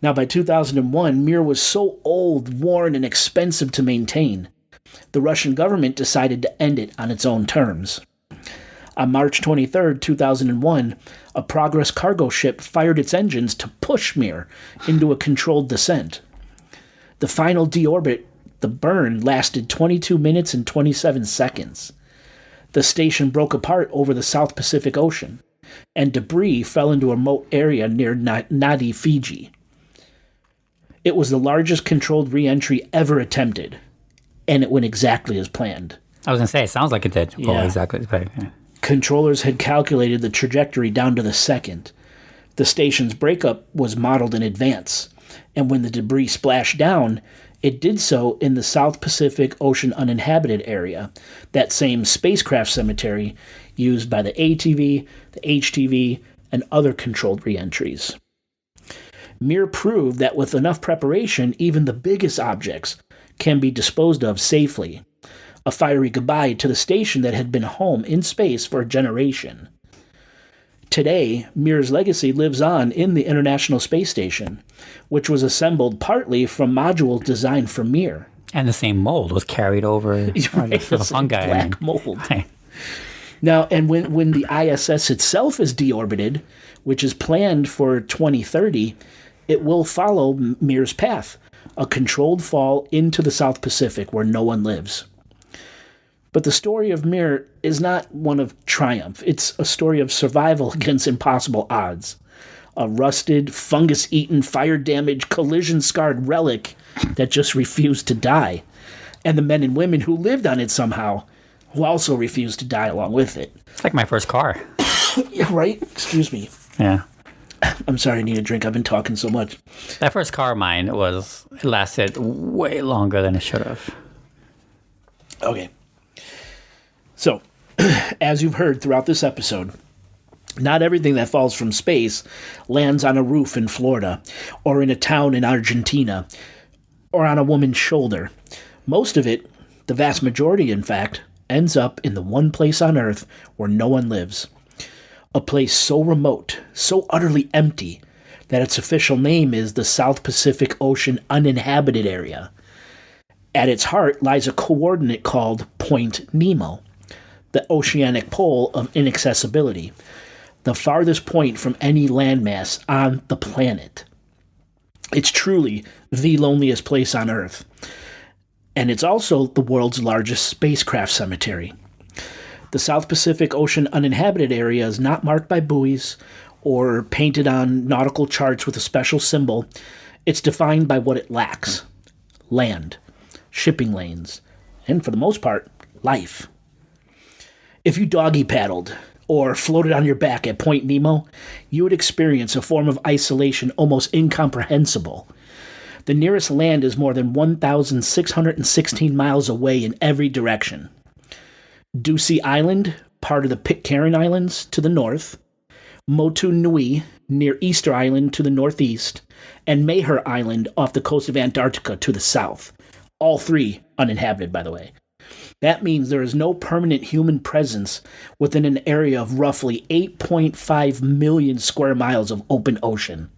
Now, by 2001, Mir was so old, worn, and expensive to maintain. The Russian government decided to end it on its own terms. On March 23, 2001, a Progress cargo ship fired its engines to push Mir into a controlled descent. The final deorbit, the burn, lasted 22 minutes and 27 seconds. The station broke apart over the South Pacific Ocean, and debris fell into a remote area near Nadi, Fiji. It was the largest controlled re-entry ever attempted, and it went exactly as planned. I was going to say, it sounds like it did. Yeah. Oh, exactly. Yeah. Controllers had calculated the trajectory down to the second. The station's breakup was modeled in advance, and when the debris splashed down, it did so in the South Pacific Ocean uninhabited area, that same spacecraft cemetery used by the ATV, the HTV, and other controlled reentries. Mir proved that with enough preparation, even the biggest objects can be disposed of safely. A fiery goodbye to the station that had been home in space for a generation. Today, Mir's legacy lives on in the International Space Station, which was assembled partly from modules designed for Mir. And the same mold was carried over Right, the fungi. black mold. Right. Now, and when the ISS itself is deorbited, which is planned for 2030, it will follow Mir's path, a controlled fall into the South Pacific where no one lives. But the story of Mir is not one of triumph. It's a story of survival against impossible odds. A rusted, fungus-eaten, fire-damaged, collision-scarred relic that just refused to die. And the men and women who lived on it somehow, who also refused to die along with it. It's like my first car. Yeah, right? Excuse me. Yeah. I'm sorry, I need a drink. I've been talking so much. That first car of mine it lasted way longer than it should have. Okay. So, as you've heard throughout this episode, not everything that falls from space lands on a roof in Florida, or in a town in Argentina, or on a woman's shoulder. Most of it, the vast majority in fact, ends up in the one place on Earth where no one lives. A place so remote, so utterly empty, that its official name is the South Pacific Ocean Uninhabited Area. At its heart lies a coordinate called Point Nemo, the oceanic pole of inaccessibility, the farthest point from any landmass on the planet. It's truly the loneliest place on Earth. And it's also the world's largest spacecraft cemetery. The South Pacific Ocean Uninhabited Area is not marked by buoys or painted on nautical charts with a special symbol. It's defined by what it lacks: land, shipping lanes, and for the most part, life. If you doggy paddled or floated on your back at Point Nemo, you would experience a form of isolation almost incomprehensible. The nearest land is more than 1,616 miles away in every direction. Ducie Island, part of the Pitcairn Islands, to the north, Motu Nui, near Easter Island, to the northeast, and Maher Island off the coast of Antarctica to the south. All three uninhabited, by the way. That means there is no permanent human presence within an area of roughly 8.5 million square miles of open ocean.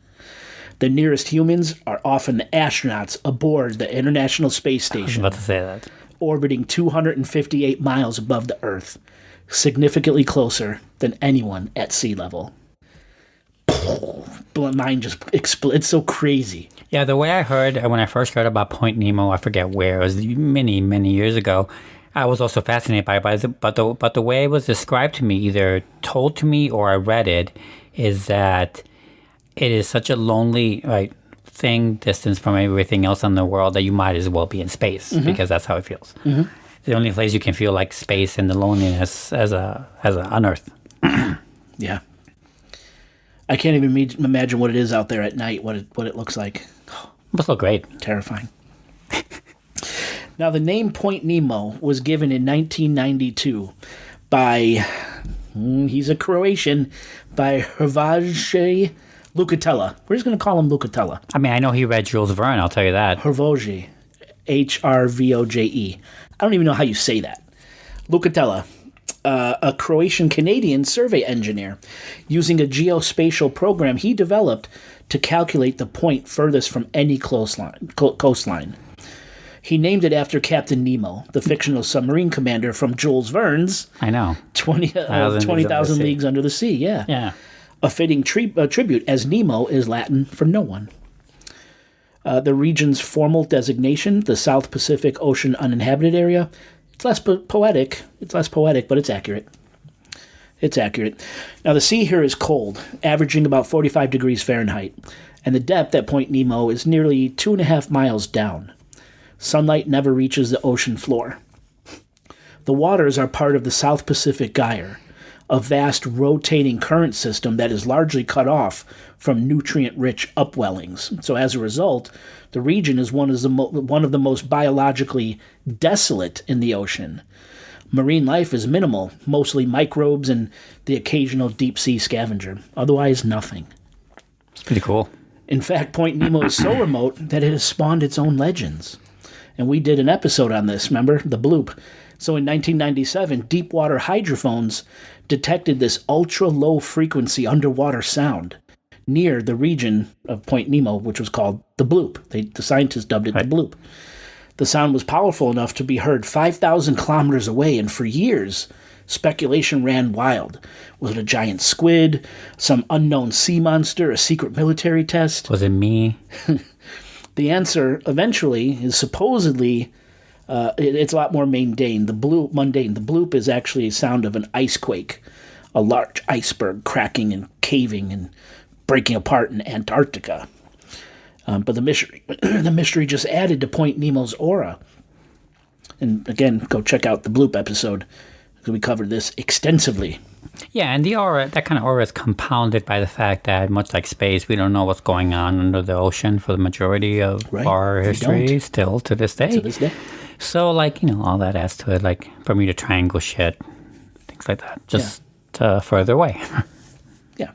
The nearest humans are often the astronauts aboard the International Space Station. I was about to say that. Orbiting 258 miles above the Earth, significantly closer than anyone at sea level. Mind just explodes. It's so crazy. Yeah, the way I heard, when I first heard about Point Nemo, I forget where, it was many, many years ago, I was also fascinated by it, but the way it was described to me, either told to me or I read it, is that it is such a lonely thing, distance from everything else in the world, that you might as well be in space, because that's how it feels. Mm-hmm. The only place you can feel like space and the loneliness as on Earth. Yeah. I can't even imagine what it is out there at night, what it looks like. It must look great. Terrifying. Now, the name Point Nemo was given in 1992 by, he's a Croatian, by Hrvoje Lukatella. We're just going to call him Lukatella. I mean, I know he read Jules Verne, I'll tell you that. Hrvoje. Hrvoje. I don't even know how you say that. Lukatella, a Croatian-Canadian survey engineer, using a geospatial program he developed to calculate the point furthest from any coastline. He named it after Captain Nemo, the fictional submarine commander from Jules Verne's 20,000 Leagues Under the Sea. Yeah. A fitting tribute, as Nemo is Latin for no one. The region's formal designation, the South Pacific Ocean Uninhabited Area, it's less poetic, but it's accurate. It's accurate. Now, the sea here is cold, averaging about 45 degrees Fahrenheit, and the depth at Point Nemo is nearly 2.5 miles down. Sunlight never reaches the ocean floor. The waters are part of the South Pacific Gyre, a vast rotating current system that is largely cut off from nutrient-rich upwellings. So as a result, the region is one of the most biologically desolate in the ocean. Marine life is minimal, mostly microbes and the occasional deep-sea scavenger. Otherwise, nothing. It's pretty cool. In fact, Point Nemo is so remote that it has spawned its own legends. And we did an episode on this, remember? The bloop. So in 1997, deep-water hydrophones detected this ultra-low frequency underwater sound near the region of Point Nemo, which was called the bloop. The scientists dubbed it the bloop. The sound was powerful enough to be heard 5,000 kilometers away, and for years, speculation ran wild. Was it a giant squid, some unknown sea monster, a secret military test? Was it me? The answer, eventually, is supposedly, it's a lot more mundane. The bloop is actually a sound of an ice quake, a large iceberg cracking and caving and breaking apart in Antarctica. But the mystery just added to Point Nemo's aura. And again, go check out the bloop episode, because we covered this extensively. Yeah, and the aura, that kind of aura is compounded by the fact that, much like space, we don't know what's going on under the ocean for the majority of our history, still to this day. So, all that adds to it, like Bermuda Triangle shit, things like that, just further away. Yeah.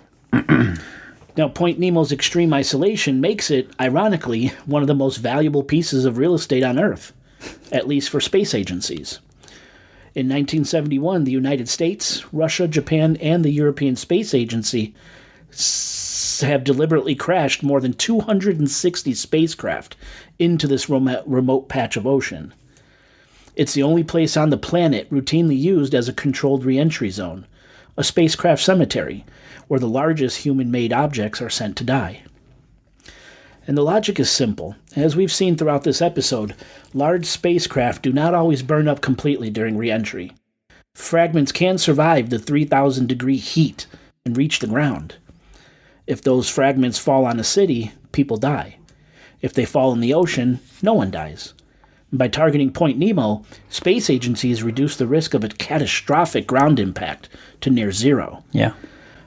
Now, Point Nemo's extreme isolation makes it, ironically, one of the most valuable pieces of real estate on Earth, at least for space agencies. In 1971, the United States, Russia, Japan, and the European Space Agency have deliberately crashed more than 260 spacecraft into this remote patch of ocean. It's the only place on the planet routinely used as a controlled re-entry zone, a spacecraft cemetery, where the largest human-made objects are sent to die. And the logic is simple. As we've seen throughout this episode, large spacecraft do not always burn up completely during re-entry. Fragments can survive the 3,000-degree heat and reach the ground. If those fragments fall on a city, people die. If they fall in the ocean, no one dies. And by targeting Point Nemo, space agencies reduce the risk of a catastrophic ground impact to near zero. Yeah.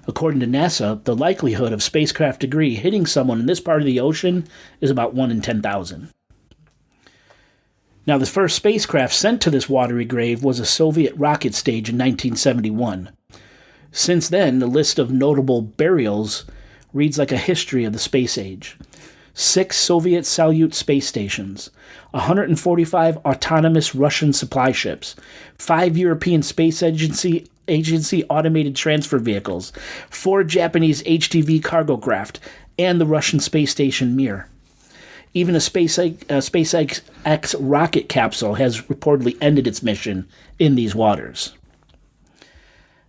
According to NASA, the likelihood of spacecraft debris hitting someone in this part of the ocean is about 1 in 10,000. Now, the first spacecraft sent to this watery grave was a Soviet rocket stage in 1971. Since then, the list of notable burials reads like a history of the space age. 6 Soviet Salyut space stations, 145 autonomous Russian supply ships, 5 European Space Agency automated transfer vehicles, 4 Japanese HTV cargo craft, and the Russian space station Mir. Even a SpaceX rocket capsule has reportedly ended its mission in these waters.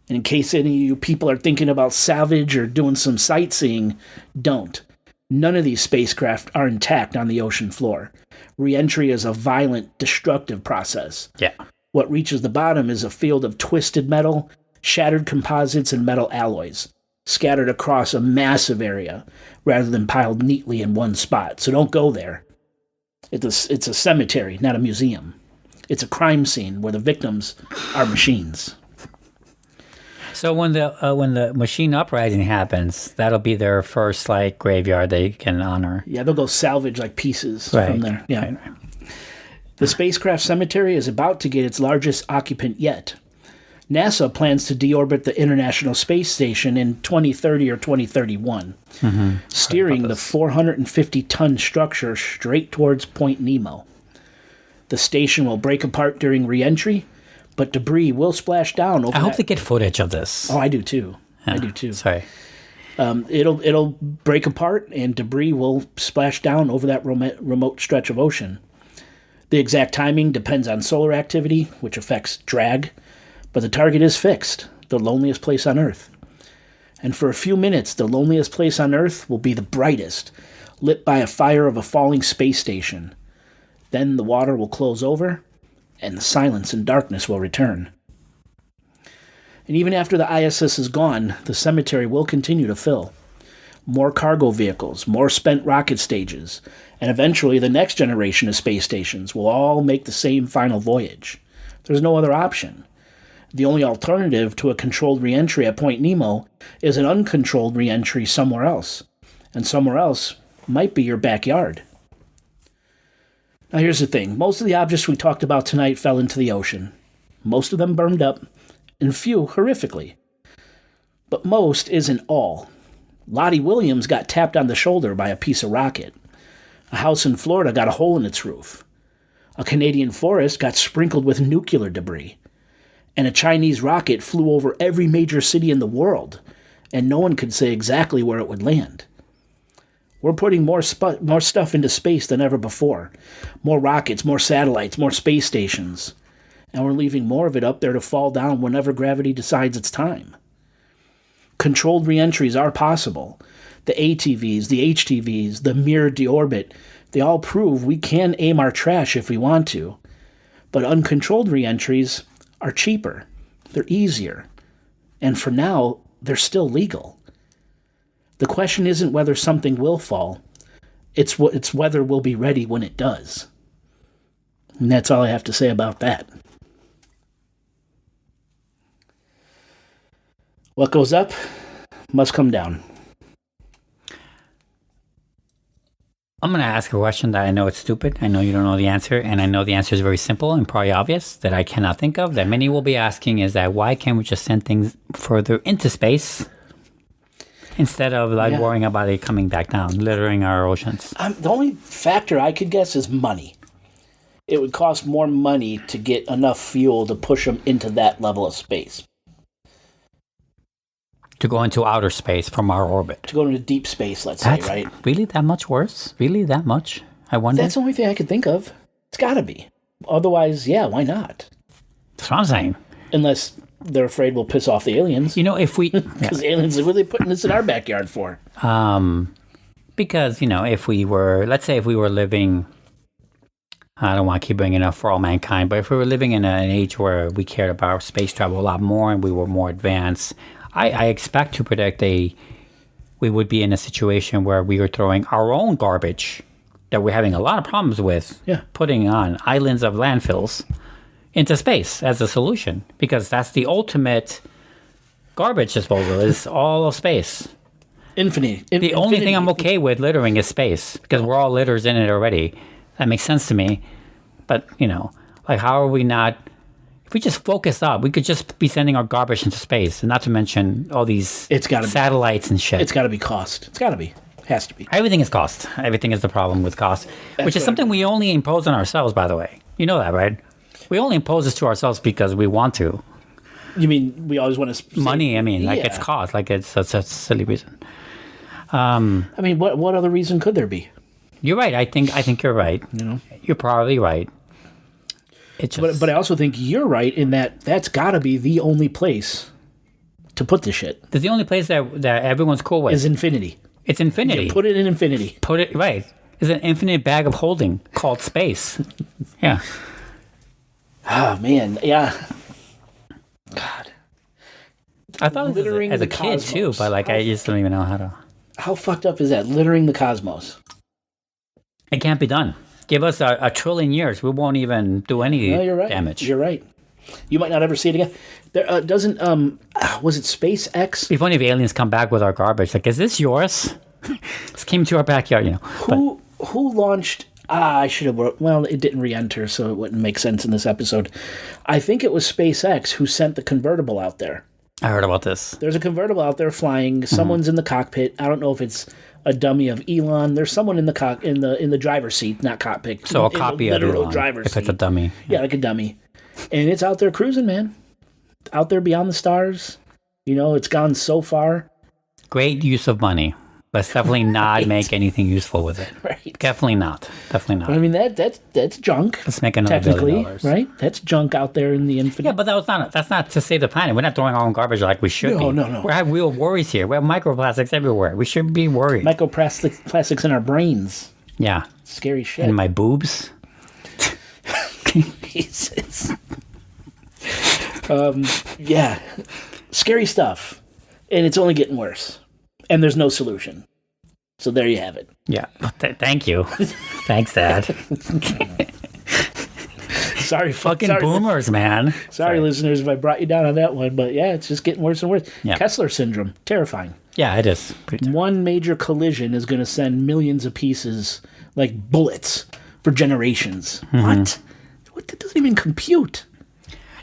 And in case any of you people are thinking about salvage or doing some sightseeing, don't. None of these spacecraft are intact on the ocean floor. Re-entry is a violent, destructive process. Yeah. What reaches the bottom is a field of twisted metal, shattered composites, and metal alloys, scattered across a massive area, rather than piled neatly in one spot. So don't go there. It's a cemetery, not a museum. It's a crime scene where the victims are machines. So when the machine uprising happens, that'll be their first graveyard they can honor. Yeah, they'll go salvage pieces from there. Yeah. Right. The spacecraft cemetery is about to get its largest occupant yet. NASA plans to deorbit the International Space Station in 2030 or 2031, steering the 450-ton structure straight towards Point Nemo. The station will break apart during re-entry, but debris will splash down over. I hope they get footage of this. Oh, I do too. I do too. Sorry. It'll break apart and debris will splash down over that remote stretch of ocean. The exact timing depends on solar activity, which affects drag, but the target is fixed, the loneliest place on Earth. And for a few minutes, the loneliest place on Earth will be the brightest, lit by a fire of a falling space station. Then the water will close over, and the silence and darkness will return. And even after the ISS is gone, the cemetery will continue to fill. More cargo vehicles, more spent rocket stages, and eventually the next generation of space stations will all make the same final voyage. There's no other option. The only alternative to a controlled re-entry at Point Nemo is an uncontrolled re-entry somewhere else. And somewhere else might be your backyard. Now here's the thing. Most of the objects we talked about tonight fell into the ocean. Most of them burned up, and few horrifically. But most isn't all. Lottie Williams got tapped on the shoulder by a piece of rocket. A house in Florida got a hole in its roof. A Canadian forest got sprinkled with nuclear debris. And a Chinese rocket flew over every major city in the world, and no one could say exactly where it would land. We're putting more stuff into space than ever before. More rockets, more satellites, more space stations. And we're leaving more of it up there to fall down whenever gravity decides it's time. Controlled re-entries are possible. The ATVs, the HTVs, the Mir deorbit, they all prove we can aim our trash if we want to. But uncontrolled re-entries are cheaper. They're easier. And for now, they're still legal. The question isn't whether something will fall. It's whether we'll be ready when it does. And that's all I have to say about that. What goes up must come down. I'm going to ask a question that I know it's stupid. I know you don't know the answer, and I know the answer is very simple and probably obvious that I cannot think of, that many will be asking is that why can't we just send things further into space instead of worrying about it coming back down, littering our oceans? The only factor I could guess is money. It would cost more money to get enough fuel to push them into that level of space. To go into outer space from our orbit. To go into deep space, let's That's say, right? Really that much worse? Really that much? I wonder. That's the only thing I could think of. It's got to be. Otherwise, yeah, why not? That's what I'm saying. Unless they're afraid we'll piss off the aliens. You know, if we... Because aliens, what are they putting this in our backyard for? Because, you know, if we were... Let's say if we were living... I don't want to keep bringing it up for all mankind, but if we were living in an age where we cared about space travel a lot more and we were more advanced, I expect to predict we would be in a situation where we were throwing our own garbage that we're having a lot of problems with, putting on islands of landfills into space as a solution, because that's the ultimate garbage disposal is all of space. The only thing I'm okay with littering is space, because we're all litters in it already. That makes sense to me. But, you know, like, how are we not... If we just focus up, we could just be sending our garbage into space, and not to mention all these satellites and shit. It's got to be cost. It's got to be. Has to be. Everything is cost. Everything is the problem with cost, which is something we only impose on ourselves, by the way. You know that, right? We only impose this to ourselves because we want to. You mean we always want to... Money, I mean, like, it's cost. Like, it's such a silly reason. I mean, what other reason could there be? You're right. I think you're right. You know? You're probably right. But I also think you're right in that's got to be the only place to put this shit. It's the only place that everyone's cool with. Is infinity. It's infinity. You put it in infinity. Put it, right. It's an infinite bag of holding called space. Yeah. Oh, man. Yeah. God. I thought it was as a kid, too, but, like, I just don't even know how to... How fucked up is that? Littering the cosmos. It can't be done. Give us a trillion years. We won't even do any damage. You're right. You might not ever see it again. There was it SpaceX? It'd be funny if aliens come back with our garbage. Like, is this yours? This came to our backyard, you know. Who launched... I should have... Well, it didn't re-enter, so it wouldn't make sense in this episode. I think it was SpaceX who sent the convertible out there. I heard about this. There's a convertible out there flying. Someone's in the cockpit. I don't know if it's a dummy of Elon. There's someone in the driver's seat, not cockpit. So a copy of Elon, driver's if it's a dummy. Yeah, like a dummy. And it's out there cruising, man. Out there beyond the stars. You know, it's gone so far. Great use of money. Let's definitely not make anything useful with it. Right. Definitely not. Definitely not. But I mean, that's junk. Let's make another technically, $1 billion. Right? That's junk out there in the infinite. Yeah, but that's not to save the planet. We're not throwing our own garbage like we should be. No. We have real worries here. We have microplastics everywhere. We should be worried. Microplastics in our brains. Yeah. Scary shit. In my boobs. Jesus. Yeah. Scary stuff. And it's only getting worse. And there's no solution. So there you have it. Yeah. Thank you. Thanks, Dad. Sorry, boomers, man. Sorry, listeners, if I brought you down on that one. But yeah, it's just getting worse and worse. Yeah. Kessler Syndrome. Terrifying. Yeah, it is. One major collision is going to send millions of pieces, like bullets, for generations. Mm-hmm. What? That doesn't even compute.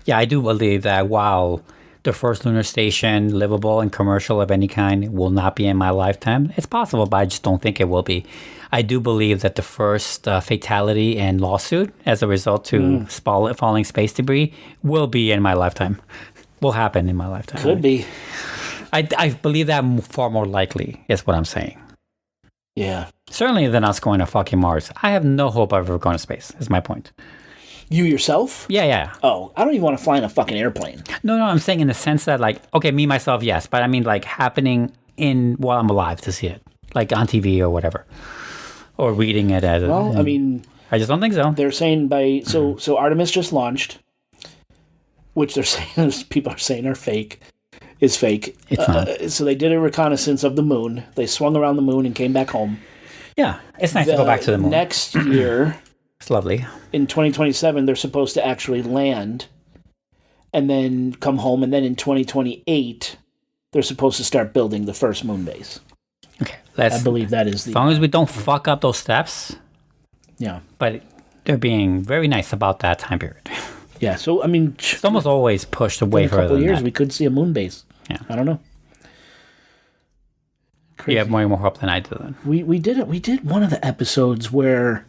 Yeah, I do believe that while the first lunar station, livable and commercial of any kind, will not be in my lifetime, it's possible, but I just don't think it will be. I do believe that the first fatality and lawsuit as a result to falling space debris will be in my lifetime. Will happen in my lifetime. Could be. I believe that far more likely is what I'm saying. Yeah. Certainly than us going to fucking Mars. I have no hope of ever going to space, is my point. You yourself? Yeah. Oh, I don't even want to fly in a fucking airplane. No, I'm saying in the sense that, like, okay, me, myself, yes. But I mean, like, happening while I'm alive to see it. Like, on TV or whatever. Or reading it as I mean... I just don't think so. They're saying So Artemis just launched, which they're saying, people are saying are fake. Is fake. It's not. So they did a reconnaissance of the moon. They swung around the moon and came back home. Yeah, it's nice to go back to the moon. Next year... It's lovely. In 2027, they're supposed to actually land and then come home. And then in 2028, they're supposed to start building the first moon base. Okay. I believe that is as long as we don't fuck up those steps. Yeah. But they're being very nice about that time period. Yeah. So, I mean... It's almost always pushed away further than that. In a couple of years, we could see a moon base. Yeah. I don't know. Crazy. You have more hope than I do then. We did it. We did one of the episodes where...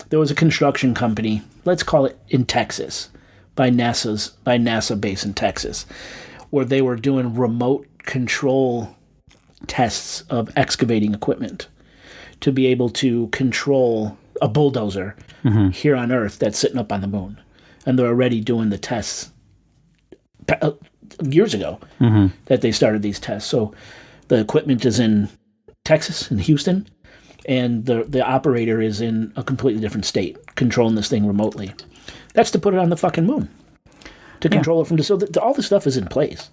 There was a construction company, let's call it in Texas, by NASA base in Texas, where they were doing remote control tests of excavating equipment to be able to control a bulldozer here on Earth that's sitting up on the moon. And they're already doing the tests years ago that they started these tests. So the equipment is in Texas, in Houston, and the operator is in a completely different state, controlling this thing remotely. That's to put it on the fucking moon, to control it from the... So all the stuff is in place.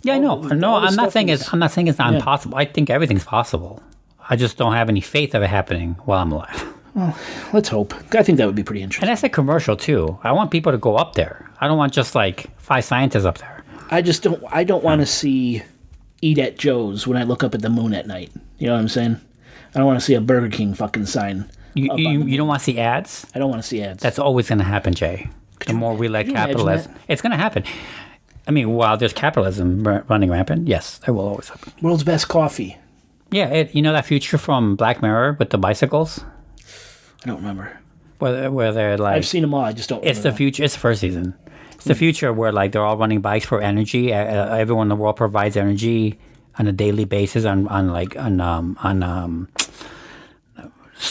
Yeah, I know. I'm not saying it's not impossible. I think everything's possible. I just don't have any faith of it happening while I'm alive. Well, let's hope. I think that would be pretty interesting. And that's a commercial too. I want people to go up there. I don't want just like 5 scientists up there. I don't want to see Eat at Joe's when I look up at the moon at night. You know what I'm saying? I don't want to see a Burger King fucking sign. You don't want to see ads? I don't want to see ads. That's always going to happen, Jay. The more we let capitalism... It's going to happen. I mean, while there's capitalism running rampant, yes, it will always happen. World's best coffee. Yeah, you know that future from Black Mirror with the bicycles? I don't remember. Where they're like... I've seen them all, I just don't remember. It's the future. It's the first season. It's the future where like they're all running bikes for energy. Everyone in the world provides energy on a daily basis on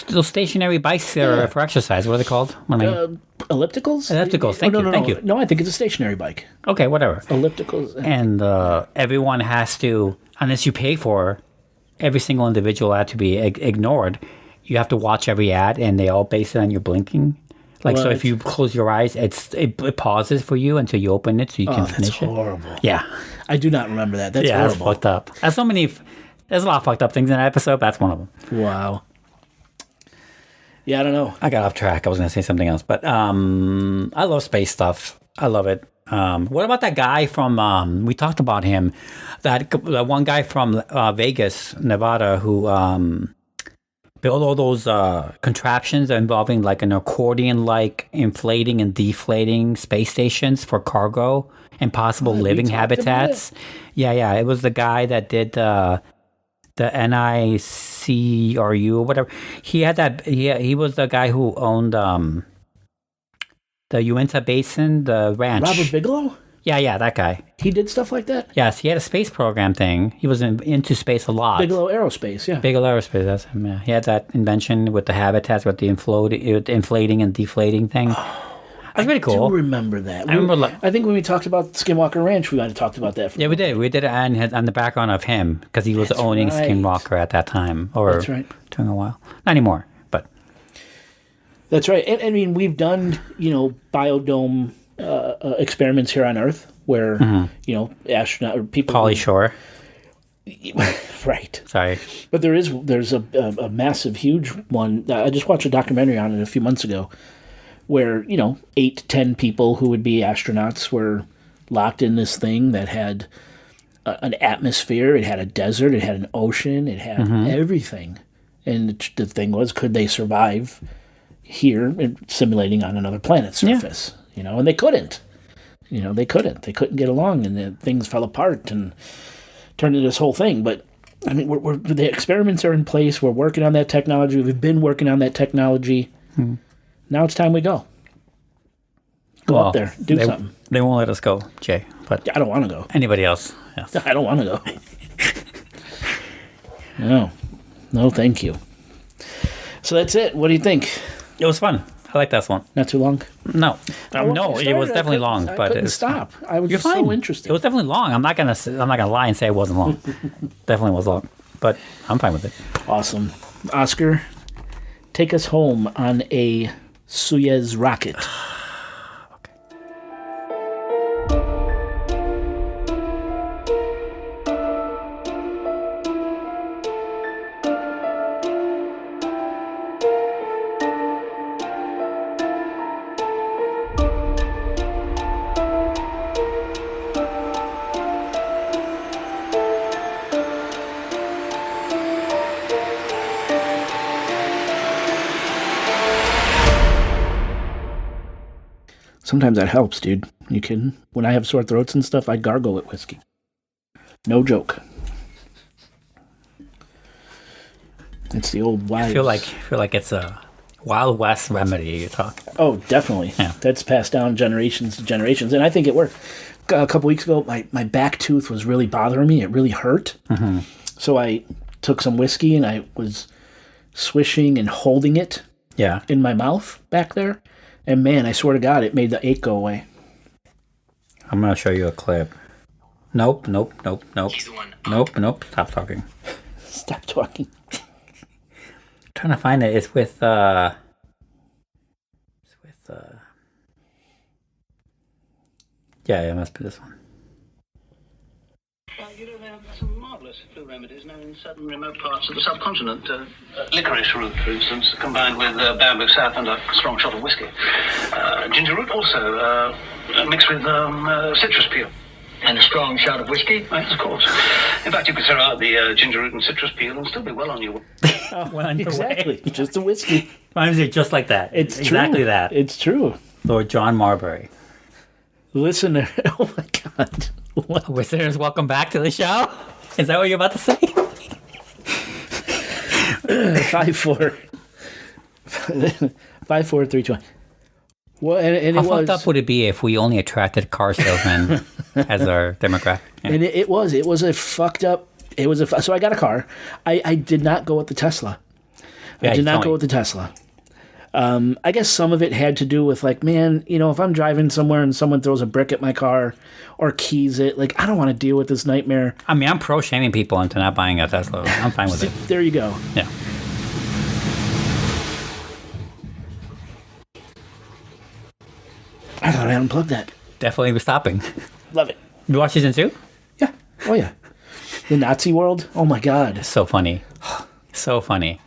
those stationary bikes for exercise. What are they called? Ellipticals? Ellipticals. Thank you. No, I think it's a stationary bike. Okay, whatever. Ellipticals. And everyone has to, unless you pay for every single individual ad to be ignored, you have to watch every ad, and they all base it on your blinking. Like, so if you close your eyes, it pauses for you until you open it so you can finish it. That's horrible. Yeah. I do not remember that. That's horrible. That's fucked up. There's a lot of fucked up things in that episode. That's one of them. Wow. Yeah, I don't know. I got off track. I was going to say something else. But I love space stuff. I love it. What about that guy from, we talked about him, that one guy from Vegas, Nevada, who built all those contraptions involving like an accordion-like inflating and deflating space stations for cargo and possible living habitats. Yeah. It was the guy that did the NICRU or whatever. He had that. He was the guy who owned the Uinta Basin, the ranch. Robert Bigelow? Yeah, that guy. He did stuff like that? Yes, he had a space program thing. He was into space a lot. Bigelow Aerospace, yeah. Bigelow Aerospace, that's him, yeah. He had that invention with the habitats, with the inflating and deflating thing. That's pretty cool. I do remember that. I think when we talked about Skinwalker Ranch, we might have talked about that. We did. We did it on the background of him, because he was owning Skinwalker at that time. That's right. During a while. Not anymore, but... That's right. And I mean, we've done, biodome experiments here on Earth where, astronaut or people... Pauly Shore. Right. Sorry. But there's a massive, huge one. I just watched a documentary on it a few months ago where, 8 to 10 people who would be astronauts were locked in this thing that had an atmosphere, it had a desert, it had an ocean, it had everything. And the thing was, could they survive here simulating on another planet's surface? And they couldn't. They couldn't get along, and things fell apart and turned into this whole thing. But I mean, the experiments are in place. We're working on that technology. We've been working on that technology. Now it's time we go. Go up there, do something. They won't let us go, Jay. But I don't want to go. Anybody else? Yes. I don't want to go. No, thank you. So that's it. What do you think? It was fun. I like that one. Not too long? No. No, it was definitely long. I but couldn't stop. I was You're just fine. so interested. It was definitely long. I'm not gonna lie and say it wasn't long. Definitely was long. But I'm fine with it. Awesome. Oscar, take us home on a Soyuz rocket. Sometimes that helps, dude. You kidding? When I have sore throats and stuff, I gargle with whiskey. No joke. It's the old wise. I feel like it's a Wild West remedy you talk. Oh, definitely. Yeah. That's passed down generations to generations, and I think it worked. A couple weeks ago, my back tooth was really bothering me. It really hurt. Mm-hmm. So I took some whiskey and I was swishing and holding it in my mouth back there. And man, I swear to God, it made the ache go away. I'm going to show you a clip. Nope. Nope. Stop talking. Stop talking. Trying to find it. It's with yeah, it must be this one. You know, there are some marvellous flu remedies now in certain remote parts of the subcontinent. Licorice root, for instance, combined with bamboo sap and a strong shot of whiskey. Ginger root also mixed with citrus peel. And a strong shot of whiskey? Yes, of course. In fact, you could throw out the ginger root and citrus peel and still be well on your way. Well on your Exactly. way. Just a whiskey. Reminds me just like that. It's exactly true. that. It's true. Lord John Marbury. Listener, oh my God. What? Listeners, welcome back to the show. Is that what you're about to say? 5-4. 5-4, 3-2. Well, and How it was. fucked up would it be if we only attracted car salesmen as our demographic? Yeah. And it was a fucked up. So I got a car. I did not go with the Tesla. Yeah, I did not tell go me. with the Tesla. I guess some of it had to do with like, man, you know, if I'm driving somewhere and someone throws a brick at my car or keys it, like I don't want to deal with this nightmare. I mean, I'm pro-shaming people into not buying a Tesla. I'm fine with it. There you go. Yeah. I thought I unplugged that. Definitely was stopping. Love it. You watch season 2? Yeah. Oh yeah. The Nazi world. Oh my God. So funny. So funny.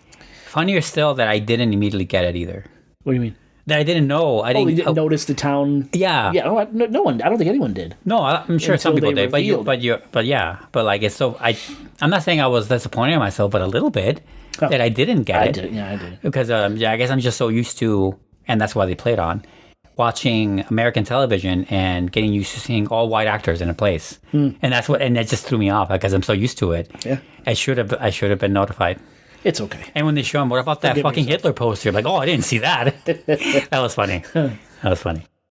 Funnier still that I didn't immediately get it either. What do you mean? That I didn't know. I didn't. You didn't notice the town. Yeah. Yeah. No one. I don't think anyone did. No, I'm sure some Until people they did, but revealed like it's so. I'm not saying I was disappointed in myself, but a little bit that I didn't get it. I did. Yeah, I did. Because I guess I'm just so used to, and that's why they played on watching American television and getting used to seeing all white actors in a place, and that just threw me off because I'm so used to it. Yeah. I should have been notified. It's okay. And when they show him, what about that Forgive fucking yourself. Hitler poster? Like, oh, I didn't see that. That was funny. That was funny.